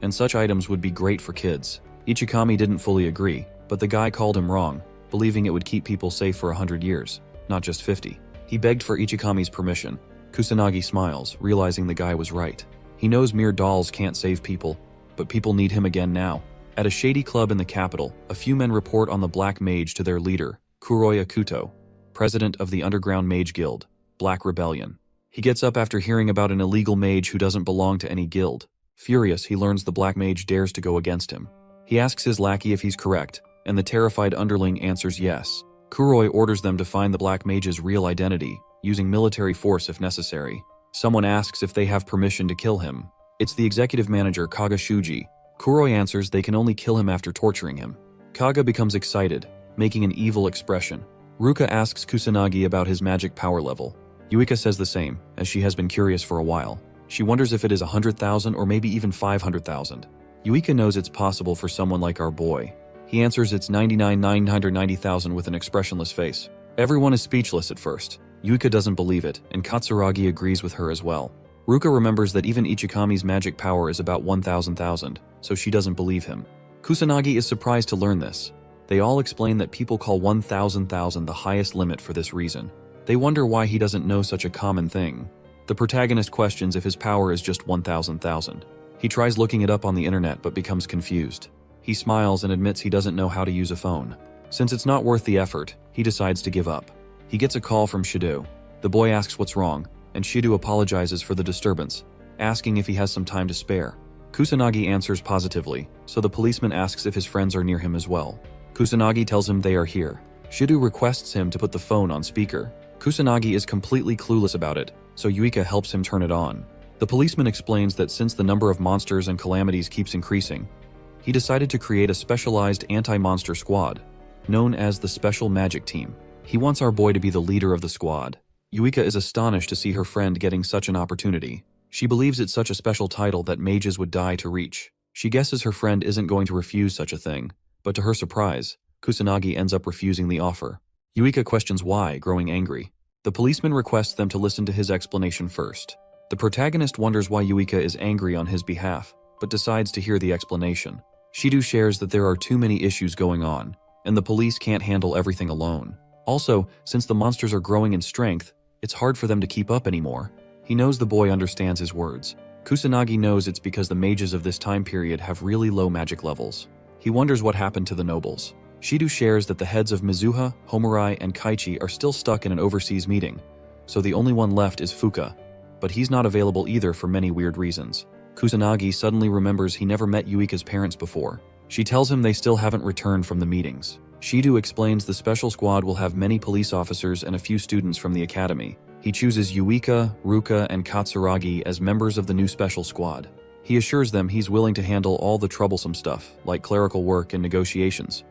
A: and such items would be great for kids. Ichikami didn't fully agree, but the guy called him wrong, believing it would keep people safe for 100 years, not just 50. He begged for Ichikami's permission. Kusanagi smiles, realizing the guy was right. He knows mere dolls can't save people, but people need him again now. At a shady club in the capital, a few men report on the Black Mage to their leader, Kuroya Kuto, president of the underground mage guild, Black Rebellion. He gets up after hearing about an illegal mage who doesn't belong to any guild. Furious, he learns the Black Mage dares to go against him. He asks his lackey if he's correct, and the terrified underling answers yes. Kuroi orders them to find the Black Mage's real identity, using military force if necessary. Someone asks if they have permission to kill him. It's the executive manager Kaga Shuji. Kuroi answers they can only kill him after torturing him. Kaga becomes excited, making an evil expression. Ruka asks Kusanagi about his magic power level. Yuika says the same, as she has been curious for a while. She wonders if it is 100,000 or maybe even 500,000. Yuika knows it's possible for someone like our boy. He answers it's 99,990,000 with an expressionless face. Everyone is speechless at first. Yuika doesn't believe it, and Katsuragi agrees with her as well. Ruka remembers that even Ichikami's magic power is about 1,000,000, so she doesn't believe him. Kusanagi is surprised to learn this. They all explain that people call 1,000,000 the highest limit for this reason. They wonder why he doesn't know such a common thing. The protagonist questions if his power is just 1,000,000. He tries looking it up on the internet but becomes confused. He smiles and admits he doesn't know how to use a phone. Since it's not worth the effort, he decides to give up. He gets a call from Shido. The boy asks what's wrong, and Shido apologizes for the disturbance, asking if he has some time to spare. Kusanagi answers positively, so the policeman asks if his friends are near him as well. Kusanagi tells him they are here. Shido requests him to put the phone on speaker. Kusanagi is completely clueless about it, so Yuika helps him turn it on. The policeman explains that since the number of monsters and calamities keeps increasing, he decided to create a specialized anti-monster squad, known as the Special Magic Team. He wants our boy to be the leader of the squad. Yuika is astonished to see her friend getting such an opportunity. She believes it's such a special title that mages would die to reach. She guesses her friend isn't going to refuse such a thing, but to her surprise, Kusanagi ends up refusing the offer. Yuika questions why, growing angry. The policeman requests them to listen to his explanation first. The protagonist wonders why Yuika is angry on his behalf, but decides to hear the explanation. Shido shares that there are too many issues going on, and the police can't handle everything alone. Also, since the monsters are growing in strength, it's hard for them to keep up anymore. He knows the boy understands his words. Kusanagi knows it's because the mages of this time period have really low magic levels. He wonders what happened to the nobles. Shido shares that the heads of Mizuha, Homurai, and Kaichi are still stuck in an overseas meeting, so the only one left is Fuka, but he's not available either for many weird reasons. Kusanagi suddenly remembers he never met Yuika's parents before. She tells him they still haven't returned from the meetings. Shido explains the special squad will have many police officers and a few students from the academy. He chooses Yuika, Ruka, and Katsuragi as members of the new special squad. He assures them he's willing to handle all the troublesome stuff, like clerical work and negotiations.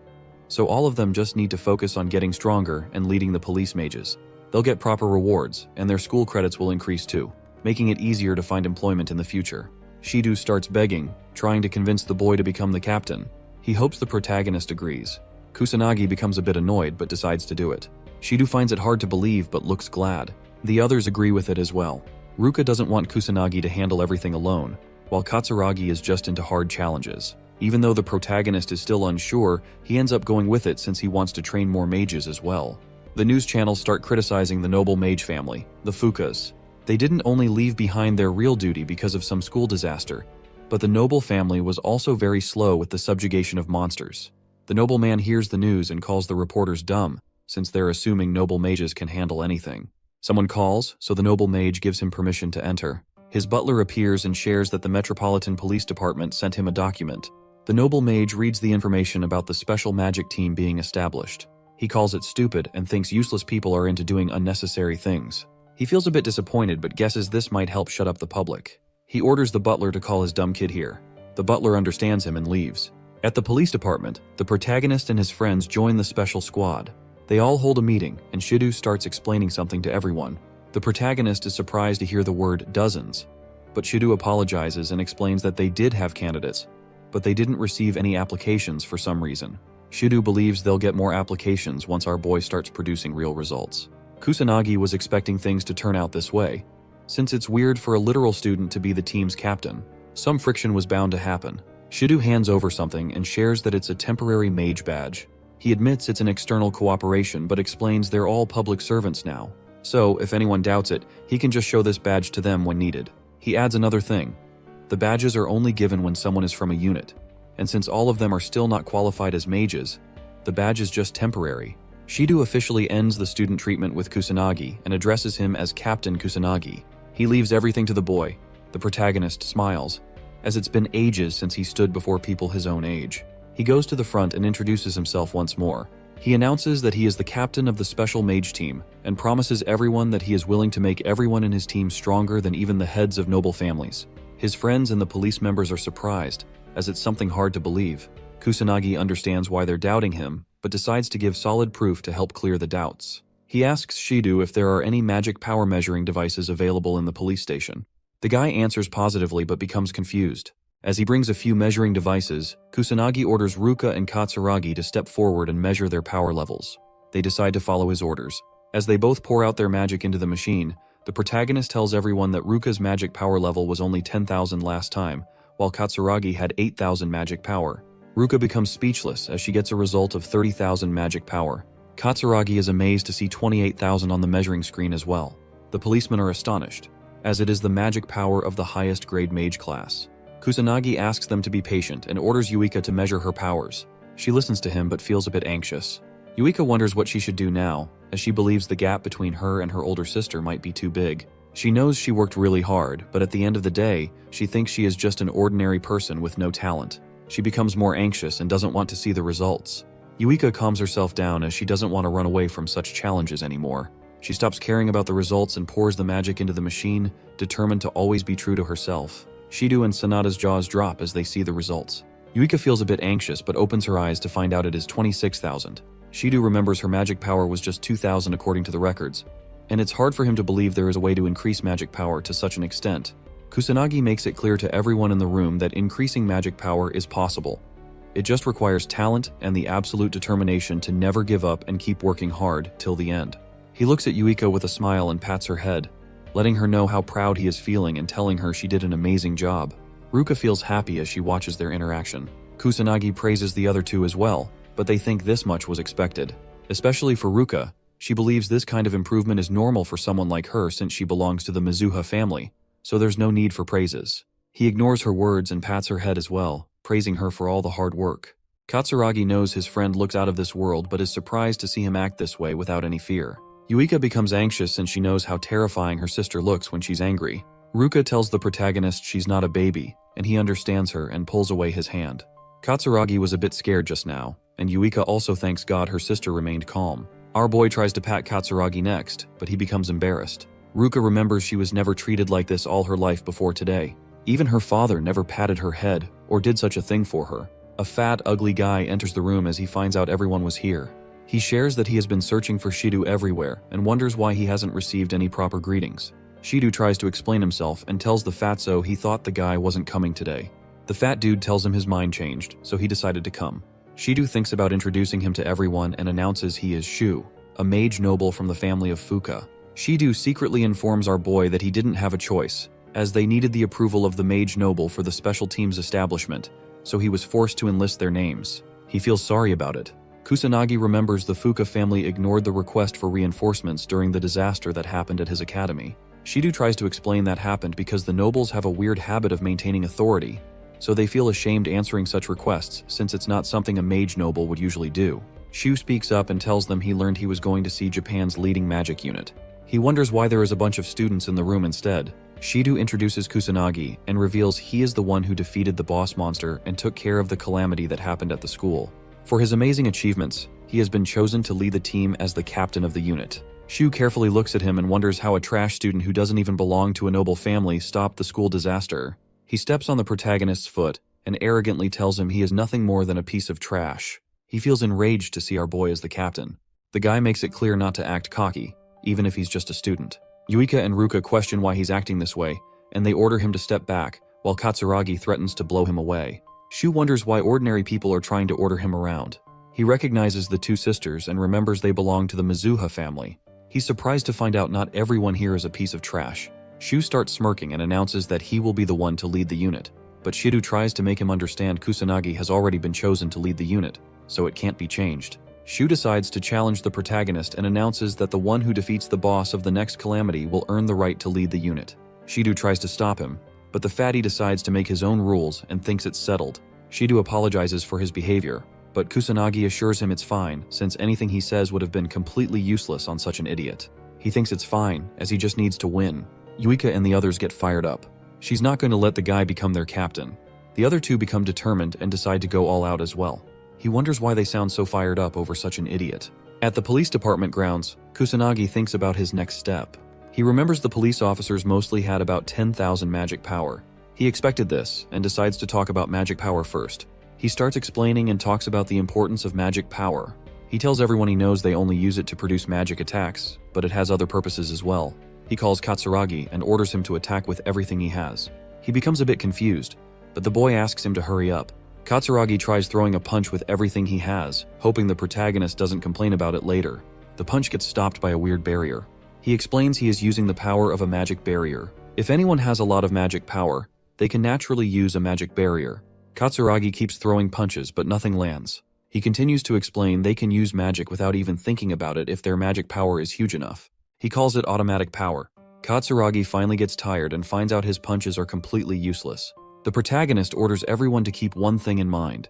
A: So all of them just need to focus on getting stronger and leading the police mages. They'll get proper rewards, and their school credits will increase too, making it easier to find employment in the future. Shido starts begging, trying to convince the boy to become the captain. He hopes the protagonist agrees. Kusanagi becomes a bit annoyed but decides to do it. Shido finds it hard to believe but looks glad. The others agree with it as well. Ruka doesn't want Kusanagi to handle everything alone, while Katsuragi is just into hard challenges. Even though the protagonist is still unsure, he ends up going with it since he wants to train more mages as well. The news channels start criticizing the noble mage family, the Fukas. They didn't only leave behind their real duty because of some school disaster, but the noble family was also very slow with the subjugation of monsters. The noble man hears the news and calls the reporters dumb, since they're assuming noble mages can handle anything. Someone calls, so the noble mage gives him permission to enter. His butler appears and shares that the Metropolitan Police Department sent him a document. The noble mage reads the information about the special magic team being established. He calls it stupid and thinks useless people are into doing unnecessary things. He feels a bit disappointed but guesses this might help shut up the public. He orders the butler to call his dumb kid here. The butler understands him and leaves. At the police department, the protagonist and his friends join the special squad. They all hold a meeting, and Shido starts explaining something to everyone. The protagonist is surprised to hear the word dozens, but Shido apologizes and explains that they did have candidates, but they didn't receive any applications for some reason. Shido believes they'll get more applications once our boy starts producing real results. Kusanagi was expecting things to turn out this way. Since it's weird for a literal student to be the team's captain, some friction was bound to happen. Shido hands over something and shares that it's a temporary mage badge. He admits it's an external cooperation but explains they're all public servants now. So, if anyone doubts it, he can just show this badge to them when needed. He adds another thing. The badges are only given when someone is from a unit, and since all of them are still not qualified as mages, the badge is just temporary. Shido officially ends the student treatment with Kusanagi and addresses him as Captain Kusanagi. He leaves everything to the boy. The protagonist smiles, as it's been ages since he stood before people his own age. He goes to the front and introduces himself once more. He announces that he is the captain of the special mage team and promises everyone that he is willing to make everyone in his team stronger than even the heads of noble families. His friends and the police members are surprised, as it's something hard to believe. Kusanagi understands why they're doubting him, but decides to give solid proof to help clear the doubts. He asks Shido if there are any magic power measuring devices available in the police station. The guy answers positively but becomes confused. As he brings a few measuring devices, Kusanagi orders Ruka and Katsuragi to step forward and measure their power levels. They decide to follow his orders. As they both pour out their magic into the machine, the protagonist tells everyone that Ruka's magic power level was only 10,000 last time, while Katsuragi had 8,000 magic power. Ruka becomes speechless as she gets a result of 30,000 magic power. Katsuragi is amazed to see 28,000 on the measuring screen as well. The policemen are astonished, as it is the magic power of the highest grade mage class. Kusanagi asks them to be patient and orders Yuika to measure her powers. She listens to him but feels a bit anxious. Yuika wonders what she should do now, as she believes the gap between her and her older sister might be too big. She knows she worked really hard, but at the end of the day, she thinks she is just an ordinary person with no talent. She becomes more anxious and doesn't want to see the results. Yuika calms herself down as she doesn't want to run away from such challenges anymore. She stops caring about the results and pours the magic into the machine, determined to always be true to herself. Shido and Sanada's jaws drop as they see the results. Yuika feels a bit anxious but opens her eyes to find out it is 26,000. Shido remembers her magic power was just 2,000 according to the records, and it's hard for him to believe there is a way to increase magic power to such an extent. Kusanagi makes it clear to everyone in the room that increasing magic power is possible. It just requires talent and the absolute determination to never give up and keep working hard till the end. He looks at Yuika with a smile and pats her head, letting her know how proud he is feeling and telling her she did an amazing job. Ruka feels happy as she watches their interaction. Kusanagi praises the other two as well, but they think this much was expected. Especially for Ruka, she believes this kind of improvement is normal for someone like her since she belongs to the Mizuha family, so there's no need for praises. He ignores her words and pats her head as well, praising her for all the hard work. Katsuragi knows his friend looks out of this world but is surprised to see him act this way without any fear. Yuika becomes anxious since she knows how terrifying her sister looks when she's angry. Ruka tells the protagonist she's not a baby, and he understands her and pulls away his hand. Katsuragi was a bit scared just now, and Yuika also thanks God her sister remained calm. Our boy tries to pat Katsuragi next, but he becomes embarrassed. Ruka remembers she was never treated like this all her life before today. Even her father never patted her head or did such a thing for her. A fat, ugly guy enters the room as he finds out everyone was here. He shares that he has been searching for Shido everywhere and wonders why he hasn't received any proper greetings. Shido tries to explain himself and tells the fatso he thought the guy wasn't coming today. The fat dude tells him his mind changed, so he decided to come. Shido thinks about introducing him to everyone and announces he is Shu, a mage noble from the family of Fuka. Shido secretly informs our boy that he didn't have a choice, as they needed the approval of the mage noble for the special team's establishment, so he was forced to enlist their names. He feels sorry about it. Kusanagi remembers the Fuka family ignored the request for reinforcements during the disaster that happened at his academy. Shido tries to explain that happened because the nobles have a weird habit of maintaining authority, so they feel ashamed answering such requests since it's not something a mage noble would usually do. Shu speaks up and tells them he learned he was going to see Japan's leading magic unit. He wonders why there is a bunch of students in the room instead. Shido introduces Kusanagi and reveals he is the one who defeated the boss monster and took care of the calamity that happened at the school. For his amazing achievements, he has been chosen to lead the team as the captain of the unit. Shu carefully looks at him and wonders how a trash student who doesn't even belong to a noble family stopped the school disaster. He steps on the protagonist's foot and arrogantly tells him he is nothing more than a piece of trash. He feels enraged to see our boy as the captain. The guy makes it clear not to act cocky, even if he's just a student. Yuika and Ruka question why he's acting this way, and they order him to step back, while Katsuragi threatens to blow him away. Shu wonders why ordinary people are trying to order him around. He recognizes the two sisters and remembers they belong to the Mizuha family. He's surprised to find out not everyone here is a piece of trash. Shu starts smirking and announces that he will be the one to lead the unit, but Shido tries to make him understand Kusanagi has already been chosen to lead the unit, so it can't be changed. Shu decides to challenge the protagonist and announces that the one who defeats the boss of the next calamity will earn the right to lead the unit. Shido tries to stop him, but the fatty decides to make his own rules and thinks it's settled. Shido apologizes for his behavior, but Kusanagi assures him it's fine since anything he says would have been completely useless on such an idiot. He thinks it's fine, as he just needs to win. Yuika and the others get fired up. She's not going to let the guy become their captain. The other two become determined and decide to go all out as well. He wonders why they sound so fired up over such an idiot. At the police department grounds, Kusanagi thinks about his next step. He remembers the police officers mostly had about 10,000 magic power. He expected this and decides to talk about magic power first. He starts explaining and talks about the importance of magic power. He tells everyone he knows they only use it to produce magic attacks, but it has other purposes as well. He calls Katsuragi and orders him to attack with everything he has. He becomes a bit confused, but the boy asks him to hurry up. Katsuragi tries throwing a punch with everything he has, hoping the protagonist doesn't complain about it later. The punch gets stopped by a weird barrier. He explains he is using the power of a magic barrier. If anyone has a lot of magic power, they can naturally use a magic barrier. Katsuragi keeps throwing punches, but nothing lands. He continues to explain they can use magic without even thinking about it if their magic power is huge enough. He calls it automatic power. Katsuragi finally gets tired and finds out his punches are completely useless. The protagonist orders everyone to keep one thing in mind.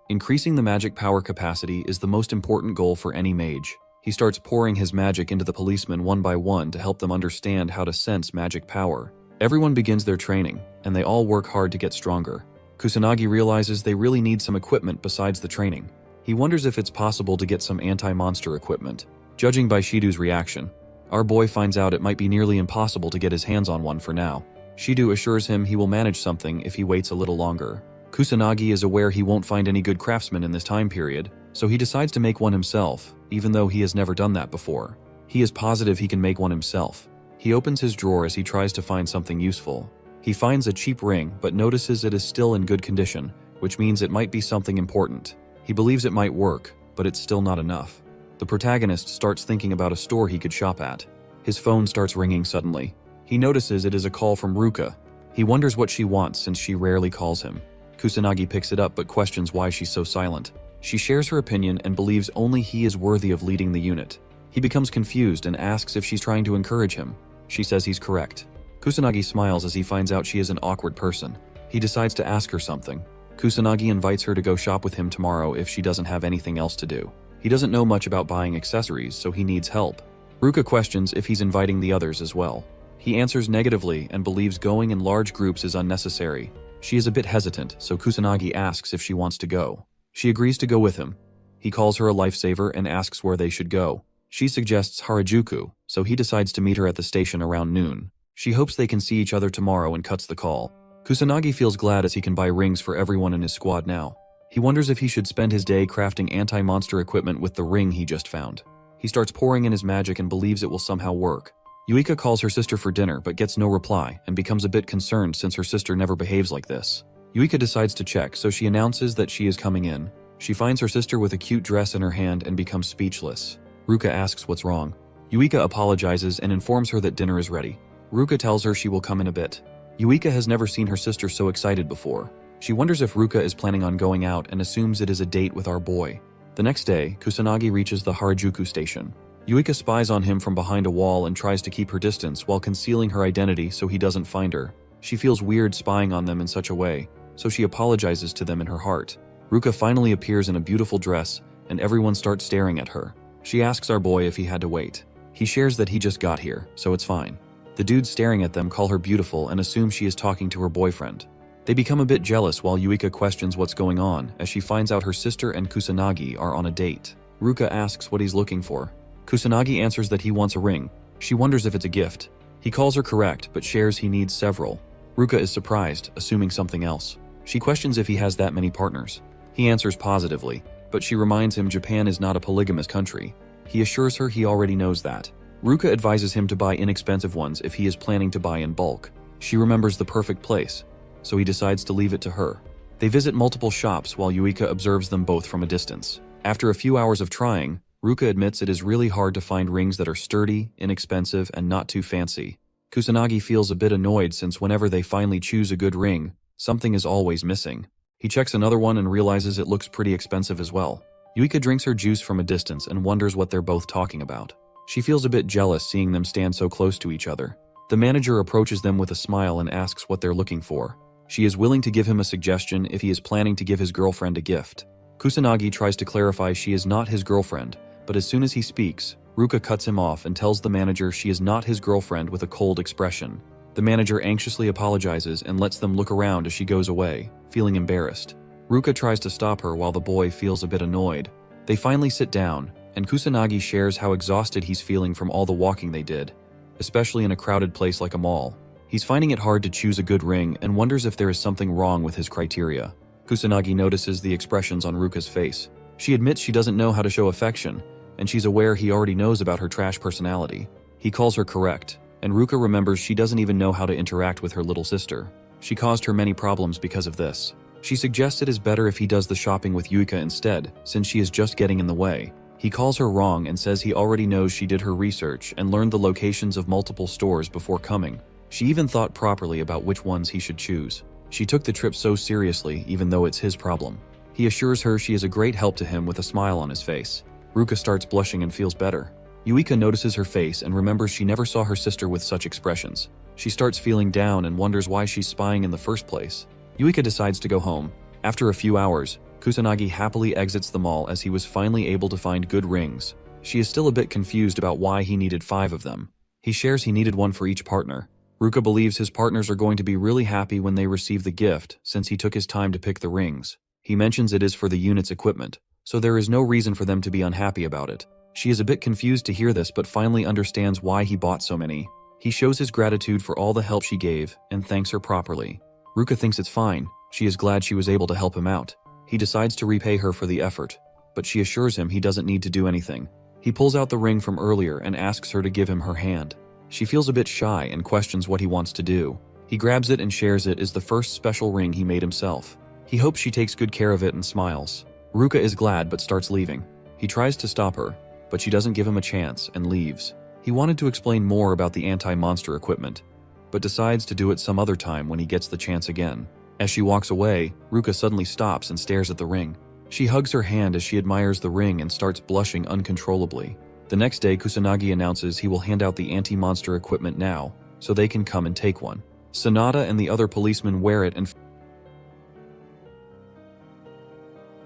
A: Increasing the magic power capacity is the most important goal for any mage. He starts pouring his magic into the policemen one by one to help them understand how to sense magic power. Everyone begins their training, and they all work hard to get stronger. Kusanagi realizes they really need some equipment besides the training. He wonders if it's possible to get some anti-monster equipment. Judging by Shido's reaction, our boy finds out it might be nearly impossible to get his hands on one for now. Shido assures him he will manage something if he waits a little longer. Kusanagi is aware he won't find any good craftsmen in this time period, so he decides to make one himself, even though he has never done that before. He is positive he can make one himself. He opens his drawer as he tries to find something useful. He finds a cheap ring but notices it is still in good condition, which means it might be something important. He believes it might work, but it's still not enough. The protagonist starts thinking about a store he could shop at. His phone starts ringing suddenly. He notices it is a call from Ruka. He wonders what she wants since she rarely calls him. Kusanagi picks it up but questions why she's so silent. She shares her opinion and believes only he is worthy of leading the unit. He becomes confused and asks if she's trying to encourage him. She says he's correct. Kusanagi smiles as he finds out she is an awkward person. He decides to ask her something. Kusanagi invites her to go shop with him tomorrow if she doesn't have anything else to do. He doesn't know much about buying accessories, so he needs help. Ruka questions if he's inviting the others as well. He answers negatively and believes going in large groups is unnecessary. She is a bit hesitant, so Kusanagi asks if she wants to go. She agrees to go with him. He calls her a lifesaver and asks where they should go. She suggests Harajuku, so he decides to meet her at the station around noon. She hopes they can see each other tomorrow and cuts the call. Kusanagi feels glad as he can buy rings for everyone in his squad now. He wonders if he should spend his day crafting anti-monster equipment with the ring he just found. He starts pouring in his magic and believes it will somehow work. Yuika calls her sister for dinner but gets no reply and becomes a bit concerned since her sister never behaves like this. Yuika decides to check, so she announces that she is coming in. She finds her sister with a cute dress in her hand and becomes speechless. Ruka asks what's wrong. Yuika apologizes and informs her that dinner is ready. Ruka tells her she will come in a bit. Yuika has never seen her sister so excited before. She wonders if Ruka is planning on going out and assumes it is a date with our boy. The next day, Kusanagi reaches the Harajuku station. Yuika spies on him from behind a wall and tries to keep her distance while concealing her identity so he doesn't find her. She feels weird spying on them in such a way, so she apologizes to them in her heart. Ruka finally appears in a beautiful dress, and everyone starts staring at her. She asks our boy if he had to wait. He shares that he just got here, so it's fine. The dudes staring at them call her beautiful and assume she is talking to her boyfriend. They become a bit jealous while Yuika questions what's going on as she finds out her sister and Kusanagi are on a date. Ruka asks what he's looking for. Kusanagi answers that he wants a ring. She wonders if it's a gift. He calls her correct but shares he needs several. Ruka is surprised, assuming something else. She questions if he has that many partners. He answers positively, but she reminds him Japan is not a polygamous country. He assures her he already knows that. Ruka advises him to buy inexpensive ones if he is planning to buy in bulk. She remembers the perfect place, so he decides to leave it to her. They visit multiple shops while Yuika observes them both from a distance. After a few hours of trying, Ruka admits it is really hard to find rings that are sturdy, inexpensive, and not too fancy. Kusanagi feels a bit annoyed since whenever they finally choose a good ring, something is always missing. He checks another one and realizes it looks pretty expensive as well. Yuika drinks her juice from a distance and wonders what they're both talking about. She feels a bit jealous seeing them stand so close to each other. The manager approaches them with a smile and asks what they're looking for. She is willing to give him a suggestion if he is planning to give his girlfriend a gift. Kusanagi tries to clarify she is not his girlfriend, but as soon as he speaks, Ruka cuts him off and tells the manager she is not his girlfriend with a cold expression. The manager anxiously apologizes and lets them look around as she goes away, feeling embarrassed. Ruka tries to stop her while the boy feels a bit annoyed. They finally sit down, and Kusanagi shares how exhausted he's feeling from all the walking they did, especially in a crowded place like a mall. He's finding it hard to choose a good ring and wonders if there is something wrong with his criteria. Kusanagi notices the expressions on Ruka's face. She admits she doesn't know how to show affection, and she's aware he already knows about her trash personality. He calls her correct, and Ruka remembers she doesn't even know how to interact with her little sister. She caused her many problems because of this. She suggests it is better if he does the shopping with Yuika instead, since she is just getting in the way. He calls her wrong and says he already knows she did her research and learned the locations of multiple stores before coming. She even thought properly about which ones he should choose. She took the trip so seriously, even though it's his problem. He assures her she is a great help to him with a smile on his face. Ruka starts blushing and feels better. Yuika notices her face and remembers she never saw her sister with such expressions. She starts feeling down and wonders why she's spying in the first place. Yuika decides to go home. After a few hours, Kusanagi happily exits the mall as he was finally able to find good rings. She is still a bit confused about why he needed 5 of them. He shares he needed one for each partner. Ruka believes his partners are going to be really happy when they receive the gift since he took his time to pick the rings. He mentions it is for the unit's equipment, so there is no reason for them to be unhappy about it. She is a bit confused to hear this but finally understands why he bought so many. He shows his gratitude for all the help she gave and thanks her properly. Ruka thinks it's fine. She is glad she was able to help him out. He decides to repay her for the effort, but she assures him he doesn't need to do anything. He pulls out the ring from earlier and asks her to give him her hand. She feels a bit shy and questions what he wants to do. He grabs it and shares it as the first special ring he made himself. He hopes she takes good care of it and smiles. Ruka is glad but starts leaving. He tries to stop her, but she doesn't give him a chance and leaves. He wanted to explain more about the anti-monster equipment, but decides to do it some other time when he gets the chance again. As she walks away, Ruka suddenly stops and stares at the ring. She hugs her hand as she admires the ring and starts blushing uncontrollably. The next day, Kusanagi announces he will hand out the anti-monster equipment now, so they can come and take one. Sanada and the other policemen wear it and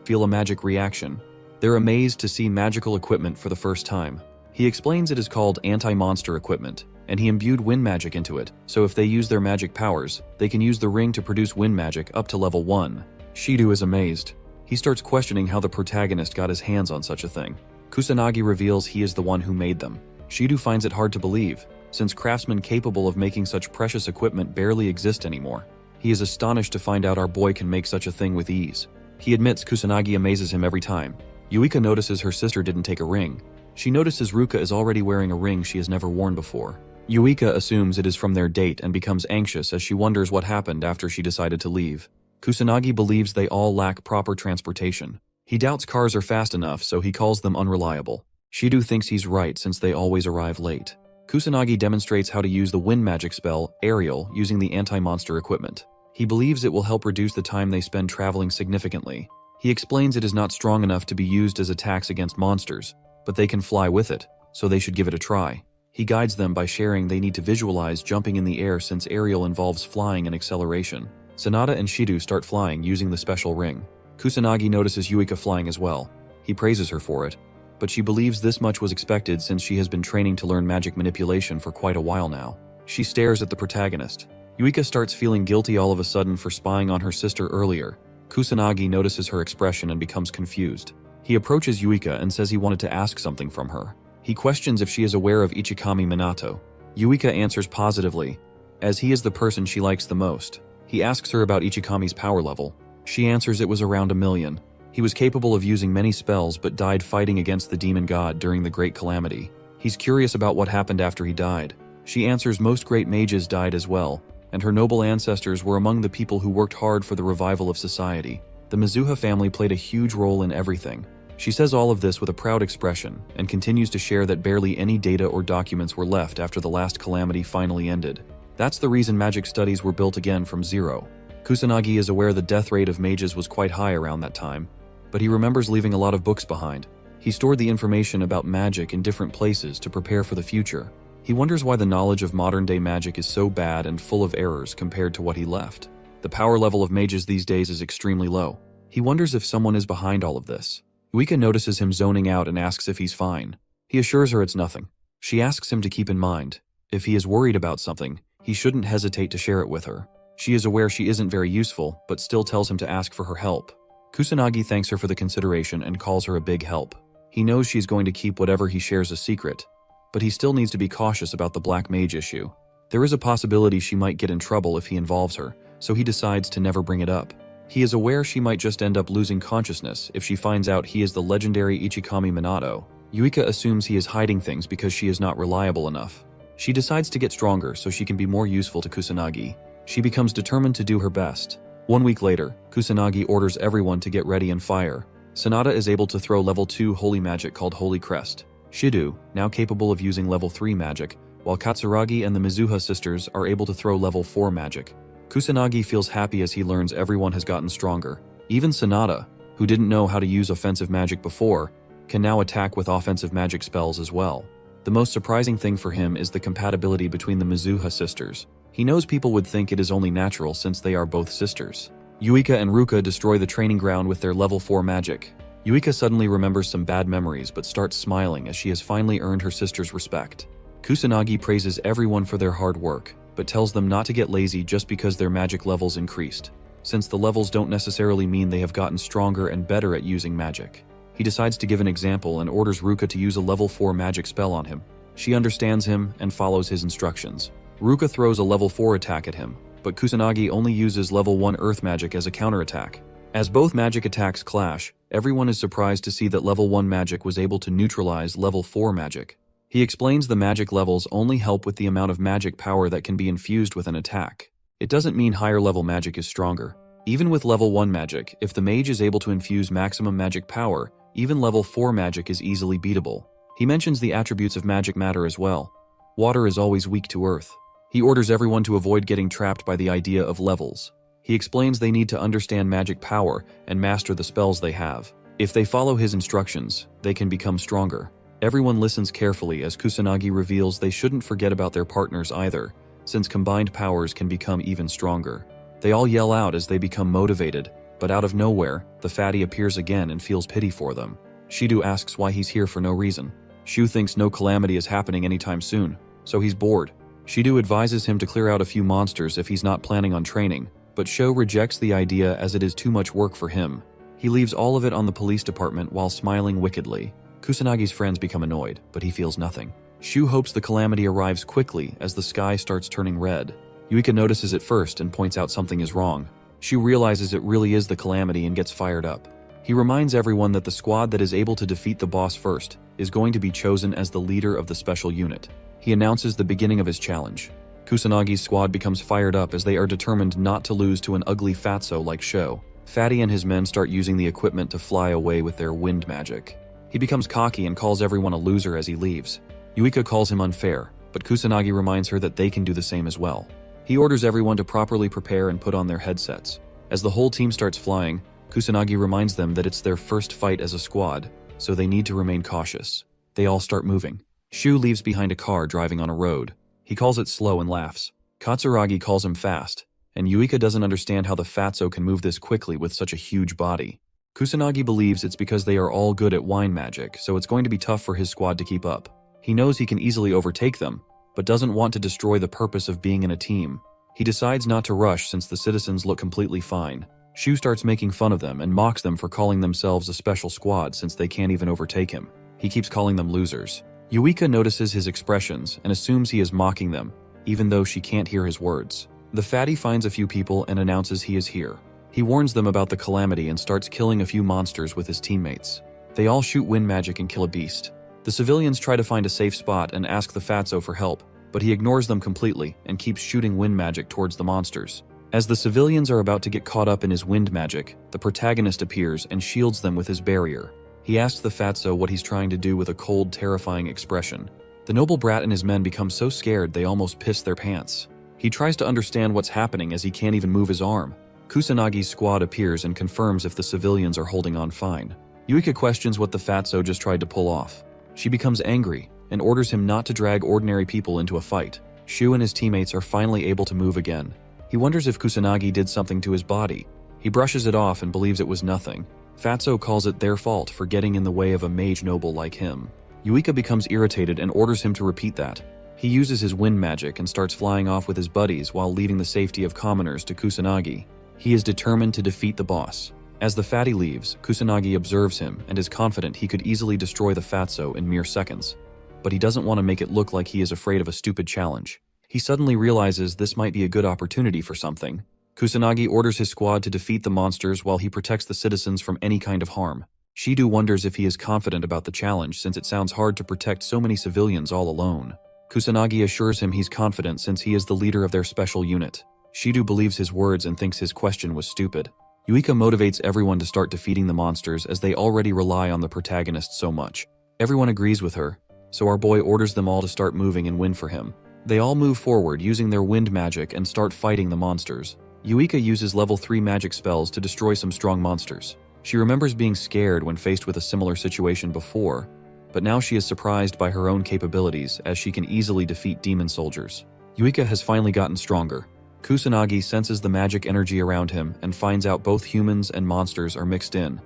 A: feel a magic reaction. They're amazed to see magical equipment for the first time. He explains it is called anti-monster equipment, and he imbued wind magic into it, so if they use their magic powers, they can use the ring to produce wind magic up to level 1. Shido is amazed. He starts questioning how the protagonist got his hands on such a thing. Kusanagi reveals he is the one who made them. Shido finds it hard to believe, since craftsmen capable of making such precious equipment barely exist anymore. He is astonished to find out our boy can make such a thing with ease. He admits Kusanagi amazes him every time. Yuika notices her sister didn't take a ring. She notices Ruka is already wearing a ring she has never worn before. Yuika assumes it is from their date and becomes anxious as she wonders what happened after she decided to leave. Kusanagi believes they all lack proper transportation. He doubts cars are fast enough, so he calls them unreliable. Shido thinks he's right since they always arrive late. Kusanagi demonstrates how to use the wind magic spell, Aerial, using the anti-monster equipment. He believes it will help reduce the time they spend traveling significantly. He explains it is not strong enough to be used as attacks against monsters, but they can fly with it, so they should give it a try. He guides them by sharing they need to visualize jumping in the air since Aerial involves flying and acceleration. Sanada and Shido start flying using the special ring. Kusanagi notices Yuika flying as well. He praises her for it, but she believes this much was expected since she has been training to learn magic manipulation for quite a while now. She stares at the protagonist. Yuika starts feeling guilty all of a sudden for spying on her sister earlier. Kusanagi notices her expression and becomes confused. He approaches Yuika and says he wanted to ask something from her. He questions if she is aware of Ichikami Minato. Yuika answers positively, as he is the person she likes the most. He asks her about Ichikami's power level. She answers it was around 1 million. He was capable of using many spells but died fighting against the demon god during the Great Calamity. He's curious about what happened after he died. She answers most great mages died as well, and her noble ancestors were among the people who worked hard for the revival of society. The Mizuha family played a huge role in everything. She says all of this with a proud expression, and continues to share that barely any data or documents were left after the last calamity finally ended. That's the reason magic studies were built again from zero. Kusanagi is aware the death rate of mages was quite high around that time, but he remembers leaving a lot of books behind. He stored the information about magic in different places to prepare for the future. He wonders why the knowledge of modern-day magic is so bad and full of errors compared to what he left. The power level of mages these days is extremely low. He wonders if someone is behind all of this. Yuika notices him zoning out and asks if he's fine. He assures her it's nothing. She asks him to keep in mind, if he is worried about something, he shouldn't hesitate to share it with her. She is aware she isn't very useful, but still tells him to ask for her help. Kusanagi thanks her for the consideration and calls her a big help. He knows she's going to keep whatever he shares a secret, but he still needs to be cautious about the Black Mage issue. There is a possibility she might get in trouble if he involves her, so he decides to never bring it up. He is aware she might just end up losing consciousness if she finds out he is the legendary Ichikami Minato. Yuika assumes he is hiding things because she is not reliable enough. She decides to get stronger so she can be more useful to Kusanagi. She becomes determined to do her best. 1 week later, Kusanagi orders everyone to get ready and fire. Sanada is able to throw level 2 holy magic called Holy Crest. Shido, now capable of using level 3 magic, while Katsuragi and the Mizuha sisters are able to throw level 4 magic. Kusanagi feels happy as he learns everyone has gotten stronger. Even Sanada, who didn't know how to use offensive magic before, can now attack with offensive magic spells as well. The most surprising thing for him is the compatibility between the Mizuha sisters. He knows people would think it is only natural since they are both sisters. Yuika and Ruka destroy the training ground with their level 4 magic. Yuika suddenly remembers some bad memories but starts smiling as she has finally earned her sister's respect. Kusanagi praises everyone for their hard work, but tells them not to get lazy just because their magic levels increased, since the levels don't necessarily mean they have gotten stronger and better at using magic. He decides to give an example and orders Ruka to use a level 4 magic spell on him. She understands him and follows his instructions. Ruka throws a level 4 attack at him, but Kusanagi only uses level 1 earth magic as a counterattack. As both magic attacks clash, everyone is surprised to see that level 1 magic was able to neutralize level 4 magic. He explains the magic levels only help with the amount of magic power that can be infused with an attack. It doesn't mean higher level magic is stronger. Even with level 1 magic, if the mage is able to infuse maximum magic power, even level 4 magic is easily beatable. He mentions the attributes of magic matter as well. Water is always weak to earth. He orders everyone to avoid getting trapped by the idea of levels. He explains they need to understand magic power and master the spells they have. If they follow his instructions, they can become stronger. Everyone listens carefully as Kusanagi reveals they shouldn't forget about their partners either, since combined powers can become even stronger. They all yell out as they become motivated, but out of nowhere, the fatty appears again and feels pity for them. Shido asks why he's here for no reason. Shu thinks no calamity is happening anytime soon, so he's bored. Shido advises him to clear out a few monsters if he's not planning on training, but Sho rejects the idea as it is too much work for him. He leaves all of it on the police department while smiling wickedly. Kusanagi's friends become annoyed, but he feels nothing. Shu hopes the calamity arrives quickly as the sky starts turning red. Yuika notices it first and points out something is wrong. Shu realizes it really is the calamity and gets fired up. He reminds everyone that the squad that is able to defeat the boss first is going to be chosen as the leader of the special unit. He announces the beginning of his challenge. Kusanagi's squad becomes fired up as they are determined not to lose to an ugly fatso like Sho. Fatty and his men start using the equipment to fly away with their wind magic. He becomes cocky and calls everyone a loser as he leaves. Yuika calls him unfair, but Kusanagi reminds her that they can do the same as well. He orders everyone to properly prepare and put on their headsets. As the whole team starts flying, Kusanagi reminds them that it's their first fight as a squad, so they need to remain cautious. They all start moving. Shu leaves behind a car driving on a road. He calls it slow and laughs. Katsuragi calls him fast, and Yuika doesn't understand how the fatso can move this quickly with such a huge body. Kusanagi believes it's because they are all good at wine magic, so it's going to be tough for his squad to keep up. He knows he can easily overtake them, but doesn't want to destroy the purpose of being in a team. He decides not to rush since the citizens look completely fine. Shu starts making fun of them and mocks them for calling themselves a special squad since they can't even overtake him. He keeps calling them losers. Yuika notices his expressions and assumes he is mocking them, even though she can't hear his words. The fatty finds a few people and announces he is here. He warns them about the calamity and starts killing a few monsters with his teammates. They all shoot wind magic and kill a beast. The civilians try to find a safe spot and ask the fatso for help, but he ignores them completely and keeps shooting wind magic towards the monsters. As the civilians are about to get caught up in his wind magic, the protagonist appears and shields them with his barrier. He asks the fatso what he's trying to do with a cold, terrifying expression. The noble brat and his men become so scared they almost piss their pants. He tries to understand what's happening as he can't even move his arm. Kusanagi's squad appears and confirms if the civilians are holding on fine. Yuika questions what the fatso just tried to pull off. She becomes angry and orders him not to drag ordinary people into a fight. Shu and his teammates are finally able to move again. He wonders if Kusanagi did something to his body. He brushes it off and believes it was nothing. Fatso calls it their fault for getting in the way of a mage noble like him. Yuika becomes irritated and orders him to repeat that. He uses his wind magic and starts flying off with his buddies while leaving the safety of commoners to Kusanagi. He is determined to defeat the boss. As the fatty leaves, Kusanagi observes him and is confident he could easily destroy the fatso in mere seconds. But he doesn't want to make it look like he is afraid of a stupid challenge. He suddenly realizes this might be a good opportunity for something. Kusanagi orders his squad to defeat the monsters while he protects the citizens from any kind of harm. Shido wonders if he is confident about the challenge since it sounds hard to protect so many civilians all alone. Kusanagi assures him he's confident since he is the leader of their special unit. Shido believes his words and thinks his question was stupid. Yuika motivates everyone to start defeating the monsters as they already rely on the protagonist so much. Everyone agrees with her, so our boy orders them all to start moving and win for him. They all move forward using their wind magic and start fighting the monsters. Yuika uses level 3 magic spells to destroy some strong monsters. She remembers being scared when faced with a similar situation before, but now she is surprised by her own capabilities as she can easily defeat demon soldiers. Yuika has finally gotten stronger. Kusanagi senses the magic energy around him and finds out both humans and monsters are mixed in,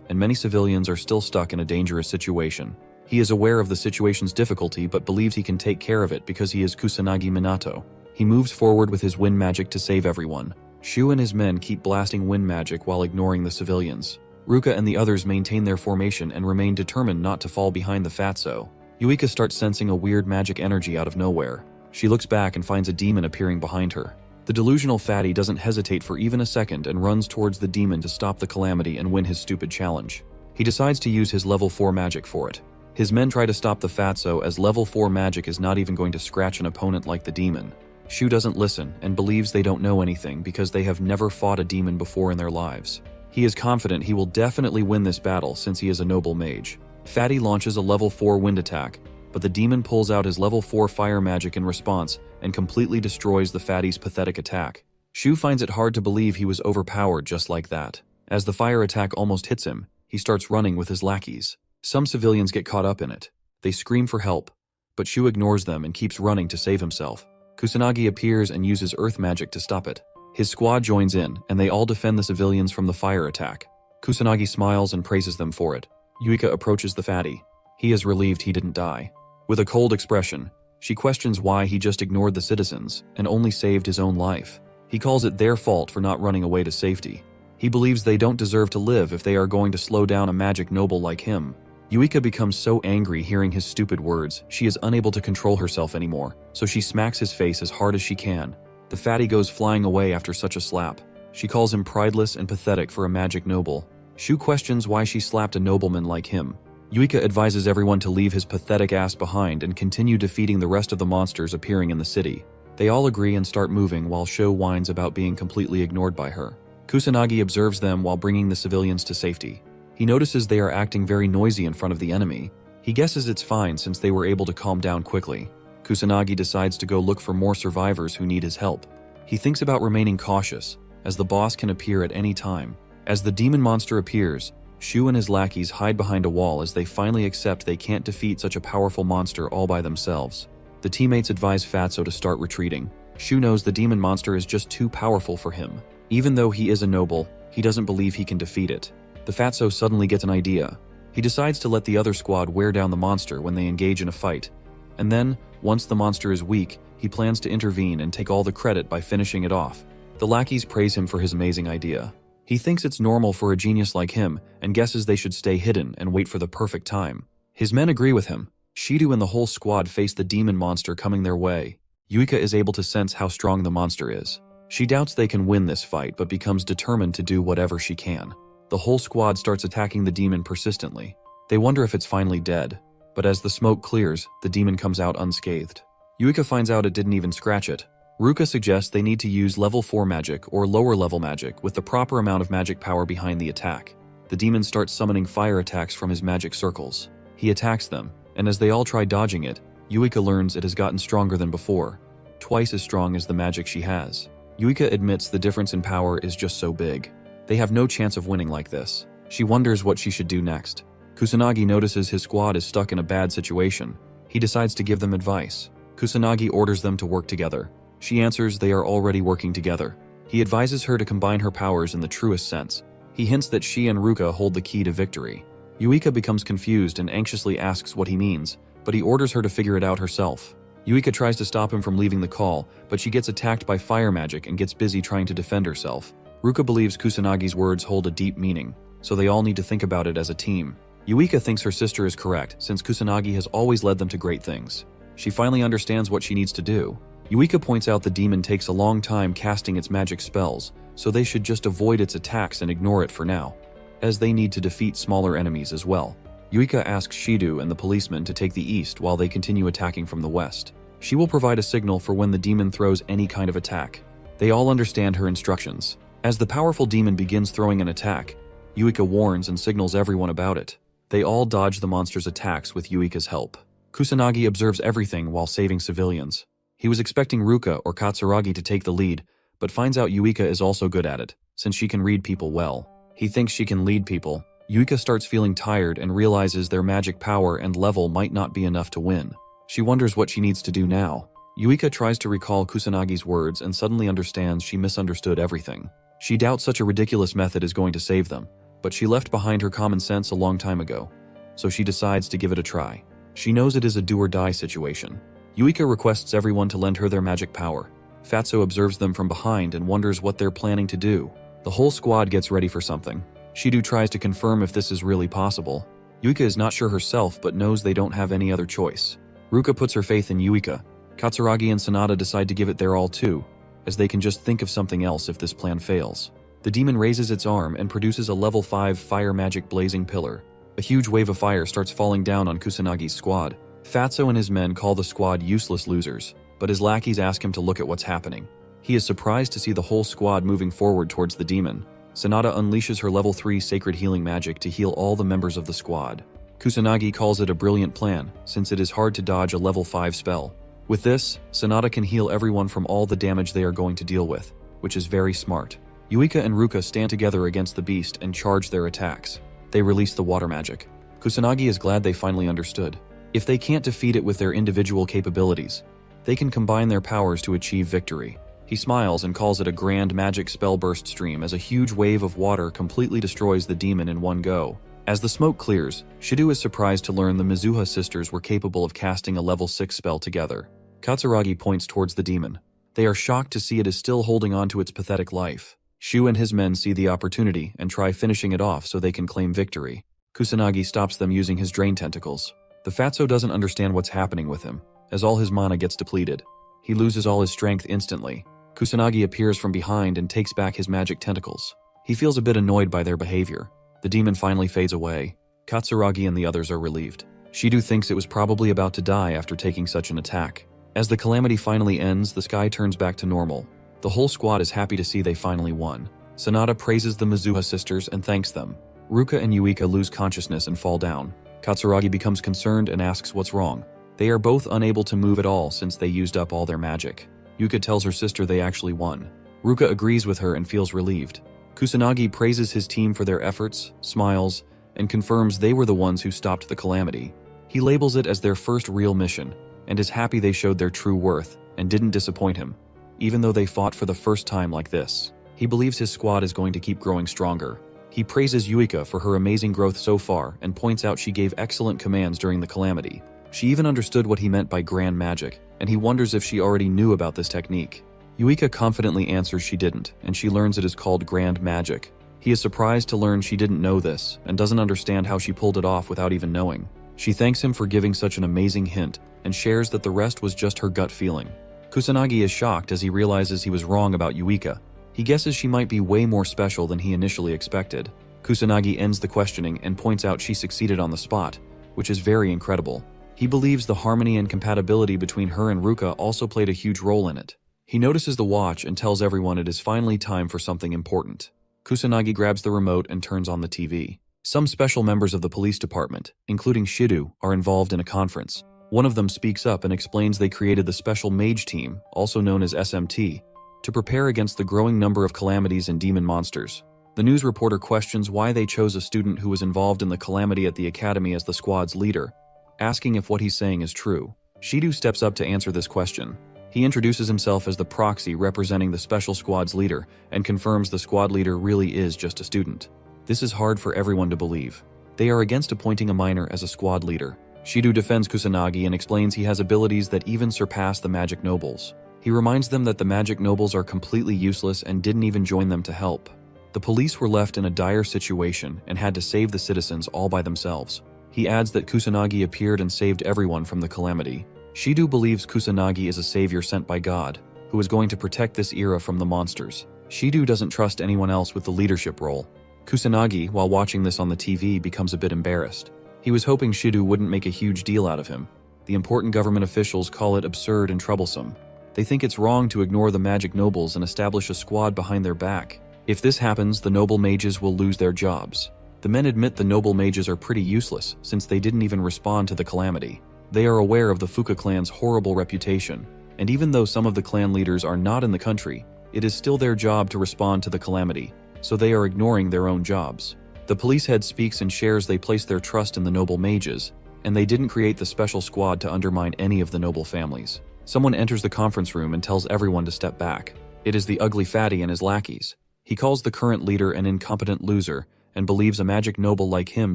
A: and many civilians are still stuck in a dangerous situation. He is aware of the situation's difficulty but believes he can take care of it because he is Kusanagi Minato. He moves forward with his wind magic to save everyone. Shu and his men keep blasting wind magic while ignoring the civilians. Ruka and the others maintain their formation and remain determined not to fall behind the fatso. Yuika starts sensing a weird magic energy out of nowhere. She looks back and finds a demon appearing behind her. The delusional fatty doesn't hesitate for even a second and runs towards the demon to stop the calamity and win his stupid challenge. He decides to use his level 4 magic for it. His men try to stop the fatso as level 4 magic is not even going to scratch an opponent like the demon. Shu doesn't listen and believes they don't know anything because they have never fought a demon before in their lives. He is confident he will definitely win this battle since he is a noble mage. Fatty launches a level 4 wind attack, but the demon pulls out his level 4 fire magic in response and completely destroys the fatty's pathetic attack. Shu finds it hard to believe he was overpowered just like that. As the fire attack almost hits him, he starts running with his lackeys. Some civilians get caught up in it. They scream for help, but Shu ignores them and keeps running to save himself. Kusanagi appears and uses earth magic to stop it. His squad joins in, and they all defend the civilians from the fire attack. Kusanagi smiles and praises them for it. Yuika approaches the fatty. He is relieved he didn't die. With a cold expression, she questions why he just ignored the citizens and only saved his own life. He calls it their fault for not running away to safety. He believes they don't deserve to live if they are going to slow down a magic noble like him. Yuika becomes so angry hearing his stupid words, she is unable to control herself anymore, so she smacks his face as hard as she can. The fatty goes flying away after such a slap. She calls him prideless and pathetic for a magic noble. Shu questions why she slapped a nobleman like him. Yuika advises everyone to leave his pathetic ass behind and continue defeating the rest of the monsters appearing in the city. They all agree and start moving while Sho whines about being completely ignored by her. Kusanagi observes them while bringing the civilians to safety. He notices they are acting very noisy in front of the enemy. He guesses it's fine since they were able to calm down quickly. Kusanagi decides to go look for more survivors who need his help. He thinks about remaining cautious, as the boss can appear at any time. As the demon monster appears, Shu and his lackeys hide behind a wall as they finally accept they can't defeat such a powerful monster all by themselves. The teammates advise Fatso to start retreating. Shu knows the demon monster is just too powerful for him. Even though he is a noble, he doesn't believe he can defeat it. The Fatso suddenly gets an idea. He decides to let the other squad wear down the monster when they engage in a fight. And then, once the monster is weak, he plans to intervene and take all the credit by finishing it off. The lackeys praise him for his amazing idea. He thinks it's normal for a genius like him and guesses they should stay hidden and wait for the perfect time. His men agree with him. Shido and the whole squad face the demon monster coming their way. Yuika is able to sense how strong the monster is. She doubts they can win this fight but becomes determined to do whatever she can. The whole squad starts attacking the demon persistently. They wonder if it's finally dead, but as the smoke clears, the demon comes out unscathed. Yuika finds out it didn't even scratch it. Ruka suggests they need to use level 4 magic or lower level magic with the proper amount of magic power behind the attack. The demon starts summoning fire attacks from his magic circles. He attacks them, and as they all try dodging it, Yuika learns it has gotten stronger than before, twice as strong as the magic she has. Yuika admits the difference in power is just so big. They have no chance of winning like this. She wonders what she should do next. Kusanagi notices his squad is stuck in a bad situation. He decides to give them advice. Kusanagi orders them to work together. She answers they are already working together. He advises her to combine her powers in the truest sense. He hints that she and Ruka hold the key to victory. Yuika becomes confused and anxiously asks what he means, but he orders her to figure it out herself. Yuika tries to stop him from leaving the call, but she gets attacked by fire magic and gets busy trying to defend herself. Ruka believes Kusanagi's words hold a deep meaning, so they all need to think about it as a team. Yuika thinks her sister is correct, since Kusanagi has always led them to great things. She finally understands what she needs to do. Yuika points out the demon takes a long time casting its magic spells, so they should just avoid its attacks and ignore it for now, as they need to defeat smaller enemies as well. Yuika asks Shido and the policeman to take the east while they continue attacking from the west. She will provide a signal for when the demon throws any kind of attack. They all understand her instructions. As the powerful demon begins throwing an attack, Yuika warns and signals everyone about it. They all dodge the monster's attacks with Yuika's help. Kusanagi observes everything while saving civilians. He was expecting Ruka or Katsuragi to take the lead, but finds out Yuika is also good at it, since she can read people well. He thinks she can lead people. Yuika starts feeling tired and realizes their magic power and level might not be enough to win. She wonders what she needs to do now. Yuika tries to recall Kusanagi's words and suddenly understands she misunderstood everything. She doubts such a ridiculous method is going to save them, but she left behind her common sense a long time ago, so she decides to give it a try. She knows it is a do-or-die situation. Yuika requests everyone to lend her their magic power. Fatso observes them from behind and wonders what they're planning to do. The whole squad gets ready for something. Shido tries to confirm if this is really possible. Yuika is not sure herself but knows they don't have any other choice. Ruka puts her faith in Yuika. Katsuragi and Sanada decide to give it their all too, as they can just think of something else if this plan fails. The demon raises its arm and produces a level 5 fire magic blazing pillar. A huge wave of fire starts falling down on Kusanagi's squad. Fatso and his men call the squad useless losers. but his lackeys ask him to look at what's happening. He is surprised to see the whole squad moving forward towards the demon. Sanada unleashes her level 3 sacred healing magic to heal all the members of the squad. Kusanagi calls it a brilliant plan, since it is hard to dodge a level 5 spell. With this, Sanada can heal everyone from all the damage they are going to deal with, which is very smart. Yuika and Ruka stand together against the beast and charge their attacks. They release the water magic. Kusanagi is glad they finally understood. If they can't defeat it with their individual capabilities, they can combine their powers to achieve victory. He smiles and calls it a grand magic spell burst stream as a huge wave of water completely destroys the demon in one go. As the smoke clears, Shido is surprised to learn the Mizuha sisters were capable of casting a level 6 spell together. Katsuragi points towards the demon. They are shocked to see it is still holding on to its pathetic life. Shu and his men see the opportunity and try finishing it off so they can claim victory. Kusanagi stops them using his drain tentacles. The fatso doesn't understand what's happening with him, as all his mana gets depleted. He loses all his strength instantly. Kusanagi appears from behind and takes back his magic tentacles. He feels a bit annoyed by their behavior. The demon finally fades away. Katsuragi and the others are relieved. Shido thinks it was probably about to die after taking such an attack. As the calamity finally ends, the sky turns back to normal. The whole squad is happy to see they finally won. Sanada praises the Mizuha sisters and thanks them. Ruka and Yuika lose consciousness and fall down. Katsuragi becomes concerned and asks what's wrong. They are both unable to move at all since they used up all their magic. Yuika tells her sister they actually won. Ruka agrees with her and feels relieved. Kusanagi praises his team for their efforts, smiles, and confirms they were the ones who stopped the calamity. He labels it as their first real mission, and is happy they showed their true worth and didn't disappoint him, even though they fought for the first time like this. He believes his squad is going to keep growing stronger. He praises Yuika for her amazing growth so far and points out she gave excellent commands during the calamity. She even understood what he meant by grand magic, and he wonders if she already knew about this technique. Yuika confidently answers she didn't, and she learns it is called grand magic. He is surprised to learn she didn't know this, and doesn't understand how she pulled it off without even knowing. She thanks him for giving such an amazing hint, and shares that the rest was just her gut feeling. Kusanagi is shocked as he realizes he was wrong about Yuika. He guesses she might be way more special than he initially expected. Kusanagi ends the questioning and points out she succeeded on the spot, which is very incredible. He believes the harmony and compatibility between her and Ruka also played a huge role in it. He notices the watch and tells everyone it is finally time for something important. Kusanagi grabs the remote and turns on the TV. Some special members of the police department, including Shido, are involved in a conference. One of them speaks up and explains they created the special Mage team, also known as SMT, to prepare against the growing number of calamities and demon monsters. The news reporter questions why they chose a student who was involved in the calamity at the academy as the squad's leader, asking if what he's saying is true. Shido steps up to answer this question. He introduces himself as the proxy representing the special squad's leader and confirms the squad leader really is just a student. This is hard for everyone to believe. They are against appointing a minor as a squad leader. Shido defends Kusanagi and explains he has abilities that even surpass the magic nobles. He reminds them that the magic nobles are completely useless and didn't even join them to help. The police were left in a dire situation and had to save the citizens all by themselves. He adds that Kusanagi appeared and saved everyone from the calamity. Shido believes Kusanagi is a savior sent by God, who is going to protect this era from the monsters. Shido doesn't trust anyone else with the leadership role. Kusanagi, while watching this on the TV, becomes a bit embarrassed. He was hoping Shido wouldn't make a huge deal out of him. The important government officials call it absurd and troublesome. They think it's wrong to ignore the magic nobles and establish a squad behind their back. If this happens, the noble mages will lose their jobs. The men admit the noble mages are pretty useless since they didn't even respond to the calamity. They are aware of the Fuka clan's horrible reputation, and even though some of the clan leaders are not in the country, it is still their job to respond to the calamity, so they are ignoring their own jobs. The police head speaks and shares they place their trust in the noble mages, and they didn't create the special squad to undermine any of the noble families. Someone enters the conference room and tells everyone to step back. It is the ugly fatty and his lackeys. He calls the current leader an incompetent loser and believes a magic noble like him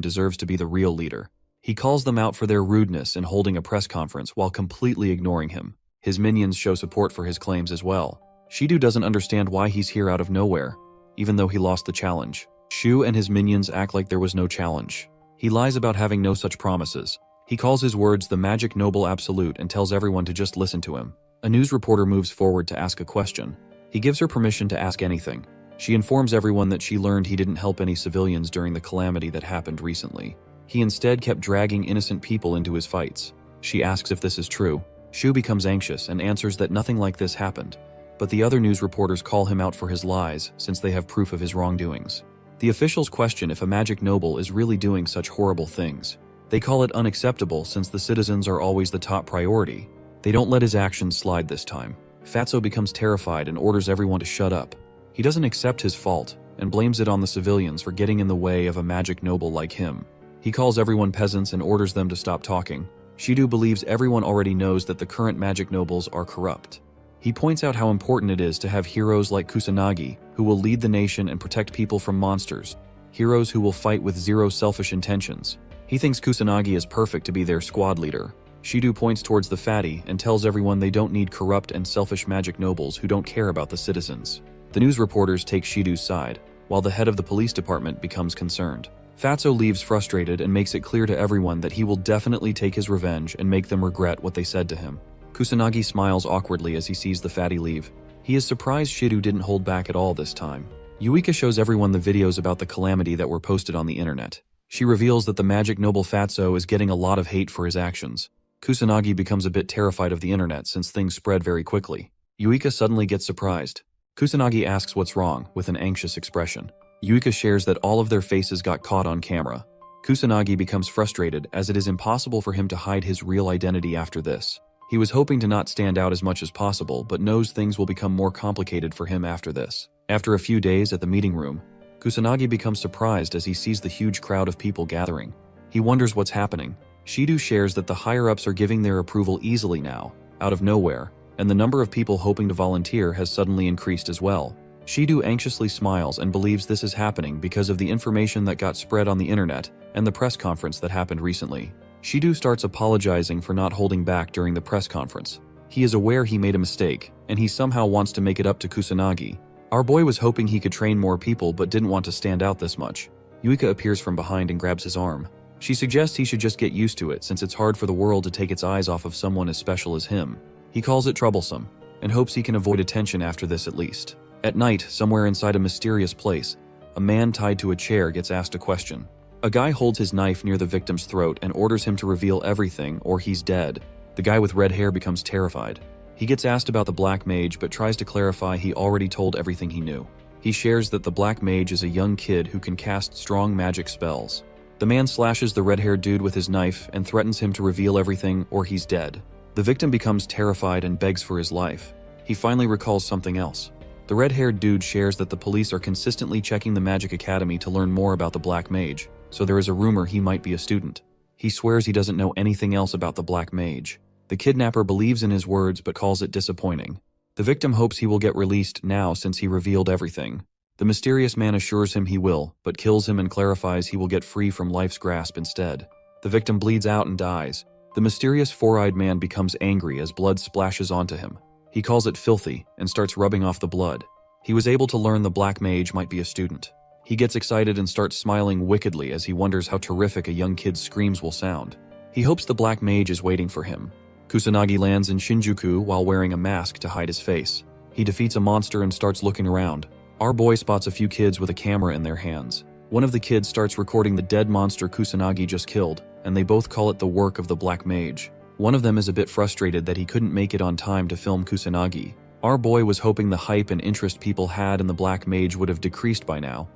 A: deserves to be the real leader. He calls them out for their rudeness in holding a press conference while completely ignoring him. His minions show support for his claims as well. Shido doesn't understand why he's here out of nowhere, even though he lost the challenge. Shu and his minions act like there was no challenge. He lies about having no such promises. He calls his words the magic noble absolute and tells everyone to just listen to him. A news reporter moves forward to ask a question. He gives her permission to ask anything. She informs everyone that she learned he didn't help any civilians during the calamity that happened recently. He instead kept dragging innocent people into his fights. She asks if this is true. Shu becomes anxious and answers that nothing like this happened, but the other news reporters call him out for his lies since they have proof of his wrongdoings. The officials question if a magic noble is really doing such horrible things. They call it unacceptable since the citizens are always the top priority. They don't let his actions slide this time. Fatso becomes terrified and orders everyone to shut up. He doesn't accept his fault and blames it on the civilians for getting in the way of a magic noble like him. He calls everyone peasants and orders them to stop talking. Shido believes everyone already knows that the current magic nobles are corrupt. He points out how important it is to have heroes like Kusanagi, who will lead the nation and protect people from monsters, heroes who will fight with zero selfish intentions. He thinks Kusanagi is perfect to be their squad leader. Shido points towards the fatty and tells everyone they don't need corrupt and selfish magic nobles who don't care about the citizens. The news reporters take Shido's side, while the head of the police department becomes concerned. Fatso leaves frustrated and makes it clear to everyone that he will definitely take his revenge and make them regret what they said to him. Kusanagi smiles awkwardly as he sees the fatty leave. He is surprised Shido didn't hold back at all this time. Yuika shows everyone the videos about the calamity that were posted on the internet. She reveals that the magic noble Fatso is getting a lot of hate for his actions. Kusanagi becomes a bit terrified of the internet since things spread very quickly. Yuika suddenly gets surprised. Kusanagi asks what's wrong with an anxious expression. Yuika shares that all of their faces got caught on camera. Kusanagi becomes frustrated as it is impossible for him to hide his real identity after this. He was hoping to not stand out as much as possible, but knows things will become more complicated for him after this. After a few days at the meeting room, Kusanagi becomes surprised as he sees the huge crowd of people gathering. He wonders what's happening. Shido shares that the higher-ups are giving their approval easily now, out of nowhere, and the number of people hoping to volunteer has suddenly increased as well. Shido anxiously smiles and believes this is happening because of the information that got spread on the internet and the press conference that happened recently. Shido starts apologizing for not holding back during the press conference. He is aware he made a mistake, and he somehow wants to make it up to Kusanagi. Our boy was hoping he could train more people but didn't want to stand out this much. Yuika appears from behind and grabs his arm. She suggests he should just get used to it since it's hard for the world to take its eyes off of someone as special as him. He calls it troublesome, and hopes he can avoid attention after this at least. At night, somewhere inside a mysterious place, a man tied to a chair gets asked a question. A guy holds his knife near the victim's throat and orders him to reveal everything or he's dead. The guy with red hair becomes terrified. He gets asked about the Black Mage but tries to clarify he already told everything he knew. He shares that the Black Mage is a young kid who can cast strong magic spells. The man slashes the red-haired dude with his knife and threatens him to reveal everything or he's dead. The victim becomes terrified and begs for his life. He finally recalls something else. The red-haired dude shares that the police are consistently checking the Magic Academy to learn more about the Black Mage, so there is a rumor he might be a student. He swears he doesn't know anything else about the Black Mage. The kidnapper believes in his words but calls it disappointing. The victim hopes he will get released now since he revealed everything. The mysterious man assures him he will, but kills him and clarifies he will get free from life's grasp instead. The victim bleeds out and dies. The mysterious four-eyed man becomes angry as blood splashes onto him. He calls it filthy and starts rubbing off the blood. He was able to learn the Black Mage might be a student. He gets excited and starts smiling wickedly as he wonders how terrific a young kid's screams will sound. He hopes the Black Mage is waiting for him. Kusanagi lands in Shinjuku while wearing a mask to hide his face. He defeats a monster and starts looking around. Our boy spots a few kids with a camera in their hands. One of the kids starts recording the dead monster Kusanagi just killed, and they both call it the work of the Black Mage. One of them is a bit frustrated that he couldn't make it on time to film Kusanagi. Our boy was hoping the hype and interest people had in the Black Mage would have decreased by now,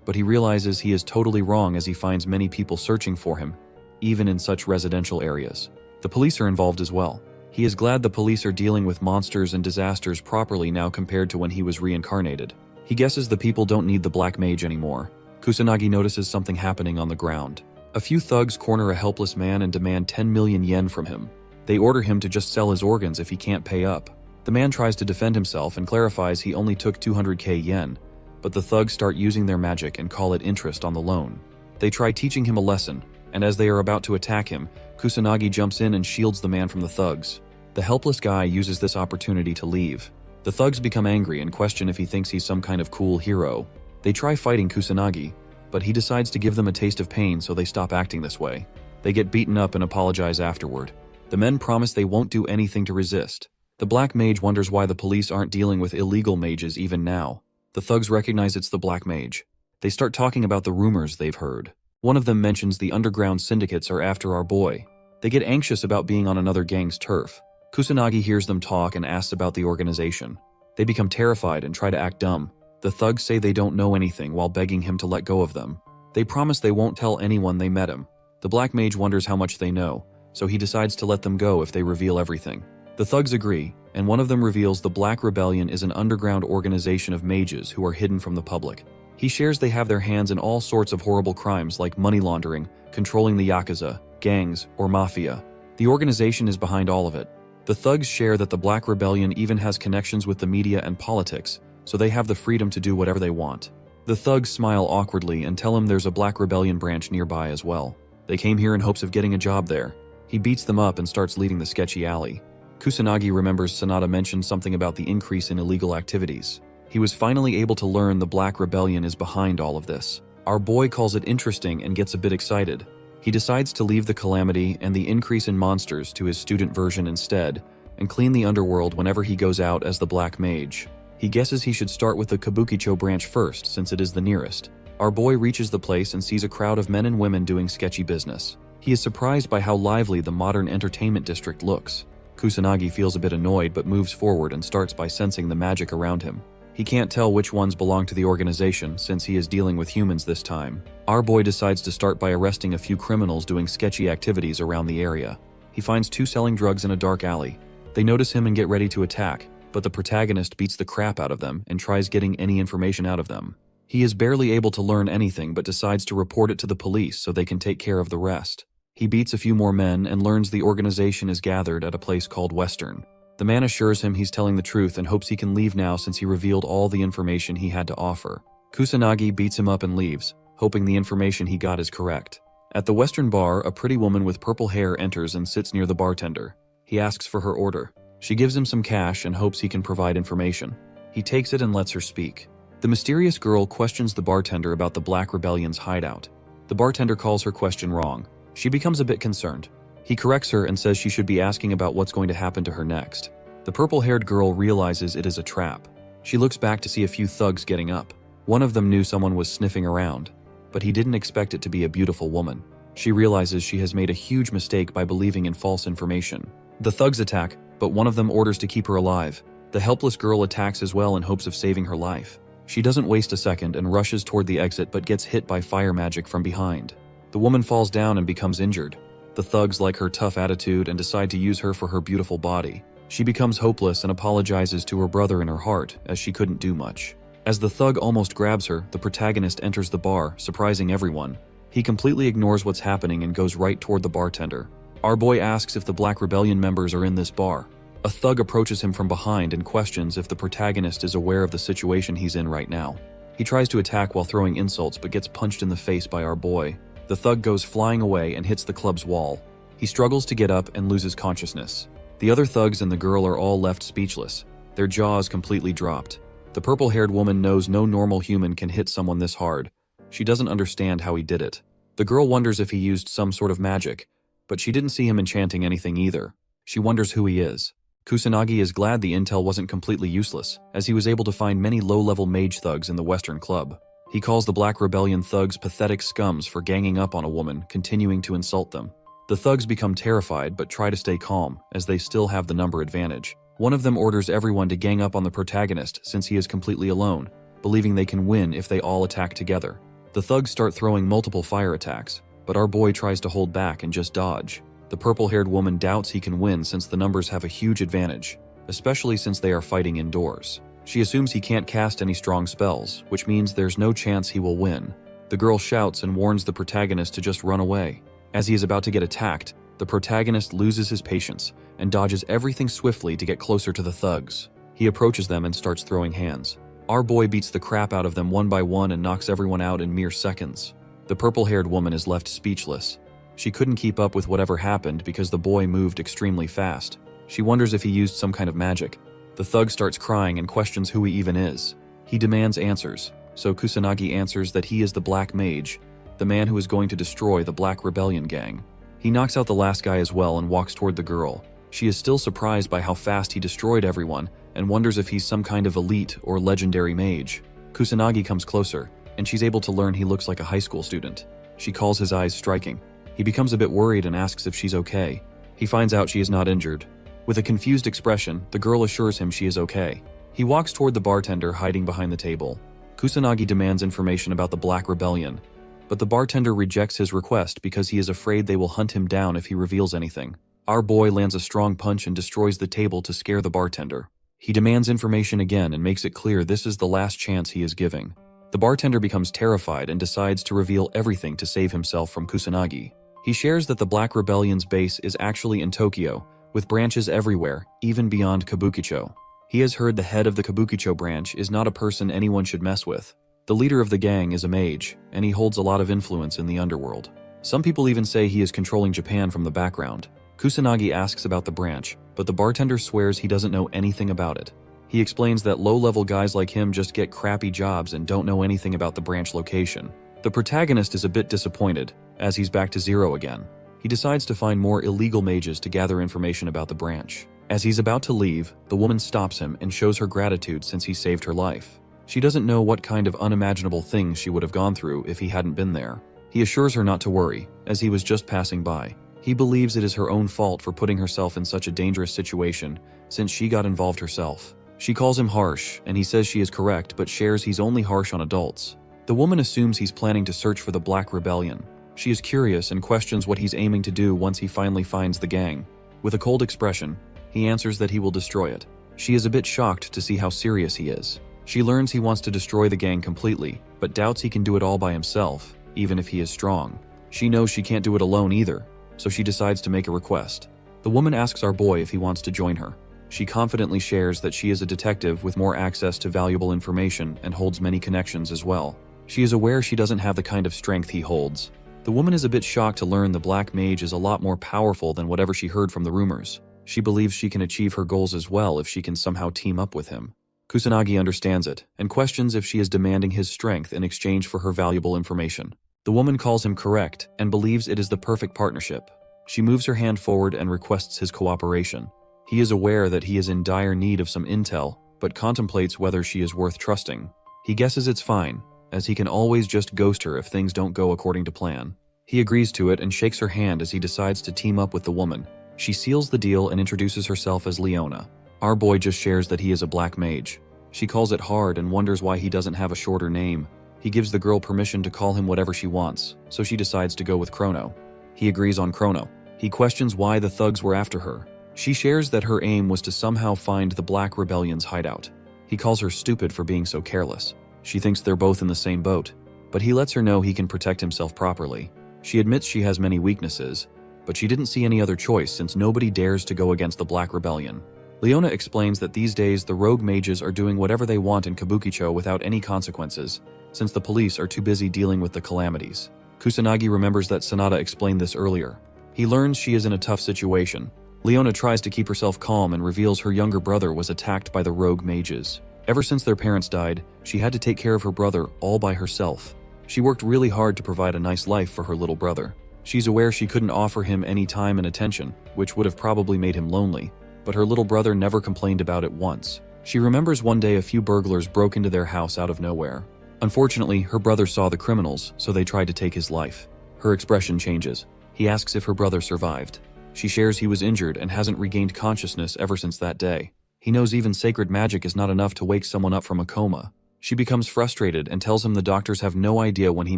A: but he realizes he is totally wrong as he finds many people searching for him, even in such residential areas. The police are involved as well. He is glad the police are dealing with monsters and disasters properly now compared to when he was reincarnated. He guesses the people don't need the Black Mage anymore. Kusanagi notices something happening on the ground. A few thugs corner a helpless man and demand 10 million yen from him. They order him to just sell his organs if he can't pay up. The man tries to defend himself and clarifies he only took 200k yen, but the thugs start using their magic and call it interest on the loan. They try teaching him a lesson, and as they are about to attack him, Kusanagi jumps in and shields the man from the thugs. The helpless guy uses this opportunity to leave. The thugs become angry and question if he thinks he's some kind of cool hero. They try fighting Kusanagi, but he decides to give them a taste of pain so they stop acting this way. They get beaten up and apologize afterward. The men promise they won't do anything to resist. The Black Mage wonders why the police aren't dealing with illegal mages even now. The thugs recognize it's the Black Mage. They start talking about the rumors they've heard. One of them mentions the underground syndicates are after our boy. They get anxious about being on another gang's turf. Kusanagi hears them talk and asks about the organization. They become terrified and try to act dumb. The thugs say they don't know anything while begging him to let go of them. They promise they won't tell anyone they met him. The Black Mage wonders how much they know, so he decides to let them go if they reveal everything. The thugs agree, and one of them reveals the Black Rebellion is an underground organization of mages who are hidden from the public. He shares they have their hands in all sorts of horrible crimes like money laundering, controlling the Yakuza, gangs, or mafia. The organization is behind all of it. The thugs share that the Black Rebellion even has connections with the media and politics, so they have the freedom to do whatever they want. The thugs smile awkwardly and tell him there's a Black Rebellion branch nearby as well. They came here in hopes of getting a job there. He beats them up and starts leading the sketchy alley. Kusanagi remembers Sanada mentioned something about the increase in illegal activities. He was finally able to learn the Black Rebellion is behind all of this. Our boy calls it interesting and gets a bit excited. He decides to leave the calamity and the increase in monsters to his student version instead, and clean the underworld whenever he goes out as the Black Mage. He guesses he should start with the Kabukicho branch first, since it is the nearest. Our boy reaches the place and sees a crowd of men and women doing sketchy business. He is surprised by how lively the modern entertainment district looks. Kusanagi feels a bit annoyed but moves forward and starts by sensing the magic around him. He can't tell which ones belong to the organization since he is dealing with humans this time. Our boy decides to start by arresting a few criminals doing sketchy activities around the area. He finds two selling drugs in a dark alley. They notice him and get ready to attack, but the protagonist beats the crap out of them and tries getting any information out of them. He is barely able to learn anything but decides to report it to the police so they can take care of the rest. He beats a few more men and learns the organization is gathered at a place called Western. The man assures him he's telling the truth and hopes he can leave now since he revealed all the information he had to offer. Kusanagi beats him up and leaves, hoping the information he got is correct. At the Western bar, a pretty woman with purple hair enters and sits near the bartender. He asks for her order. She gives him some cash and hopes he can provide information. He takes it and lets her speak. The mysterious girl questions the bartender about the Black Rebellion's hideout. The bartender calls her question wrong. She becomes a bit concerned. He corrects her and says she should be asking about what's going to happen to her next. The purple-haired girl realizes it is a trap. She looks back to see a few thugs getting up. One of them knew someone was sniffing around, but he didn't expect it to be a beautiful woman. She realizes she has made a huge mistake by believing in false information. The thugs attack, but one of them orders to keep her alive. The helpless girl attacks as well in hopes of saving her life. She doesn't waste a second and rushes toward the exit but gets hit by fire magic from behind. The woman falls down and becomes injured. The thugs like her tough attitude and decide to use her for her beautiful body. She becomes hopeless and apologizes to her brother in her heart, as she couldn't do much. As the thug almost grabs her, the protagonist enters the bar, surprising everyone. He completely ignores what's happening and goes right toward the bartender. Our boy asks if the Black Rebellion members are in this bar. A thug approaches him from behind and questions if the protagonist is aware of the situation he's in right now. He tries to attack while throwing insults but gets punched in the face by our boy. The thug goes flying away and hits the club's wall. He struggles to get up and loses consciousness. The other thugs and the girl are all left speechless, their jaws completely dropped. The purple-haired woman knows no normal human can hit someone this hard. She doesn't understand how he did it. The girl wonders if he used some sort of magic, but she didn't see him enchanting anything either. She wonders who he is. Kusanagi is glad the intel wasn't completely useless, as he was able to find many low-level mage thugs in the Western Club. He calls the Black Rebellion thugs pathetic scums for ganging up on a woman, continuing to insult them. The thugs become terrified but try to stay calm, as they still have the number advantage. One of them orders everyone to gang up on the protagonist since he is completely alone, believing they can win if they all attack together. The thugs start throwing multiple fire attacks, but our boy tries to hold back and just dodge. The purple-haired woman doubts he can win since the numbers have a huge advantage, especially since they are fighting indoors. She assumes he can't cast any strong spells, which means there's no chance he will win. The girl shouts and warns the protagonist to just run away. As he is about to get attacked, the protagonist loses his patience and dodges everything swiftly to get closer to the thugs. He approaches them and starts throwing hands. Our boy beats the crap out of them one by one and knocks everyone out in mere seconds. The purple-haired woman is left speechless. She couldn't keep up with whatever happened because the boy moved extremely fast. She wonders if he used some kind of magic. The thug starts crying and questions who he even is. He demands answers, so Kusanagi answers that he is the Black Mage, the man who is going to destroy the Black Rebellion gang. He knocks out the last guy as well and walks toward the girl. She is still surprised by how fast he destroyed everyone and wonders if he's some kind of elite or legendary mage. Kusanagi comes closer, and she's able to learn he looks like a high school student. She calls his eyes striking. He becomes a bit worried and asks if she's okay. He finds out she is not injured. With a confused expression, the girl assures him she is okay. He walks toward the bartender hiding behind the table. Kusanagi demands information about the Black Rebellion, but the bartender rejects his request because he is afraid they will hunt him down if he reveals anything. Our boy lands a strong punch and destroys the table to scare the bartender. He demands information again and makes it clear this is the last chance he is giving. The bartender becomes terrified and decides to reveal everything to save himself from Kusanagi. He shares that the Black Rebellion's base is actually in Tokyo, with branches everywhere, even beyond Kabukicho. He has heard the head of the Kabukicho branch is not a person anyone should mess with. The leader of the gang is a mage, and he holds a lot of influence in the underworld. Some people even say he is controlling Japan from the background. Kusanagi asks about the branch, but the bartender swears he doesn't know anything about it. He explains that low-level guys like him just get crappy jobs and don't know anything about the branch location. The protagonist is a bit disappointed, as he's back to zero again. He decides to find more illegal mages to gather information about the branch. As he's about to leave, the woman stops him and shows her gratitude since he saved her life. She doesn't know what kind of unimaginable things she would have gone through if he hadn't been there. He assures her not to worry, as he was just passing by. He believes it is her own fault for putting herself in such a dangerous situation, since she got involved herself. She calls him harsh, and he says she is correct but shares he's only harsh on adults. The woman assumes he's planning to search for the Black Rebellion. She is curious and questions what he's aiming to do once he finally finds the gang. With a cold expression, he answers that he will destroy it. She is a bit shocked to see how serious he is. She learns he wants to destroy the gang completely, but doubts he can do it all by himself, even if he is strong. She knows she can't do it alone either, so she decides to make a request. The woman asks our boy if he wants to join her. She confidently shares that she is a detective with more access to valuable information and holds many connections as well. She is aware she doesn't have the kind of strength he holds. The woman is a bit shocked to learn the Black Mage is a lot more powerful than whatever she heard from the rumors. She believes she can achieve her goals as well if she can somehow team up with him. Kusanagi understands it and questions if she is demanding his strength in exchange for her valuable information. The woman calls him correct and believes it is the perfect partnership. She moves her hand forward and requests his cooperation. He is aware that he is in dire need of some intel, but contemplates whether she is worth trusting. He guesses it's fine, as he can always just ghost her if things don't go according to plan. He agrees to it and shakes her hand as he decides to team up with the woman. She seals the deal and introduces herself as Leona. Our boy just shares that he is a black mage. She calls it hard and wonders why he doesn't have a shorter name. He gives the girl permission to call him whatever she wants, so she decides to go with Chrono. He agrees on Chrono. He questions why the thugs were after her. She shares that her aim was to somehow find the Black Rebellion's hideout. He calls her stupid for being so careless. She thinks they're both in the same boat, but he lets her know he can protect himself properly. She admits she has many weaknesses, but she didn't see any other choice since nobody dares to go against the Black Rebellion. Leona explains that these days the rogue mages are doing whatever they want in Kabukicho without any consequences, since the police are too busy dealing with the calamities. Kusanagi remembers that Sanada explained this earlier. He learns she is in a tough situation. Leona tries to keep herself calm and reveals her younger brother was attacked by the rogue mages. Ever since their parents died, she had to take care of her brother all by herself. She worked really hard to provide a nice life for her little brother. She's aware she couldn't offer him any time and attention, which would have probably made him lonely, but her little brother never complained about it once. She remembers one day a few burglars broke into their house out of nowhere. Unfortunately, her brother saw the criminals, so they tried to take his life. Her expression changes. He asks if her brother survived. She shares he was injured and hasn't regained consciousness ever since that day. He knows even sacred magic is not enough to wake someone up from a coma. She becomes frustrated and tells him the doctors have no idea when he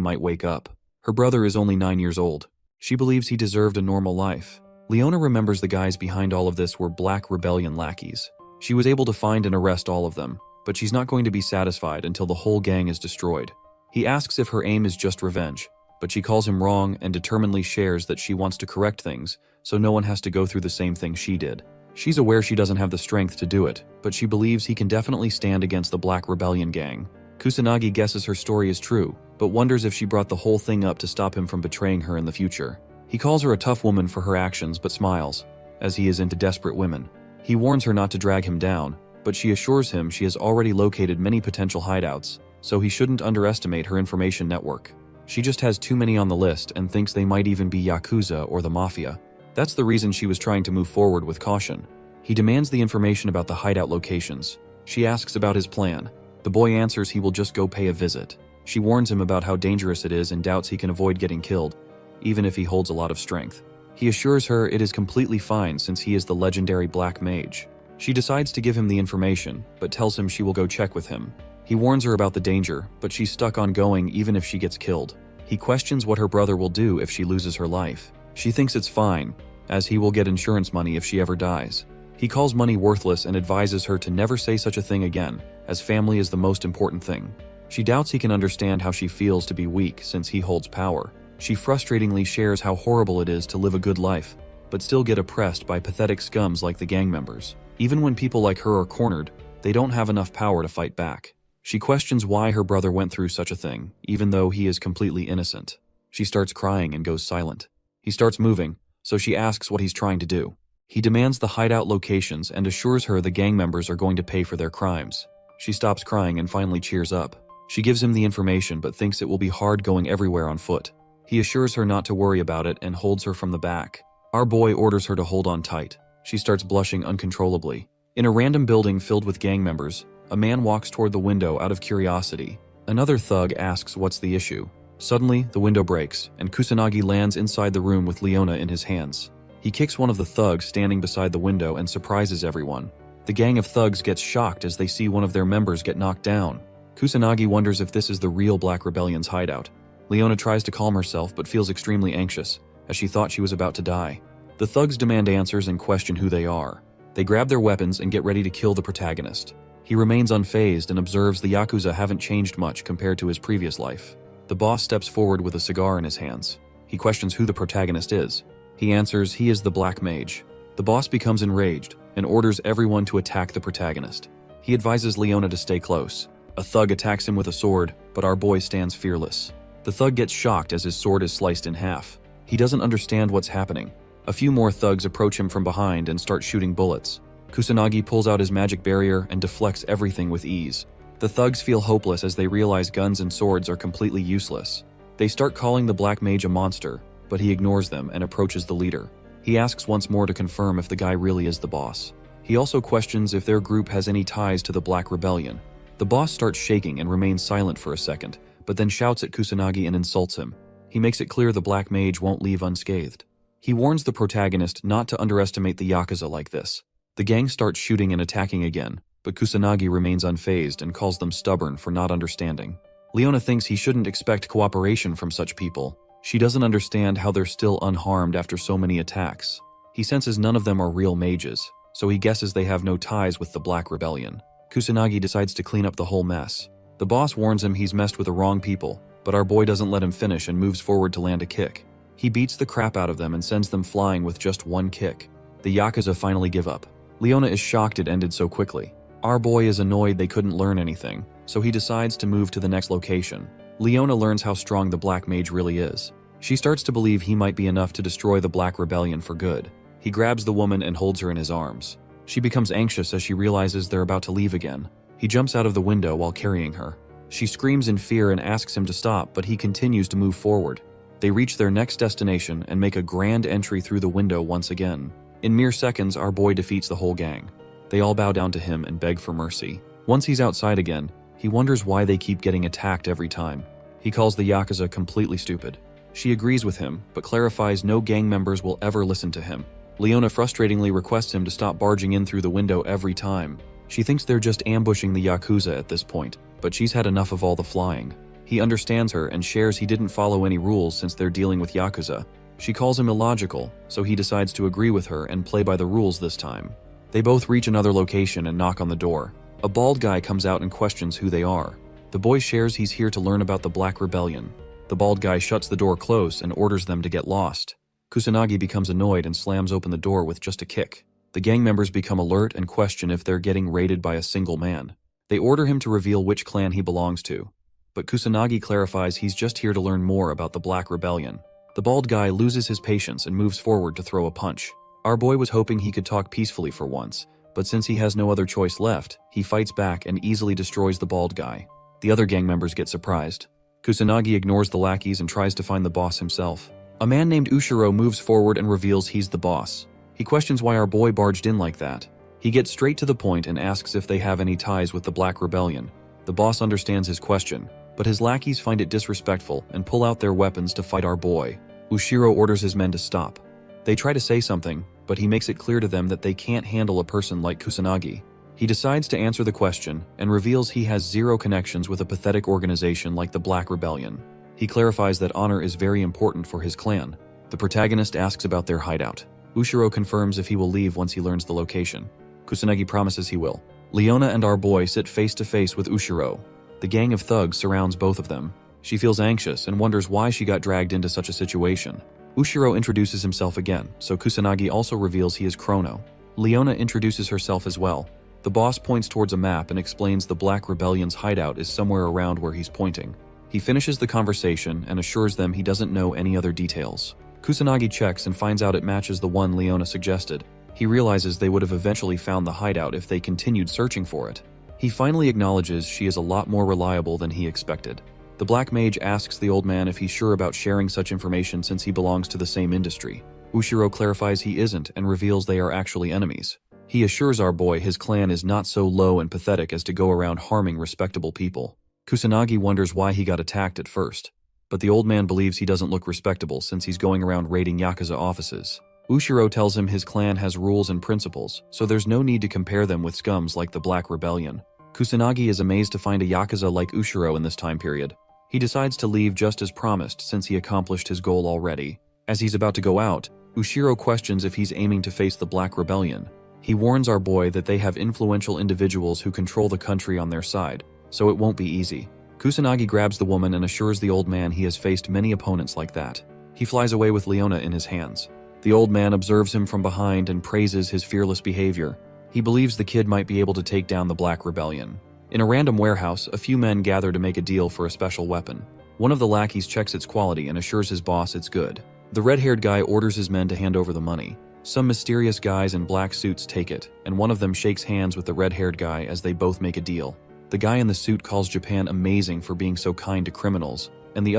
A: might wake up. Her brother is only 9 years old. She believes he deserved a normal life. Leona remembers the guys behind all of this were Black Rebellion lackeys. She was able to find and arrest all of them, but she's not going to be satisfied until the whole gang is destroyed. He asks if her aim is just revenge, but she calls him wrong and determinedly shares that she wants to correct things, so no one has to go through the same thing she did. She's aware she doesn't have the strength to do it, but she believes he can definitely stand against the Black Rebellion gang. Kusanagi guesses her story is true, but wonders if she brought the whole thing up to stop him from betraying her in the future. He calls her a tough woman for her actions but smiles, as he is into desperate women. He warns her not to drag him down, but she assures him she has already located many potential hideouts, so he shouldn't underestimate her information network. She just has too many on the list and thinks they might even be Yakuza or the Mafia. That's the reason she was trying to move forward with caution. He demands the information about the hideout locations. She asks about his plan. The boy answers he will just go pay a visit. She warns him about how dangerous it is and doubts he can avoid getting killed, even if he holds a lot of strength. He assures her it is completely fine since he is the legendary Black Mage. She decides to give him the information, but tells him she will go check with him. He warns her about the danger, but she's stuck on going even if she gets killed. He questions what her brother will do if she loses her life. She thinks it's fine, as he will get insurance money if she ever dies. He calls money worthless and advises her to never say such a thing again, as family is the most important thing. She doubts he can understand how she feels to be weak since he holds power. She frustratingly shares how horrible it is to live a good life, but still get oppressed by pathetic scums like the gang members. Even when people like her are cornered, they don't have enough power to fight back. She questions why her brother went through such a thing, even though he is completely innocent. She starts crying and goes silent. He starts moving, so she asks what he's trying to do. He demands the hideout locations and assures her the gang members are going to pay for their crimes. She stops crying and finally cheers up. She gives him the information but thinks it will be hard going everywhere on foot. He assures her not to worry about it and holds her from the back. Our boy orders her to hold on tight. She starts blushing uncontrollably. In a random building filled with gang members, a man walks toward the window out of curiosity. Another thug asks what's the issue. Suddenly, the window breaks, and Kusanagi lands inside the room with Leona in his hands. He kicks one of the thugs standing beside the window and surprises everyone. The gang of thugs gets shocked as they see one of their members get knocked down. Kusanagi wonders if this is the real Black Rebellion's hideout. Leona tries to calm herself but feels extremely anxious, as she thought she was about to die. The thugs demand answers and question who they are. They grab their weapons and get ready to kill the protagonist. He remains unfazed and observes the Yakuza haven't changed much compared to his previous life. The boss steps forward with a cigar in his hands. He questions who the protagonist is. He answers he is the Black Mage. The boss becomes enraged and orders everyone to attack the protagonist. He advises Leona to stay close. A thug attacks him with a sword, but our boy stands fearless. The thug gets shocked as his sword is sliced in half. He doesn't understand what's happening. A few more thugs approach him from behind and start shooting bullets. Kusanagi pulls out his magic barrier and deflects everything with ease. The thugs feel hopeless as they realize guns and swords are completely useless. They start calling the Black Mage a monster, but he ignores them and approaches the leader. He asks once more to confirm if the guy really is the boss. He also questions if their group has any ties to the Black Rebellion. The boss starts shaking and remains silent for a second, but then shouts at Kusanagi and insults him. He makes it clear the Black Mage won't leave unscathed. He warns the protagonist not to underestimate the Yakuza like this. The gang starts shooting and attacking again, but Kusanagi remains unfazed and calls them stubborn for not understanding. Leona thinks he shouldn't expect cooperation from such people. She doesn't understand how they're still unharmed after so many attacks. He senses none of them are real mages, so he guesses they have no ties with the Black Rebellion. Kusanagi decides to clean up the whole mess. The boss warns him he's messed with the wrong people, but our boy doesn't let him finish and moves forward to land a kick. He beats the crap out of them and sends them flying with just one kick. The Yakuza finally give up. Leona is shocked it ended so quickly. Our boy is annoyed they couldn't learn anything, so he decides to move to the next location. Leona learns how strong the Black Mage really is. She starts to believe he might be enough to destroy the Black Rebellion for good. He grabs the woman and holds her in his arms. She becomes anxious as she realizes they're about to leave again. He jumps out of the window while carrying her. She screams in fear and asks him to stop, but he continues to move forward. They reach their next destination and make a grand entry through the window once again. In mere seconds, our boy defeats the whole gang. They all bow down to him and beg for mercy. Once he's outside again, he wonders why they keep getting attacked every time. He calls the Yakuza completely stupid. She agrees with him, but clarifies no gang members will ever listen to him. Leona frustratingly requests him to stop barging in through the window every time. She thinks they're just ambushing the Yakuza at this point, but she's had enough of all the flying. He understands her and shares he didn't follow any rules since they're dealing with Yakuza. She calls him illogical, so he decides to agree with her and play by the rules this time. They both reach another location and knock on the door. A bald guy comes out and questions who they are. The boy shares he's here to learn about the Black Rebellion. The bald guy shuts the door close and orders them to get lost. Kusanagi becomes annoyed and slams open the door with just a kick. The gang members become alert and question if they're getting raided by a single man. They order him to reveal which clan he belongs to. But Kusanagi clarifies he's just here to learn more about the Black Rebellion. The bald guy loses his patience and moves forward to throw a punch. Our boy was hoping he could talk peacefully for once, but since he has no other choice left, he fights back and easily destroys the bald guy. The other gang members get surprised. Kusanagi ignores the lackeys and tries to find the boss himself. A man named Ushiro moves forward and reveals he's the boss. He questions why our boy barged in like that. He gets straight to the point and asks if they have any ties with the Black Rebellion. The boss understands his question, but his lackeys find it disrespectful and pull out their weapons to fight our boy. Ushiro orders his men to stop. They try to say something, but he makes it clear to them that they can't handle a person like Kusanagi. He decides to answer the question and reveals he has zero connections with a pathetic organization like the Black Rebellion. He clarifies that honor is very important for his clan. The protagonist asks about their hideout. Ushiro confirms if he will leave once he learns the location. Kusanagi promises he will. Leona and our boy sit face to face with Ushiro. The gang of thugs surrounds both of them. She feels anxious and wonders why she got dragged into such a situation. Ushiro introduces himself again, so Kusanagi also reveals he is Chrono. Leona introduces herself as well. The boss points towards a map and explains the Black Rebellion's hideout is somewhere around where he's pointing. He finishes the conversation and assures them he doesn't know any other details. Kusanagi checks and finds out it matches the one Leona suggested. He realizes they would have eventually found the hideout if they continued searching for it. He finally acknowledges she is a lot more reliable than he expected. The Black Mage asks the old man if he's sure about sharing such information since he belongs to the same industry. Ushiro clarifies he isn't and reveals they are actually enemies. He assures our boy his clan is not so low and pathetic as to go around harming respectable people. Kusanagi wonders why he got attacked at first, but the old man believes he doesn't look respectable since he's going around raiding Yakuza offices. Ushiro tells him his clan has rules and principles, so there's no need to compare them with scums like the Black Rebellion. Kusanagi is amazed to find a Yakuza like Ushiro in this time period. He decides to leave just as promised since he accomplished his goal already. As he's about to go out, Ushiro questions if he's aiming to face the Black Rebellion. He warns our boy that they have influential individuals who control the country on their side, so it won't be easy. Kusanagi grabs the woman and assures the old man he has faced many opponents like that. He flies away with Leona in his hands. The old man observes him from behind and praises his fearless behavior. He believes the kid might be able to take down the Black Rebellion. In a random warehouse, a few men gather to make a deal for a special weapon. One of the lackeys checks its quality and assures his boss it's good. The red-haired guy orders his men to hand over the money. Some mysterious guys in black suits take it, and one of them shakes hands with the red-haired guy as they both make a deal. The guy in the suit calls Japan amazing for being so kind to criminals, and the